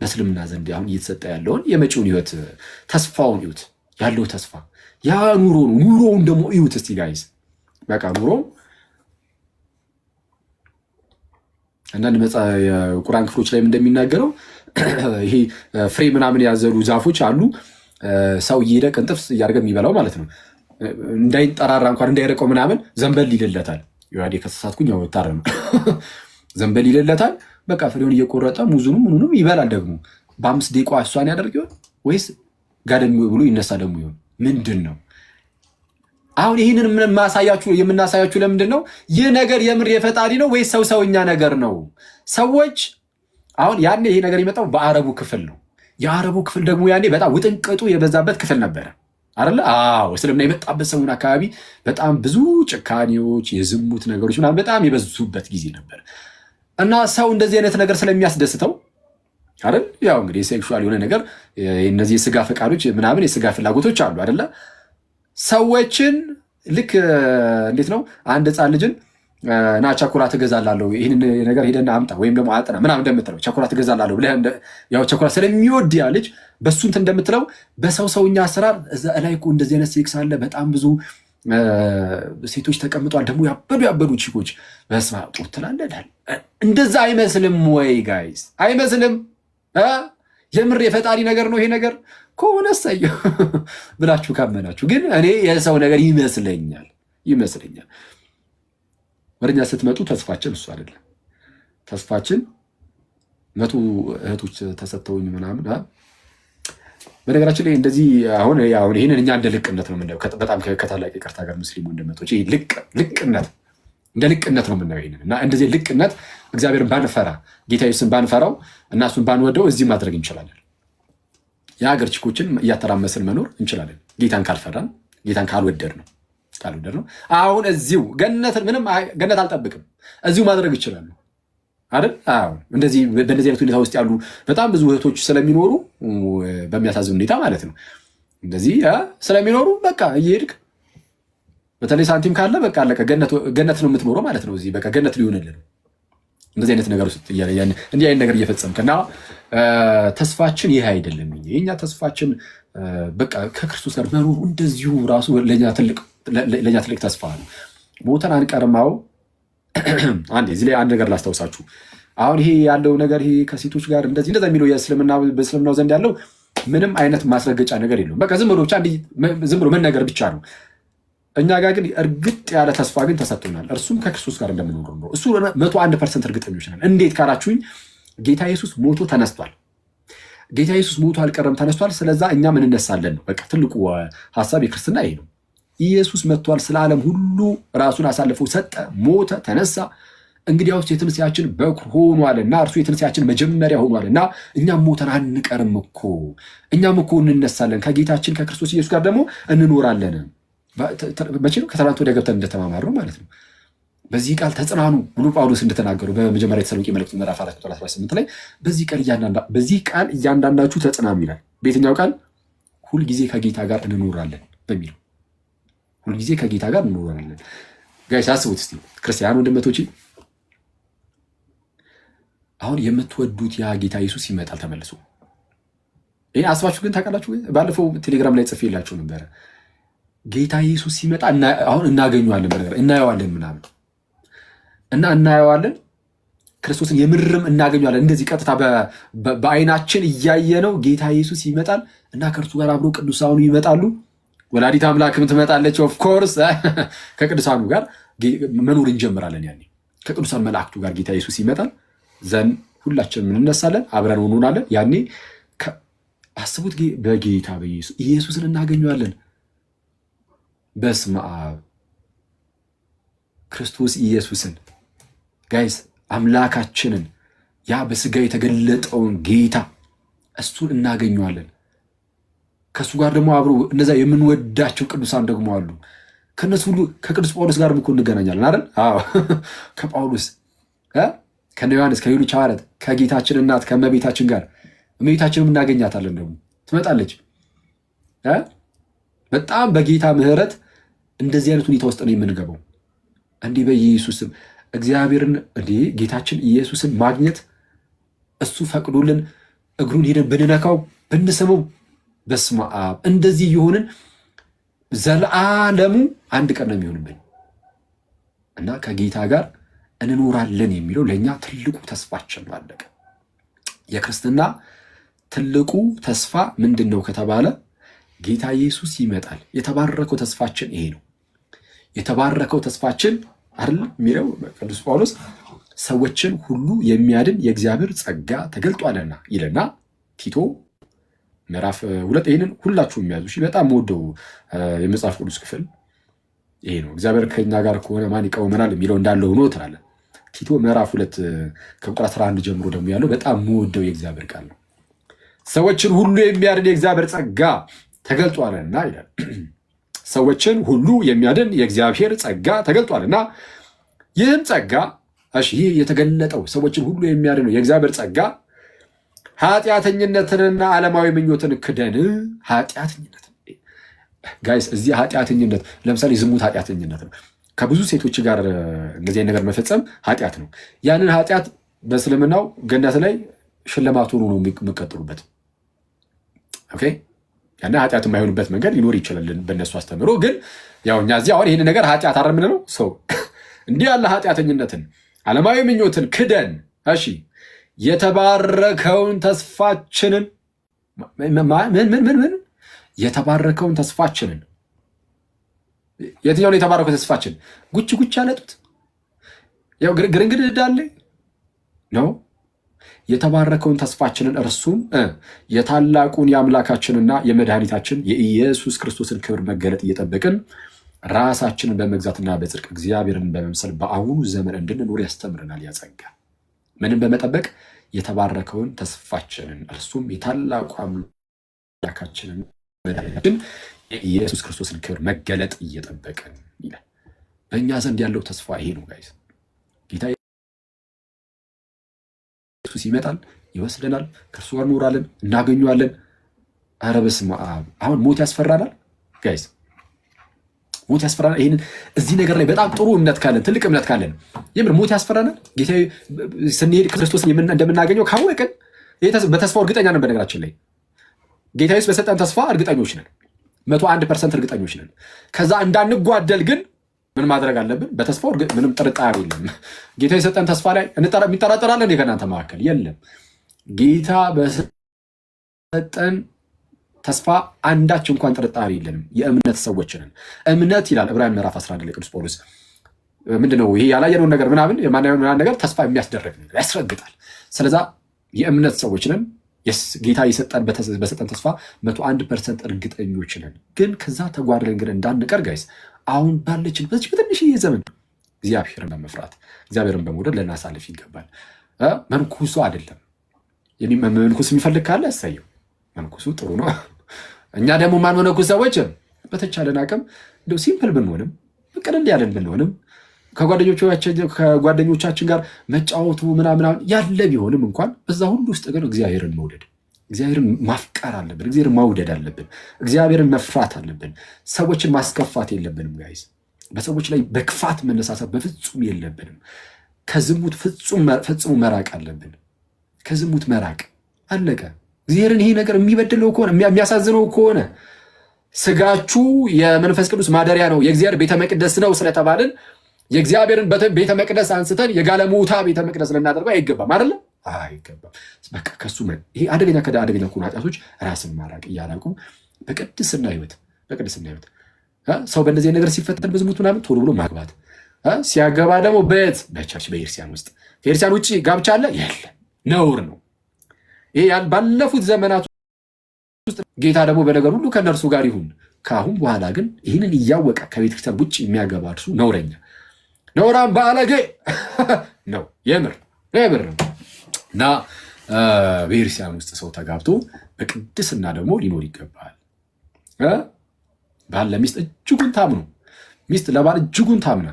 በእስልምና ዘንድ አሁን እየተሰጠ ያለውን የመጪውን ህይወት ተስፋውን እዩት። ያለው ተስፋ ያ ኑሮ ነው። ኑሮውን ደግሞ እዩት እስቲ ጋይስ። በቃ ኑሮ አንዳንድ የቁርአን ክፍሎች ላይም እንደሚናገረው ይሄ ፍሬ ምናምን ያዘሉ ዛፎች አሉ። ሰው እየሄደ ቅንጥፍ እያደረገ የሚበላው ማለት ነው። እንዳይጠራራ እንኳን እንዳይረቀው ምናምን ዘንበል ይልለታል። ዮሐዴ ከተሳሳትኩኝ ያው ታረም ዘንበል ይልለታል። በቃ ፍሬውን እየቆረጠ ሙዙንም ምኑንም ይበላል። ደግሞ በ5 ደቂቃ እሷን ያደርግ ይሆን ወይስ ጋደም ብሎ ይነሳ ደግሞ ይሆን? ምንድን ነው አሁን ይህንን የምናሳያችሁ ለምንድን ነው? ይህ ነገር የምር የፈጣሪ ነው ወይስ ሰውኛ ነገር ነው? ሰዎች አሁን ያኔ ይሄ ነገር የመጣው በአረቡ ክፍል ነው። የአረቡ ክፍል ደግሞ ያኔ በጣም ውጥንቅጡ የበዛበት ክፍል ነበረ አይደለ? አዎ፣ እስልምና የመጣበት ሰሙን አካባቢ በጣም ብዙ ጭካኔዎች፣ የዝሙት ነገሮች ምናምን በጣም የበዙበት ጊዜ ነበር እና ሰው እንደዚህ አይነት ነገር ስለሚያስደስተው አይደል? ያው እንግዲህ ሴክሹዋል የሆነ ነገር እነዚህ የስጋ ፈቃዶች ምናምን የስጋ ፍላጎቶች አሉ አይደለ? ሰዎችን ልክ እንዴት ነው አንድ ህፃን ልጅን ና ቸኮላት እገዛላለሁ ይህንን ነገር ሄደና አምጣ ወይም ደግሞ አጥና ምናምን እንደምትለው ቸኮላት እገዛላለሁ ብለህ ያው ቸኮላት ስለሚወድ ያ ልጅ በሱ እንትን እንደምትለው በሰውኛ አሰራር እዛ ላይ እኮ እንደዚህ አይነት ሴክስ አለ። በጣም ብዙ ሴቶች ተቀምጧል፣ ደግሞ ያበዱ ቺኮች በስማ ጡት ትላለህ። እንደዛ አይመስልም ወይ ጋይስ? አይመስልም? የምር የፈጣሪ ነገር ነው ይሄ ነገር ከሆነ ሰየው ብላችሁ ካመናችሁ፣ ግን እኔ የሰው ነገር ይመስለኛል። ወደኛ ስትመጡ ተስፋችን እሱ አይደለም። ተስፋችን 100 እህቶች ተሰጥተውኝ ምናምን። በነገራችን ላይ እንደዚህ አሁን ይህንን እኛ እንደ ልቅነት ነው የምናየው። በጣም ከታላቅ ይቅርታ ጋር ሙስሊም ወንድመቶች ልቅነት እንደ ልቅነት ነው የምናየው ይህንን እና እንደዚህ ልቅነት እግዚአብሔርን ባንፈራ ጌታ ኢየሱስን ባንፈራው እና እሱን ባንወደው እዚህ ማድረግ እንችላለን። የሀገር ችኮችን እያተራመስን መኖር እንችላለን። ጌታን ካልፈራን ጌታን ካልወደድ ነው አሁን እዚሁ ገነት አልጠብቅም፣ እዚሁ ማድረግ ይችላሉ አይደል? አዎ እንደዚህ በእንደዚህ አይነት ሁኔታ ውስጥ ያሉ በጣም ብዙ እህቶች ስለሚኖሩ በሚያሳዝን ሁኔታ ማለት ነው እንደዚህ ስለሚኖሩ በቃ እየሄድክ በተለይ ሳንቲም ካለ በቃ አለቀ፣ ገነት ነው የምትኖረው ማለት ነው። እዚህ በቃ ገነት ሊሆንልን እንደዚህ አይነት ነገር ውስጥ እንዲህ አይነት ነገር እየፈጸምክና ተስፋችን ይህ አይደለም። የኛ ተስፋችን በቃ ከክርስቶስ ጋር መኖሩ እንደዚሁ ራሱ ለኛ ትልቅ ተስፋ ነው። ሞተን አንቀርማው። አንዴ እዚህ ላይ አንድ ነገር ላስታውሳችሁ። አሁን ይሄ ያለው ነገር ይሄ ከሴቶች ጋር እንደዚህ የሚለው በእስልምናው ዘንድ ያለው ምንም አይነት ማስረገጫ ነገር የለውም። በቃ ዝም ብሎ መነገር ብቻ ነው። እኛ ጋር ግን እርግጥ ያለ ተስፋ ግን ተሰጥቶናል። እርሱም ከክርስቶስ ጋር እንደምንኖር ነው። እሱ 101% እርግጠኞች ነን። እንዴት ካላችሁኝ ጌታ ኢየሱስ ሞቶ ተነስቷል። ጌታ ኢየሱስ ሞቶ አልቀረም፣ ተነስቷል። ስለዛ እኛም እንነሳለን ነው። በቃ ትልቁ ሀሳብ የክርስትና ይሄ ነው። ኢየሱስ መጥቷል፣ ስለ ዓለም ሁሉ ራሱን አሳልፎ ሰጠ፣ ሞተ፣ ተነሳ። እንግዲያውስ የትንሣኤያችን በኩር ሆኗልና እርሱ የትንሣኤያችን መጀመሪያ ሆኗልና እኛም ሞተን አንቀርም እኮ፣ እኛም እኮ እንነሳለን፣ ከጌታችን ከክርስቶስ ኢየሱስ ጋር ደግሞ እንኖራለን። መቼ ነው? ከትናንት ወዲያ ገብተን እንደተማማርነው ማለት ነው። በዚህ ቃል ተጽናኑ ብሎ ጳውሎስ እንደተናገሩ በመጀመሪያ የተሰሎንቄ መልእክት ምዕራፍ 4:18 ላይ በዚህ ቃል እያንዳንዳችሁ ተጽናኑ ይላል። በየትኛው ቃል? ሁልጊዜ ከጌታ ጋር እንኖራለን በሚለው ሁልጊዜ ከጌታ ጋር እንኖራለን። ጋይስ አስቡት እስቲ ክርስቲያን ወንድመቶቼ፣ አሁን የምትወዱት ያ ጌታ ኢየሱስ ይመጣል ተመልሶ። ይሄን አስባችሁ ግን ታውቃላችሁ? ባለፈው ቴሌግራም ላይ ጽፌላችሁ ነበረ። ጌታ ኢየሱስ ሲመጣ አሁን እናገኘዋለን፣ በነገር እናየዋለን ምናምን እና እናየዋለን። ክርስቶስን የምርም እናገኘዋለን። እንደዚህ ቀጥታ በአይናችን እያየነው ጌታ ኢየሱስ ይመጣል እና ከእርሱ ጋር አብሮ ቅዱሳኑ ይመጣሉ። ወላዲት አምላክም ትመጣለች። ኦፍኮርስ ከቅዱሳኑ ጋር መኖር እንጀምራለን። ያኔ ከቅዱሳን መላእክቱ ጋር ጌታ ኢየሱስ ይመጣል ዘንድ ሁላችንም እንነሳለን፣ አብረን እንሆናለን። ያኔ አስቡት፣ በጌታ በኢየሱስ ኢየሱስን እናገኘዋለን። በስመ አብ ክርስቶስ ኢየሱስን ጋይስ አምላካችንን ያ በስጋ የተገለጠውን ጌታ እሱን እናገኘዋለን። ከእሱ ጋር ደግሞ አብሮ እነዛ የምንወዳቸው ቅዱሳን ደግሞ አሉ። ከነሱ ሁሉ ከቅዱስ ጳውሎስ ጋር እኮ እንገናኛለን አይደል? አዎ ከጳውሎስ ከነ ዮሐንስ ከሌሎች ሐዋርያት ከጌታችን እናት ከእመቤታችን ጋር እመቤታችንም እናገኛታለን። ደግሞ ትመጣለች። በጣም በጌታ ምሕረት እንደዚህ አይነት ሁኔታ ውስጥ ነው የምንገባው። እንዲህ በኢየሱስም እግዚአብሔርን ጌታችን ኢየሱስን ማግኘት እሱ ፈቅዶልን እግሩን ሄደን ብንነካው ብንስመው፣ በስመ አብ እንደዚህ የሆንን ዘለዓለሙ አንድ ቀን ነው የሚሆንብን እና ከጌታ ጋር እንኖራለን የሚለው ለእኛ ትልቁ ተስፋችን ነው። አለቀ። የክርስትና ትልቁ ተስፋ ምንድን ነው ከተባለ ጌታ ኢየሱስ ይመጣል። የተባረከው ተስፋችን ይሄ ነው። የተባረከው ተስፋችን አይደል የሚለው ቅዱስ ጳውሎስ ሰዎችን ሁሉ የሚያድን የእግዚአብሔር ጸጋ ተገልጧልና ይልና ቲቶ ምዕራፍ 2 ይህንን ሁላችሁም የሚያዙ በጣም ወደው የመጽሐፍ ቅዱስ ክፍል ይሄ ነው። እግዚአብሔር ከኛ ጋር ከሆነ ማን ይቃወመናል የሚለው እንዳለ ሆኖ ትላለህ። ቲቶ ምዕራፍ 2 ከቁጥር 11 ጀምሮ ደግሞ ያለው በጣም የምወደው የእግዚአብሔር ቃል ነው። ሰዎችን ሁሉ የሚያድን የእግዚአብሔር ጸጋ ተገልጧልና ይላል። ሰዎችን ሁሉ የሚያድን የእግዚአብሔር ጸጋ ተገልጧልና ይህም ጸጋ ይህ የተገለጠው ሰዎችን ሁሉ የሚያድነው የእግዚአብሔር ጸጋ ኃጢአተኝነትንና ዓለማዊ ምኞትን ክደን ኃጢአተኝነት ጋይስ እዚህ ኃጢአተኝነት ለምሳሌ ዝሙት ኃጢአተኝነት ነው። ከብዙ ሴቶች ጋር እንደዚህ ነገር መፈጸም ኃጢአት ነው። ያንን ኃጢአት በእስልምናው ገነት ላይ ሽልማት ሆኖ ነው የሚቀጥሉበት። ኦኬ ያንን ኃጢአት የማይሆንበት መንገድ ሊኖር ይችላል በእነሱ አስተምሮ። ግን ያው እኛ እዚህ አሁን ይህን ነገር ኃጢአት አረ ምን ነው ሰው እንዲህ ያለ ኃጢአተኝነትን ዓለማዊ ምኞትን ክደን የተባረከውን ተስፋችንን ምን የተባረከውን ተስፋችንን የትኛውን የተባረከው ተስፋችን ጉች አለጡት ያው ግርንግድ እንዳለ ነው። የተባረከውን ተስፋችንን እርሱም የታላቁን የአምላካችንና የመድኃኒታችን የኢየሱስ ክርስቶስን ክብር መገለጥ እየጠበቅን ራሳችንን በመግዛትና በጽድቅ እግዚአብሔርን በመምሰል በአሁኑ ዘመን እንድንኖር ያስተምረናል። ያጸጋ ምንም በመጠበቅ የተባረከውን ተስፋችንን እርሱም የታላቁ አምላካችንን መድኃኒታችን የኢየሱስ ክርስቶስን ክብር መገለጥ እየጠበቅን ይላል። በእኛ ዘንድ ያለው ተስፋ ይሄ ነው ጋይስ። ጌታ ኢየሱስ ይመጣል፣ ይወስደናል፣ ከእርሱ ጋር እንኖራለን፣ እናገኘዋለን። ኧረ በስመ አብ! አሁን ሞት ያስፈራናል ጋይስ፣ ሞት ያስፈራናል። ይሄንን እዚህ ነገር ላይ በጣም ጥሩ እምነት ካለን ትልቅ እምነት ካለን የምር ሞት ያስፈራናል። ጌታ ስንሄድ ክርስቶስን እንደምናገኘው ካወቅን በተስፋው እርግጠኛ ነን። በነገራችን ላይ ጌታ ኢየሱስ በሰጠን ተስፋ እርግጠኞች ነን፣ 101% እርግጠኞች ነን። ከዛ እንዳንጓደል ግን ምን ማድረግ አለብን? በተስፋው ምንም ጥርጣሬ የለም። ጌታ የሰጠን ተስፋ ላይ የሚጠራጠራለን ከእናንተ መካከል የለም። ጌታ በሰጠን ተስፋ አንዳች እንኳን ጥርጣሬ የለንም። የእምነት ሰዎች ነን። እምነት ይላል ዕብራውያን ምዕራፍ 11 ላይ ቅዱስ ጳውሎስ ምንድነው ይሄ ያላየነውን ነገር ምናምን የማናየውን ነገር ተስፋ የሚያስደርግ ነገር ያስረግጣል። ስለዛ የእምነት ሰዎች ነን። ጌታ በሰጠን ተስፋ 101% እርግጠኞች ነን። ግን ከዛ ተጓድለን ግን እንዳንቀር ጋይስ አሁን ባለችን በዚህ በትንሽዬ ዘመን እግዚአብሔርን በመፍራት እግዚአብሔርን በመውደድ ልናሳልፍ ይገባል። መንኩሱ አይደለም መንኩስ የሚፈልግ ካለ ያሳየው መንኩሱ ጥሩ ነው። እኛ ደግሞ ማንመነኩስ ሰዎች በተቻለን አቅም እንደው ሲምፕል ብንሆንም ቅልል ያለን ብንሆንም ከጓደኞቻችን ጋር መጫወቱ ምናምን ያለ ቢሆንም እንኳን በዛ ሁሉ ውስጥ ግን እግዚአብሔርን መውደድ እግዚአብሔርን ማፍቀር አለብን። እግዚአብሔርን ማውደድ አለብን። እግዚአብሔርን መፍራት አለብን። ሰዎችን ማስከፋት የለብንም ጋይዝ። በሰዎች ላይ በክፋት መነሳሳት በፍጹም የለብንም። ከዝሙት ፈጽሞ መራቅ አለብን። ከዝሙት መራቅ አለቀ። እግዚአብሔርን ይሄ ነገር የሚበድለው ከሆነ የሚያሳዝነው ከሆነ ስጋችሁ የመንፈስ ቅዱስ ማደሪያ ነው የእግዚአብሔር ቤተ መቅደስ ነው ስለተባልን የእግዚአብሔርን ቤተ መቅደስ አንስተን የጋለሞታ ቤተ መቅደስ ልናደርገው አይገባም አይደለ? አይገባም። በቃ ከሱ ይሄ አደገኛ ከሆኑ ኃጢአቶች ራስን ማራቅ እያላቁ በቅድስና ህይወት ሰው በእነዚህ ነገር ሲፈተን በዝሙት ምናምን ቶሎ ብሎ ማግባት ሲያገባ ደግሞ በቸርች በኤርሲያን ውስጥ ከኤርሲያን ውጭ ጋብቻ አለ የለም፣ ነውር ነው። ይሄ ባለፉት ዘመናት ውስጥ ጌታ ደግሞ በነገር ሁሉ ከነርሱ ጋር ይሁን። ከአሁን በኋላ ግን ይህንን እያወቀ ከቤተክርስቲያን ውጭ የሚያገባ እርሱ ነውረኛ ነውራም ባለጌ ነው። የምር ነው። እና በኤርሲያን ውስጥ ሰው ተጋብቶ በቅድስና ደግሞ ሊኖር ይገባል። ባል ለሚስት እጅጉን ታምኑ፣ ሚስት ለባል እጅጉን ታምና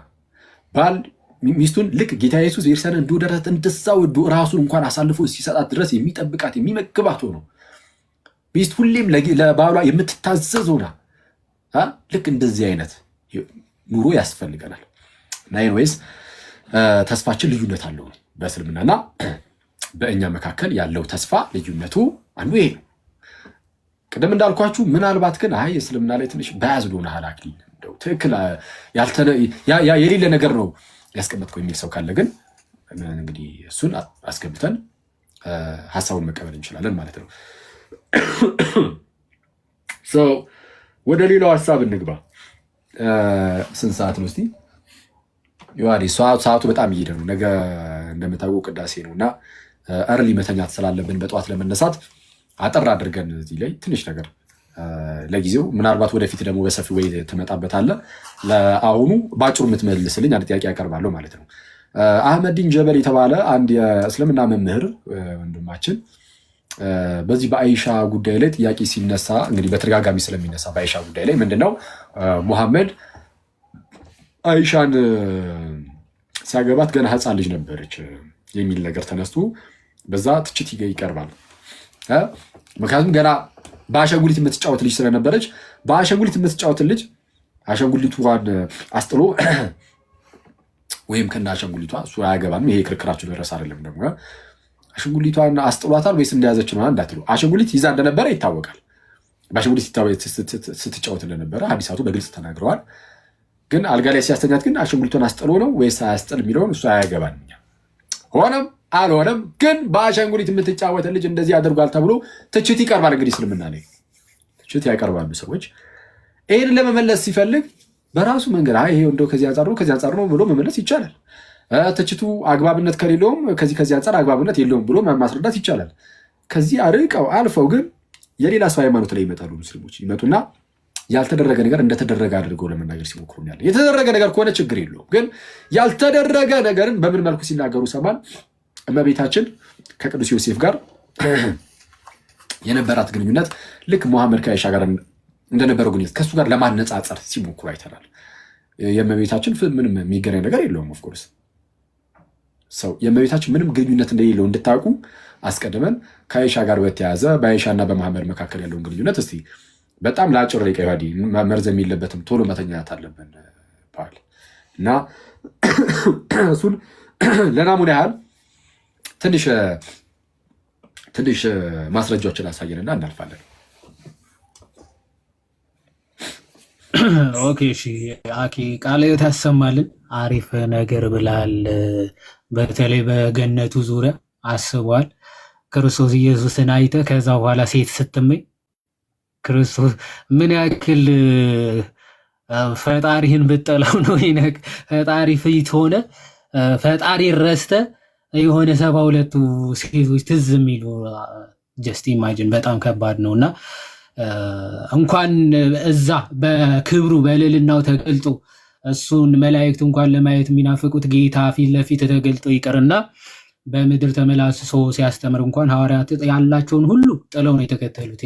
ባል ሚስቱን ልክ ጌታ ኢየሱስ ኤርሲያን እንደወደዳት እንደዛ ወዶ ራሱን እንኳን አሳልፎ ሲሰጣት ድረስ የሚጠብቃት የሚመግባት ሆኖ ሚስት ሁሌም ለባሏ የምትታዘዝ ሆና ልክ እንደዚህ አይነት ኑሮ ያስፈልገናል። ናይን ወይስ ተስፋችን ልዩነት አለው በእስልምናና በእኛ መካከል ያለው ተስፋ ልዩነቱ አንዱ ይሄ ነው። ቅድም እንዳልኳችሁ ምናልባት ግን እስልምና ላይ ትንሽ በያዝዶ ሆነ ሀላክ እንደው ትክክል የሌለ ነገር ነው ያስቀመጥከው የሚል ሰው ካለ ግን እንግዲህ እሱን አስገብተን ሀሳቡን መቀበል እንችላለን ማለት ነው። ወደ ሌላው ሀሳብ እንግባ። ስንት ሰዓት ነው እስቲ? ዮሐዴ ሰዓቱ በጣም እየሄደ ነው። ነገ እንደምታውቁ ቅዳሴ ነው እና እርሊ መተኛት ስላለብን በጠዋት ለመነሳት አጠር አድርገን እዚህ ላይ ትንሽ ነገር ለጊዜው ምናልባት ወደፊት ደግሞ በሰፊ ወይ ትመጣበታለህ። ለአሁኑ ባጭሩ የምትመልስልኝ አንድ ጥያቄ ያቀርባለሁ ማለት ነው። አህመዲን ጀበል የተባለ አንድ የእስልምና መምህር ወንድማችን በዚህ በአይሻ ጉዳይ ላይ ጥያቄ ሲነሳ እንግዲህ በተደጋጋሚ ስለሚነሳ በአይሻ ጉዳይ ላይ ምንድነው ሙሐመድ አይሻን ሲያገባት ገና ሕፃን ልጅ ነበረች የሚል ነገር ተነስቶ በዛ ትችት ይቀርባል። ምክንያቱም ገና በአሻንጉሊት የምትጫወት ልጅ ስለነበረች በአሻንጉሊት የምትጫወት ልጅ አሻንጉሊቷን አስጥሎ ወይም ከና አሻንጉሊቷ እሱ አያገባም። ይሄ ክርክራችሁ ድረስ አይደለም። ደግሞ አሻንጉሊቷን አስጥሏታል ወይስ እንደያዘች ነው እንዳትሉ፣ አሻንጉሊት ይዛ እንደነበረ ይታወቃል። በአሻንጉሊት ስትጫወት እንደነበረ ሐዲሳቱ በግልጽ ተናግረዋል። ግን አልጋ ላይ ሲያስተኛት ግን አሻንጉሊቷን አስጥሎ ነው ወይስ አያስጥል የሚለውን እሱ አያገባም። ሆነም አልሆነም ግን በአሻንጉሊት የምትጫወት ልጅ እንደዚህ አድርጓል ተብሎ ትችት ይቀርባል። እንግዲህ እስልምና ላይ ትችት ያቀርባሉ ሰዎች። ይህን ለመመለስ ሲፈልግ በራሱ መንገድ ይሄ እንደው ከዚህ አንጻር ነው ብሎ መመለስ ይቻላል። ትችቱ አግባብነት ከሌለውም ከዚህ አንጻር አግባብነት የለውም ብሎ ማስረዳት ይቻላል። ከዚህ አርቀው አልፈው ግን የሌላ ሰው ሃይማኖት ላይ ይመጣሉ። ሙስሊሞች ይመጡና ያልተደረገ ነገር እንደተደረገ አድርገው ለመናገር ሲሞክሩ ያለ የተደረገ ነገር ከሆነ ችግር የለውም። ግን ያልተደረገ ነገርን በምን መልኩ ሲናገሩ ሰማን። እመቤታችን ከቅዱስ ዮሴፍ ጋር የነበራት ግንኙነት ልክ ሙሐመድ ከአይሻ ጋር እንደነበረው ግንኙነት ከእሱ ጋር ለማነጻጸር ሲሞክሩ አይተናል። የእመቤታችን ምንም የሚገናኝ ነገር የለውም። ኦፍኮርስ ሰው የእመቤታችን ምንም ግንኙነት እንደሌለው እንድታውቁ አስቀድመን ከአይሻ ጋር በተያያዘ በአይሻና በመሐመድ መካከል ያለውን ግንኙነት እስቲ በጣም ለአጭር ደቂቃ ይዋዲ መርዘም የለበትም ቶሎ መተኛት አለብን ባል እና እሱን ለናሙና ያህል ትንሽ ማስረጃዎችን አሳየንና እናልፋለን። ኦኬ እሺ አኪ ቃለ ሕይወት ያሰማልን። አሪፍ ነገር ብላል። በተለይ በገነቱ ዙሪያ አስቧል። ክርስቶስ ኢየሱስን አይተ ከዛ በኋላ ሴት ስትመኝ ክርስቶስ ምን ያክል ፈጣሪህን ብጠላው ነው ይነክ ፈጣሪ ፊት ሆነ ፈጣሪ ረስተ የሆነ 72ቱ ሴቶች ትዝ የሚሉ ጀስት ኢማጂን በጣም ከባድ ነውና እንኳን እዛ በክብሩ በልልናው ተገልጦ እሱን መላእክት እንኳን ለማየት የሚናፍቁት ጌታ ፊት ለፊት ተገልጦ ይቀርና በምድር ተመላልሶ ሲያስተምር እንኳን ሐዋርያት ያላቸውን ሁሉ ጥለው ነው የተከተሉት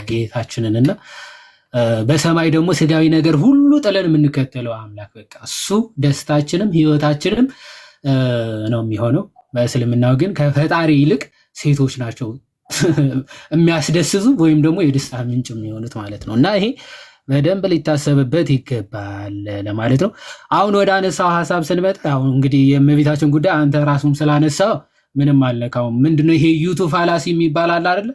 ጌታችንንና በሰማይ ደግሞ ስጋዊ ነገር ሁሉ ጥለን የምንከተለው አምላክ በቃ እሱ ደስታችንም ህይወታችንም ነው የሚሆነው። በእስልምናው ግን ከፈጣሪ ይልቅ ሴቶች ናቸው የሚያስደስቱ ወይም ደግሞ የደስታ ምንጭ የሚሆኑት ማለት ነው። እና ይሄ በደንብ ሊታሰብበት ይገባል ለማለት ነው። አሁን ወደ አነሳው ሀሳብ ስንመጣ አሁን እንግዲህ የእመቤታችን ጉዳይ አንተ ራሱም ስላነሳው ምንም አልነካውም። ምንድነው ይሄ ዩቱብ ፋላሲ የሚባል አለ አይደለ?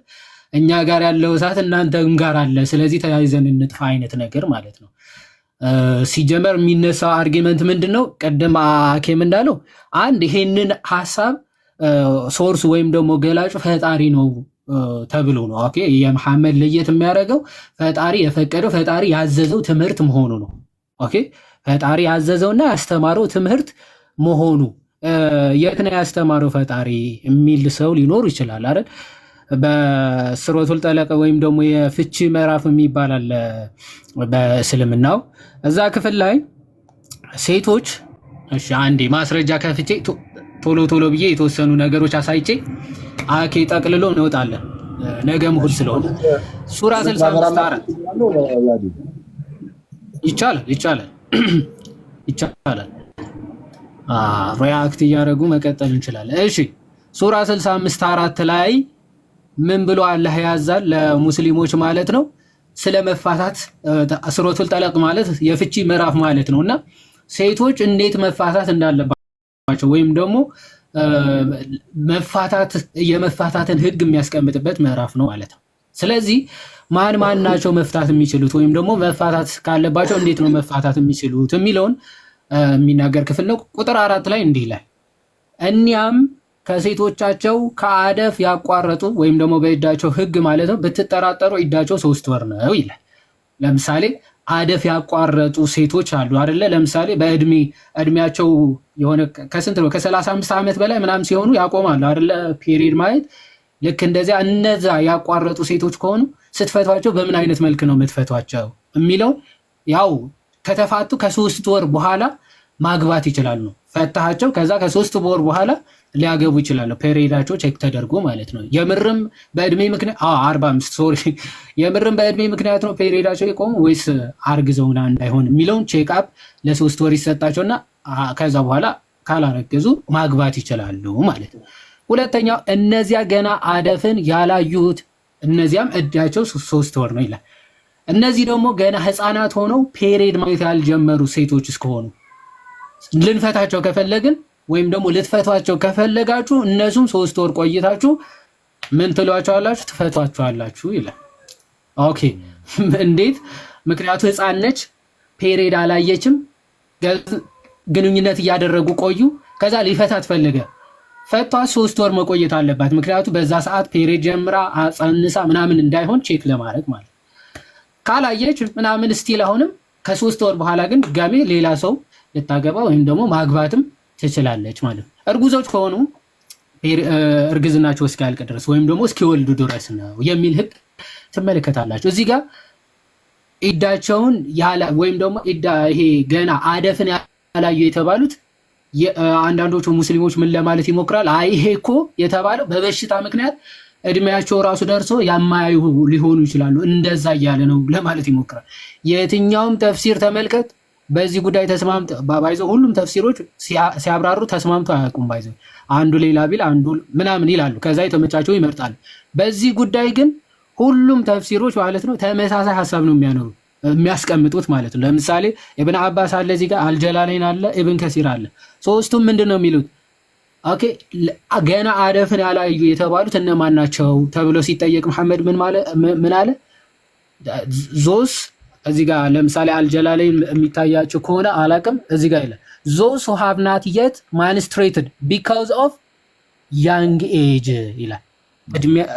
እኛ ጋር ያለው እሳት እናንተም ጋር አለ፣ ስለዚህ ተያይዘን እንጥፋ አይነት ነገር ማለት ነው። ሲጀመር የሚነሳው አርጊመንት ምንድነው? ቀደም አኬም እንዳለው አንድ ይሄንን ሀሳብ ሶርስ ወይም ደግሞ ገላጩ ፈጣሪ ነው ተብሎ ነው። ኦኬ የመሐመድ ለየት የሚያደርገው ፈጣሪ የፈቀደው ፈጣሪ ያዘዘው ትምህርት መሆኑ ነው። ኦኬ ፈጣሪ ያዘዘውና ያስተማረው ትምህርት መሆኑ የት ነው ያስተማረው ፈጣሪ የሚል ሰው ሊኖር ይችላል አይደል? በሱረቱል ጠለቅ ወይም ደግሞ የፍቺ ምዕራፍ የሚባል አለ በእስልምናው። እዛ ክፍል ላይ ሴቶች እሺ አንዴ ማስረጃ ከፍቼ ቶሎ ብዬ የተወሰኑ ነገሮች አሳይቼ አኬ ጠቅልሎ እንወጣለን። ነገ እሑድ ስለሆነ ሱራ 65 ይቻላል። ሪያክት እያደረጉ መቀጠል እንችላለን። እሺ ሱራ 65 ላይ ምን ብሎ አላህ ያዛል ለሙስሊሞች ማለት ነው ስለ መፋታት። ሱረቱል ጠለቅ ማለት የፍቺ ምዕራፍ ማለት ነውና ሴቶች እንዴት መፋታት እንዳለባቸው ወይም ደግሞ የመፋታትን ህግ የሚያስቀምጥበት ምዕራፍ ነው ማለት ነው። ስለዚህ ማን ናቸው መፍታት የሚችሉት ወይም ደግሞ መፋታት ካለባቸው እንዴት ነው መፋታት የሚችሉት የሚለውን የሚናገር ክፍል ነው። ቁጥር 4 ላይ እንዲህ ይላል፣ እኒያም ከሴቶቻቸው ከአደፍ ያቋረጡ ወይም ደግሞ በዕዳቸው ህግ ማለት ነው ብትጠራጠሩ ዕዳቸው 3 ወር ነው ይላል። ለምሳሌ አደፍ ያቋረጡ ሴቶች አሉ አይደለ? ለምሳሌ እድሜያቸው የሆነ ከስንት ነው ከ35 ዓመት በላይ ምናምን ሲሆኑ ያቆማሉ አይደለ? ፔሪድ ማለት ልክ እንደዚያ እነዛ ያቋረጡ ሴቶች ከሆኑ ስትፈቷቸው በምን አይነት መልክ ነው የምትፈቷቸው የሚለው ያው ከተፋቱ ከ3 ወር በኋላ ማግባት ይችላሉ። ፈታሃቸው ከዛ ከ3 ወር በኋላ ሊያገቡ ይችላሉ። ፔሪዳቸው ቼክ ተደርጎ ማለት ነው። የምርም በእድሜ ምክንያት 45 ሶሪ የምርም በእድሜ ምክንያት ነው ፔሪዳቸው የቆሙ ወይስ አርግዘውና እንዳይሆን የሚለውን ቼክ አፕ ለ3 ወር ይሰጣቸውና ከዛ በኋላ ካላረገዙ ማግባት ይችላሉ ማለት ነው። ሁለተኛው እነዚያ ገና አደፍን ያላዩት እነዚያም እድሜያቸው 3 ወር ነው ይላል። እነዚህ ደግሞ ገና ህፃናት ሆነው ፔሪድ ማየት ያልጀመሩ ሴቶች እስከሆኑ ልንፈታቸው ከፈለግን ወይም ደግሞ ልትፈቷቸው ከፈለጋችሁ እነሱም 3 ወር ቆይታችሁ ምን ትሏቸዋላችሁ? ትፈቷቸዋላችሁ ይላል። ኦኬ እንዴት? ምክንያቱ ህፃን ነች፣ ፔሪድ አላየችም፣ ግንኙነት እያደረጉ ቆዩ። ከዛ ሊፈታት ፈለገ። ፈቷ 3 ወር መቆየት አለባት። ምክንያቱ በዛ ሰዓት ፔሪድ ጀምራ ጸንሳ ምናምን እንዳይሆን ቼክ ለማድረግ ማለት። ካላየች ምናምን ስቲል አሁንም ከ3 ወር በኋላ ግን ድጋሜ ሌላ ሰው ልታገባ ወይም ደግሞ ማግባትም ትችላለች ማለት ነው። እርጉዞች ከሆኑ እርግዝናቸው እስኪያልቅ ድረስ ወይም ደግሞ እስኪወልዱ ድረስ ነው የሚል ህግ ትመለከታላችሁ። እዚህ ጋር ኢዳቸውን ወይም ደግሞ ኢዳ ይሄ ገና አደፍን ያላዩ የተባሉት አንዳንዶቹ ሙስሊሞች ምን ለማለት ይሞክራል? አይ ይሄ እኮ የተባለው በበሽታ ምክንያት እድሜያቸው ራሱ ደርሶ ያማያዩ ሊሆኑ ይችላሉ እንደዛ እያለ ነው ለማለት ይሞክራል። የትኛውም ተፍሲር ተመልከት በዚህ ጉዳይ ተስማምተ ባይዘው ሁሉም ተፍሲሮች ሲያብራሩ ተስማምቶ አያውቁም። ባይዘው አንዱ ሌላ ቢል አንዱ ምናምን ይላሉ፣ ከዛ የተመቻቸው ይመርጣሉ። በዚህ ጉዳይ ግን ሁሉም ተፍሲሮች ማለት ነው ተመሳሳይ ሐሳብ ነው የሚያስቀምጡት ማለት ነው። ለምሳሌ ኢብኑ አባስ አለ፣ እዚህ ጋር አልጀላለይን አለ፣ ኢብን ከሲር አለ። ሶስቱም ምንድነው የሚሉት? ኦኬ ገና አደፍን ያላዩ የተባሉት እነማን ናቸው ተብሎ ሲጠየቅ መሐመድ ምን አለ? ዞስ እዚህ ጋር ለምሳሌ አልጀላለይን የሚታያቸው ከሆነ አላቅም፣ እዚህ ጋር ይላል those who have not yet menstruated because of young age ይላል።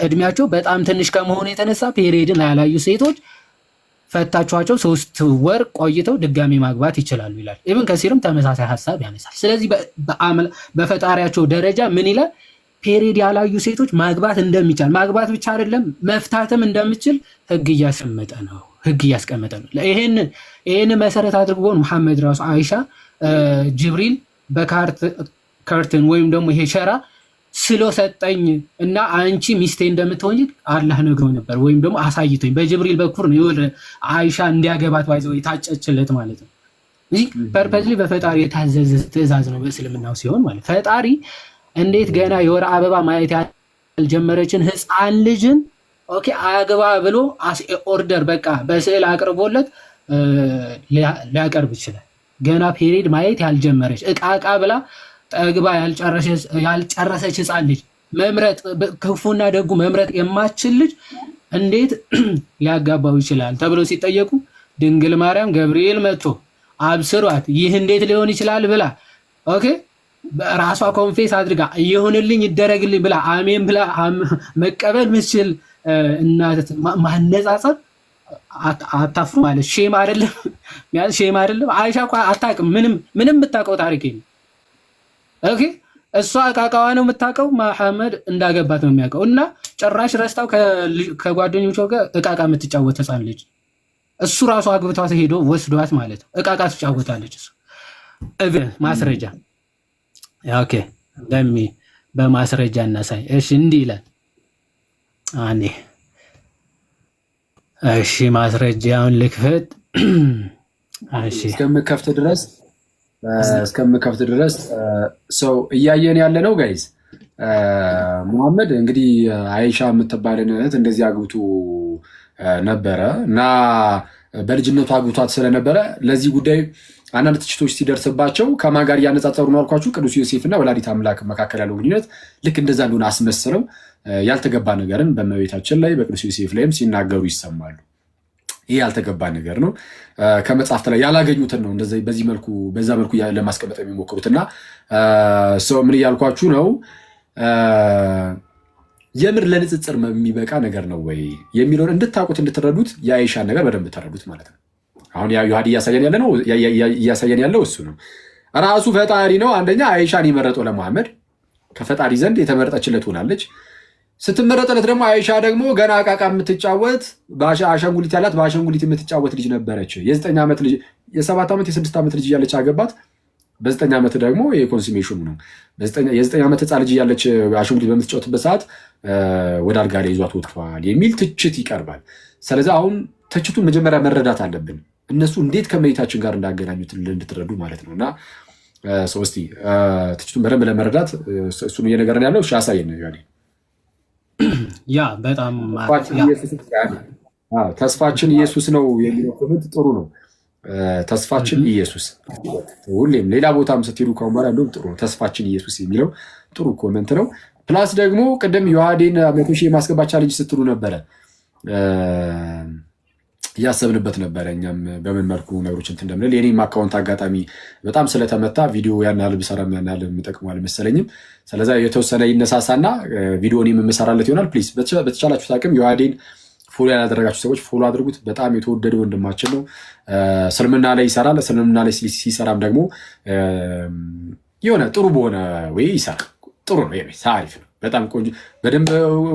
እድሜያቸው በጣም ትንሽ ከመሆኑ የተነሳ ፔሪድን ያላዩ ሴቶች ፈታችኋቸው 3 ወር ቆይተው ድጋሚ ማግባት ይችላሉ ይላል። ኢብን ከሲርም ተመሳሳይ ሐሳብ ያነሳል። ስለዚህ በፈጣሪያቸው ደረጃ ምን ይላል? ፔሪድ ያላዩ ሴቶች ማግባት እንደሚቻል፣ ማግባት ብቻ አይደለም መፍታትም እንደሚችል ህግ እያስቀመጠ ነው። ይሄን መሰረት አድርጎ መሐመድ ራሱ አይሻ ጅብሪል በካርተን ወይም ደግሞ ይሄ ሸራ ስሎ ሰጠኝ እና አንቺ ሚስቴ እንደምትሆኝ አላህ ነግሮ ነበር፣ ወይም ደግሞ አሳይቶኝ በጅብሪል በኩል ነው አይሻ እንዲያገባት ባይዘው የታጨችለት ማለት ነው። እዚህ ፐርፐዝሊ በፈጣሪ የታዘዘ ትእዛዝ ነው በእስልምናው ሲሆን ማለት ፈጣሪ እንዴት ገና የወር አበባ ማየት ያልጀመረችን ህፃን ልጅን ኦኬ አያገባ ብሎ ኦርደር በቃ በስዕል አቅርቦለት ሊያቀርብ ይችላል። ገና ፔሪድ ማየት ያልጀመረች እቃ ብላ ጠግባ ያልጨረሰች ህፃን ልጅ መምረጥ ክፉና ደጉ መምረጥ የማትችል ልጅ እንዴት ሊያጋባው ይችላል ተብሎ ሲጠየቁ ድንግል ማርያም ገብርኤል መጥቶ አብስሯት ይህ እንዴት ሊሆን ይችላል ብላ ኦኬ ራሷ ኮንፌስ አድርጋ ይሁንልኝ ይደረግልኝ ብላ አሜን ብላ መቀበል ምስል እናት ማነጻጸር አታፍሩ ማለት ሼም አይደለም? ሼም አይደለም? አይሻ እኮ አታውቅም፣ ምንም የምታውቀው ታሪክ የለም። ኦኬ እሷ እቃቃዋ ነው የምታውቀው፣ መሐመድ እንዳገባት ነው የሚያውቀው። እና ጭራሽ ረስታው ከጓደኞቿ ጋር እቃቃ የምትጫወት ህፃን ልጅ እሱ ራሱ አግብቷት ሄዶ ወስዷት ማለት ነው። እቃቃ ትጫወታለች እሱ ማስረጃ። ኦኬ በማስረጃ እናሳይ። እሺ እንዲህ ይላል አኔ እሺ ማስረጃውን ልክፈት። እሺ እስከምከፍት ድረስ ሰው እያየን ያለ ነው ጋይዝ። ሙሐመድ እንግዲህ አይሻ የምትባልን እህት እንደዚህ አግብቶ ነበረ እና በልጅነቱ አግብቷት ስለነበረ ለዚህ ጉዳይ አንዳንድ ትችቶች ሲደርስባቸው ከማን ጋር እያነጻጸሩ ነው አልኳችሁ? ቅዱስ ዮሴፍና ወላዲተ አምላክ መካከል ያለው ግንኙነት ልክ እንደዛ እንደሆነ አስመስለው ያልተገባ ነገርን በእመቤታችን ላይ በቅዱስ ዮሴፍ ላይም ሲናገሩ ይሰማሉ። ይህ ያልተገባ ነገር ነው። ከመጽሐፍት ላይ ያላገኙትን ነው እንደዚህ በዛ መልኩ ለማስቀመጥ የሚሞክሩት እና ሰው ምን እያልኳችሁ ነው? የምር ለንጽጽር የሚበቃ ነገር ነው ወይ የሚለውን እንድታውቁት እንድትረዱት የአይሻን ነገር በደንብ ተረዱት ማለት ነው። አሁን ዮሐድ እያሳየን ያለው እሱ ነው። ራሱ ፈጣሪ ነው አንደኛ አይሻን የመረጠው ለመሐመድ ከፈጣሪ ዘንድ የተመረጠችለት ሆናለች። ስትመረጥለት ደግሞ አይሻ ደግሞ ገና አቃቃ የምትጫወት አሻንጉሊት ያላት በአሻንጉሊት የምትጫወት ልጅ ነበረች። የ9 ዓመት ልጅ የ7 ዓመት የ6 ዓመት ልጅ እያለች አገባት። በ9 ዓመት ደግሞ የኮንሱሜሽኑ ነው። የ9 ዓመት ህፃን ልጅ እያለች አሻንጉሊት በምትጫወትበት ሰዓት ወደ አልጋ ላይ ይዟት ወጥቷል የሚል ትችት ይቀርባል። ስለዚህ አሁን ትችቱን መጀመሪያ መረዳት አለብን። እነሱ እንዴት ከመሬታችን ጋር እንዳገናኙት እንድትረዱ ማለት ነው። እና እስቲ ትችቱን በደንብ ለመረዳት እሱን እየነገረን ያለው ያሳየን። ያ በጣም ተስፋችን ኢየሱስ ነው የሚለው ኮመንት ጥሩ ነው። ተስፋችን ኢየሱስ ሁሌም ሌላ ቦታም ስትሄዱ ከአሁን በኋላ እንደውም ጥሩ ነው። ተስፋችን ኢየሱስ የሚለው ጥሩ ኮመንት ነው። ፕላስ ደግሞ ቅድም ዮሐዴን 100 ሺህ የማስገባት ቻሌንጅ ስትሉ ነበረ፣ እያሰብንበት ነበረ እኛም በምን መልኩ ነገሮች እንትን እንደምንል። የኔም አካውንት አጋጣሚ በጣም ስለተመታ ቪዲዮ ያን ያህል ብሰራም ያን ያህል የሚጠቅሙ አልመሰለኝም። ስለዚ የተወሰነ ይነሳሳና ቪዲዮ እኔም የምሰራለት ይሆናል። ፕሊዝ በተቻላችሁት አቅም ዮሐዴን ፎሎ ያላደረጋችሁ ሰዎች ፎሎ አድርጉት። በጣም የተወደደ ወንድማችን ነው። እስልምና ላይ ይሰራል። እስልምና ላይ ሲሰራም ደግሞ የሆነ ጥሩ በሆነ ወይ ይሰራል። ጥሩ ነው። አሪፍ ነው። በጣም ቆንጆ፣ በደንብ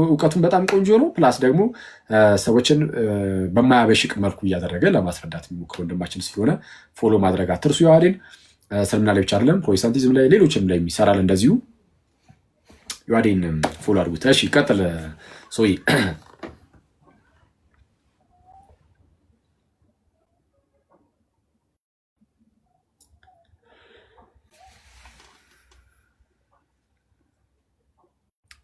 እውቀቱን በጣም ቆንጆ ነው። ፕላስ ደግሞ ሰዎችን በማያበሽቅ መልኩ እያደረገ ለማስረዳት የሚሞክር ወንድማችን ስለሆነ ፎሎ ማድረግ አትርሱ። ዮሐዴን እስልምና ላይ ብቻ አይደለም ፕሮቴስታንቲዝም ላይ ሌሎችም ላይ ይሰራል እንደዚሁ። ዮሐዴን ፎሎ አድርጉት። እሺ ቀጥል ሶይ